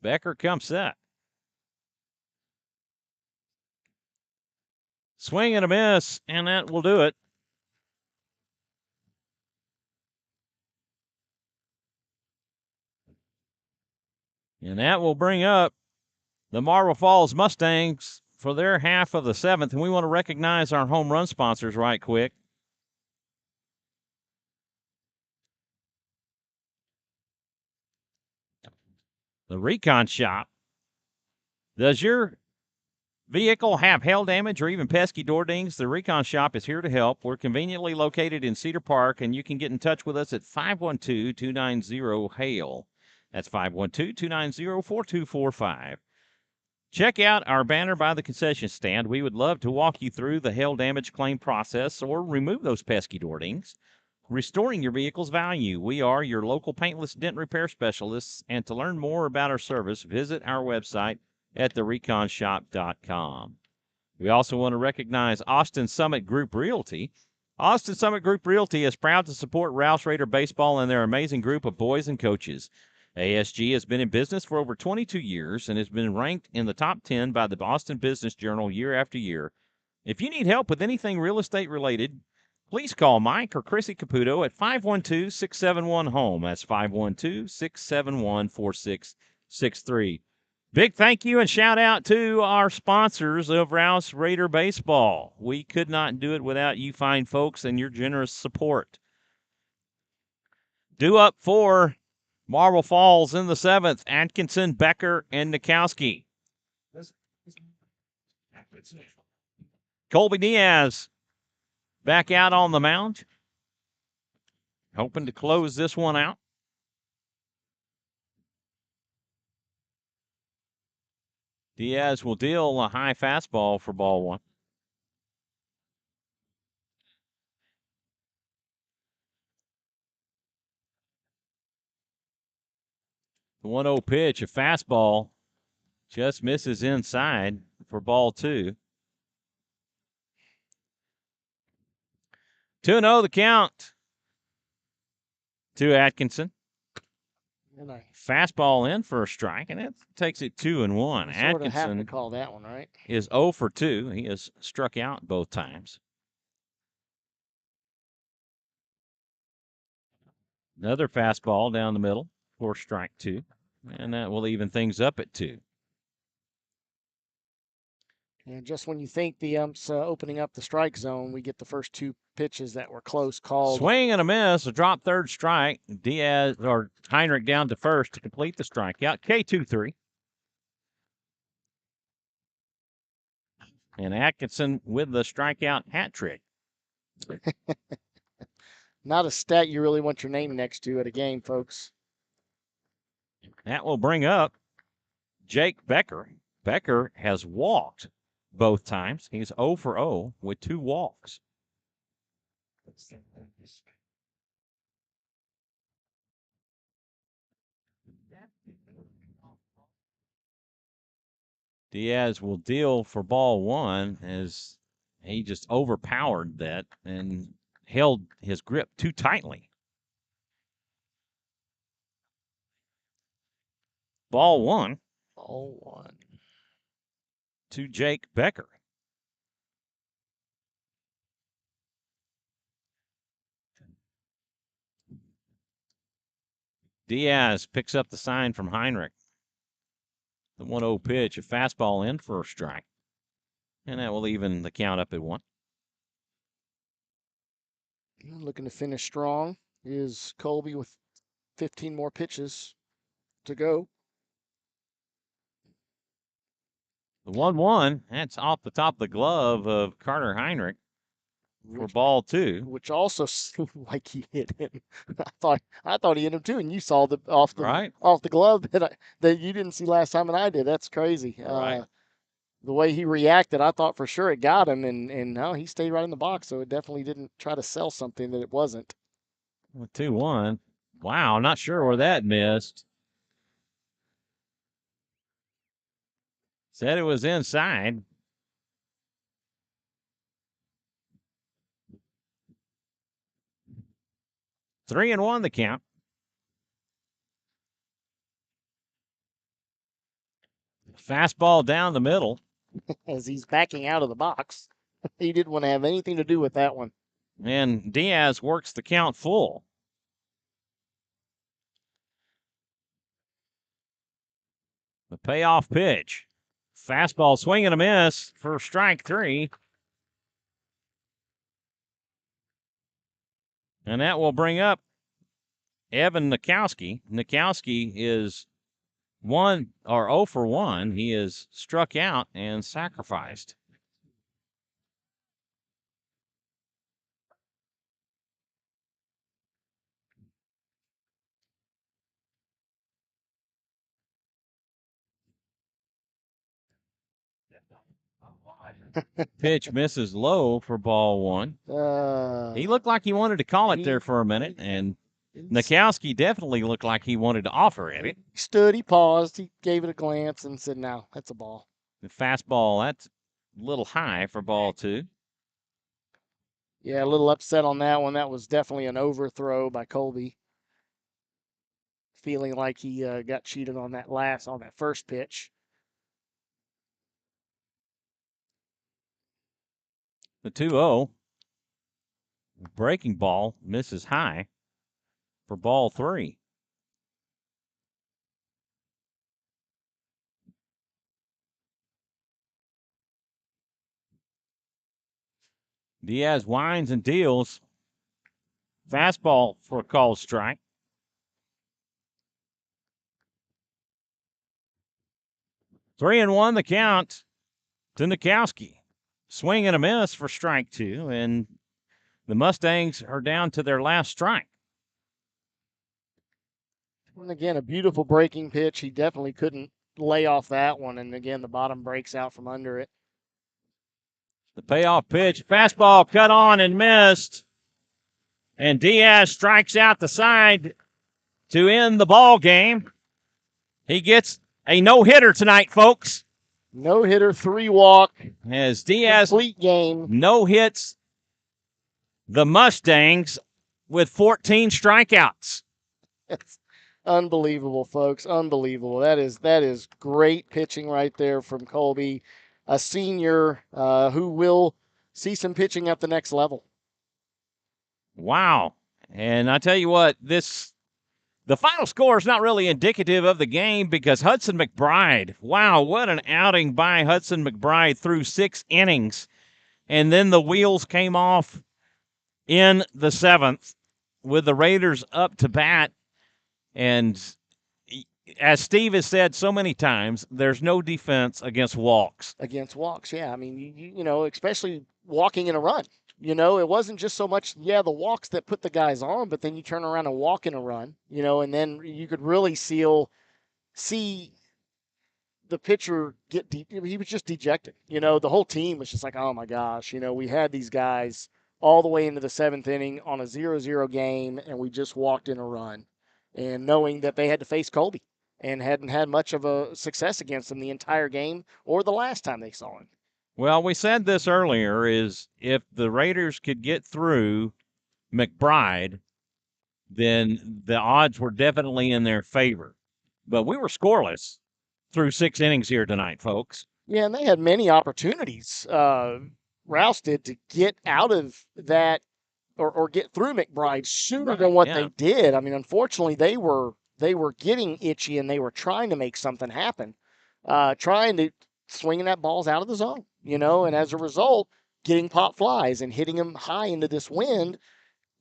Becker comes set. Swing and a miss, and that will do it. And that will bring up the Marble Falls Mustangs for their half of the 7th. And we want to recognize our home run sponsors right quick. The Recon Shop. Does your vehicle have hail damage or even pesky door dings? The Recon Shop is here to help. We're conveniently located in Cedar Park, and you can get in touch with us at 512-290-HAIL. That's 512-290-4245. Check out our banner by the concession stand. We would love to walk you through the hail damage claim process or remove those pesky door dings. restoring your vehicle's value. We are your local paintless dent repair specialists, and to learn more about our service, visit our website at thereconshop.com. We also want to recognize Austin Summit Group Realty. Austin Summit Group Realty is proud to support Rouse Raider Baseball and their amazing group of boys and coaches. ASG has been in business for over 22 years and has been ranked in the top 10 by the Boston Business Journal year after year. If you need help with anything real estate related, please call Mike or Chrissy Caputo at 512-671-HOME. That's 512-671-4663. Big thank you and shout out to our sponsors of Rouse Raider Baseball. We could not do it without you fine folks and your generous support. Due up for Marble Falls in the 7th, Atkinson, Becker, and Nakowski. Colby Diaz back out on the mound, hoping to close this one out. Diaz will deal a high fastball for ball one. The 1-0 pitch, a fastball, just misses inside for ball two. 2-0 the count to Atkinson. Fastball in for a strike, and it takes it 2-1. Sort of have to Atkinson call that one, right? is 0 for 2. He has struck out both times. Another fastball down the middle for strike 2, and that will even things up at 2. And just when you think the ump's opening up the strike zone, we get the first two pitches that were close called. Swing and a miss, a drop third strike. Diaz or Heinrich down to first to complete the strikeout. K2-3. And Atkinson with the strikeout hat trick. Not a stat you really want your name next to at a game, folks. That will bring up Jake Becker. Becker has walked both times. He's 0 for 0 with 2 walks. Diaz will deal for ball one as he just overpowered that and held his grip too tightly. Ball one. Ball one. To Jake Becker. Diaz picks up the sign from Heinrich. The 1-0 pitch, a fastball in for a strike. And that will even the count up at 1. Looking to finish strong is Colby with 15 more pitches to go. The 1-1, that's off the top of the glove of Carter Heinrich for ball 2. Which also seemed like he hit him. I thought he hit him too, and you saw the off the glove that you didn't see last time, and I did. That's crazy. Right. The way he reacted, I thought for sure it got him, and no, he stayed right in the box, so it definitely didn't try to sell something that it wasn't. 2-1. Wow, not sure where that missed. Said it was inside. Three and 1 the count. Fastball down the middle. As he's backing out of the box. He didn't want to have anything to do with that one. And Diaz works the count full. The payoff pitch. Fastball swing and a miss for strike 3. And that will bring up Evan Nakowski. Nakowski is 0 for 1. He is struck out and sacrificed. Pitch misses low for ball one. He looked like he wanted to call it there for a minute, and Nakowski definitely looked like he wanted to offer at it. He stood, he paused, he gave it a glance and said, no, that's a ball. The fastball, that's a little high for ball two. Yeah, a little upset on that one. That was definitely an overthrow by Colby. Feeling like he got cheated on that first pitch. The 2-0. Breaking ball misses high for ball three. Diaz winds and deals. Fastball for a called strike. 3-1 the count to Nakowski. Swing and a miss for strike two, and the Mustangs are down to their last strike. And again, a beautiful breaking pitch. He definitely couldn't lay off that one. And again, the bottom breaks out from under it. The payoff pitch, fastball cut on and missed. And Diaz strikes out the side to end the ball game. He gets a no-hitter tonight, folks. No hitter, 3-walk. As Diaz complete game. no hits the Mustangs with 14 strikeouts. It's unbelievable, folks. Unbelievable. That is great pitching right there from Colby, a senior who will see some pitching at the next level. Wow. And I tell you what, the final score is not really indicative of the game because Hudson Mcbride, wow, what an outing by Hudson Mcbride through 6 innings. And then the wheels came off in the 7th with the Raiders up to bat. And as Steve has said so many times, there's no defense against walks. Against walks, yeah. I mean, you know, especially walking in a run. You know, it wasn't just so much, the walks that put the guys on, but then you turn around and walk in a run, you know, and then you could really see the pitcher get deep. He was just dejected. You know, the whole team was just like, oh my gosh, you know, we had these guys all the way into the 7th inning on a 0-0 game, and we just walked in a run. And knowing that they had to face Colby and hadn't had much of a success against him the entire game or the last time they saw him. Well, we said this earlier, is if the Raiders could get through McBride, then the odds were definitely in their favor. But we were scoreless through 6 innings here tonight, folks. Yeah, and they had many opportunities, Rouse did, to get out of that or get through McBride sooner than what they did. I mean, unfortunately, they were getting itchy and they were trying to make something happen, trying to swinging that balls out of the zone, you know, and as a result, getting pop flies and hitting them high into this wind.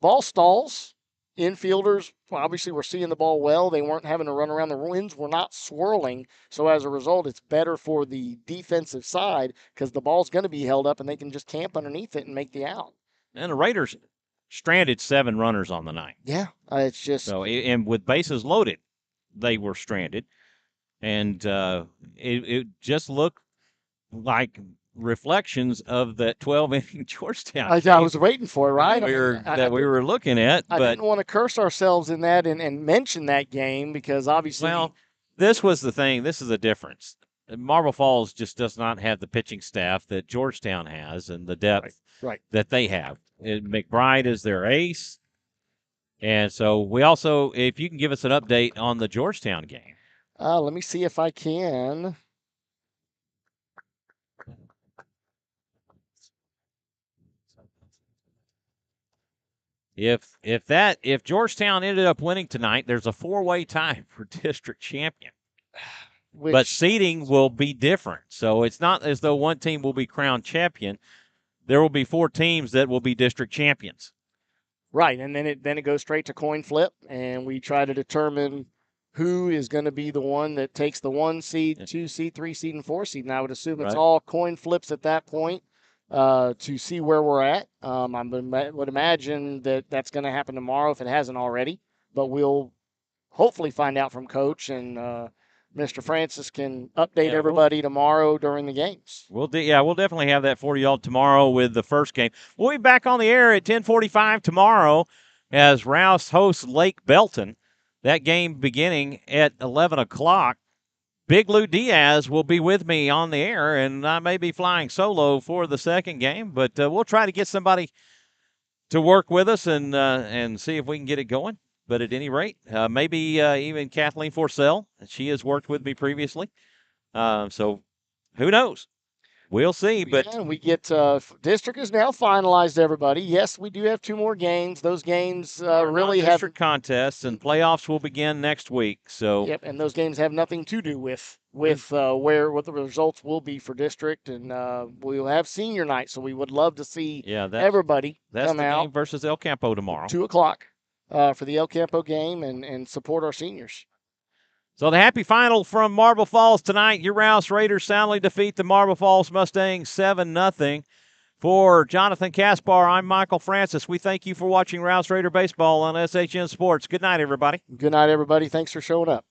Ball stalls. Infielders obviously were seeing the ball well. They weren't having to run around. The winds were not swirling. So as a result, it's better for the defensive side because the ball's going to be held up and they can just camp underneath it and make the out. And the Raiders stranded 7 runners on the night. Yeah, it's just so. And with bases loaded, they were stranded, and it just looked like reflections of that 12-inning Georgetown. I was waiting for it, right? We were looking at. I didn't want to curse ourselves in that and mention that game because obviously. Well, this was the thing. This is the difference. Marble Falls just does not have the pitching staff that Georgetown has and the depth that they have. McBride is their ace. And so we also, if you can give us an update on the Georgetown game. Let me see if I can. If Georgetown ended up winning tonight, there's a 4-way tie for district champion. But seeding will be different. So it's not as though one team will be crowned champion. There will be 4 teams that will be district champions. Right, and then it goes straight to coin flip, and we try to determine who is going to be the one that takes the 1 seed, 2 seed, 3 seed, and 4 seed. And I would assume it's all coin flips at that point to see where we're at. I would imagine that that's going to happen tomorrow if it hasn't already, but we'll hopefully find out from Coach and Mr. Francis can update Yeah, everybody tomorrow during the games. We'll definitely have that for y'all tomorrow with the first game. We'll be back on the air at 10:45 tomorrow as Rouse hosts Lake Belton. That game beginning at 11 o'clock. Big Lou Diaz will be with me on the air, and I may be flying solo for the second game, but we'll try to get somebody to work with us and see if we can get it going. But at any rate, maybe even Kathleen Forsell. She has worked with me previously. So who knows? We'll see. But yeah, we get district is now finalized. Everybody, yes, we do have 2 more games. Those games really have district contests, and playoffs will begin next week. So yep, and those games have nothing to do with what the results will be for district, and we'll have senior night. So we would love to see everybody that's come the out game versus El Campo tomorrow, 2:00 for the El Campo game and support our seniors. So the happy final from Marble Falls tonight. Your Rouse Raiders soundly defeat the Marble Falls Mustangs 7-0. For Jonathan Kaspar, I'm Michael Francis. We thank you for watching Rouse Raider Baseball on SHN Sports. Good night, everybody. Good night, everybody. Thanks for showing up.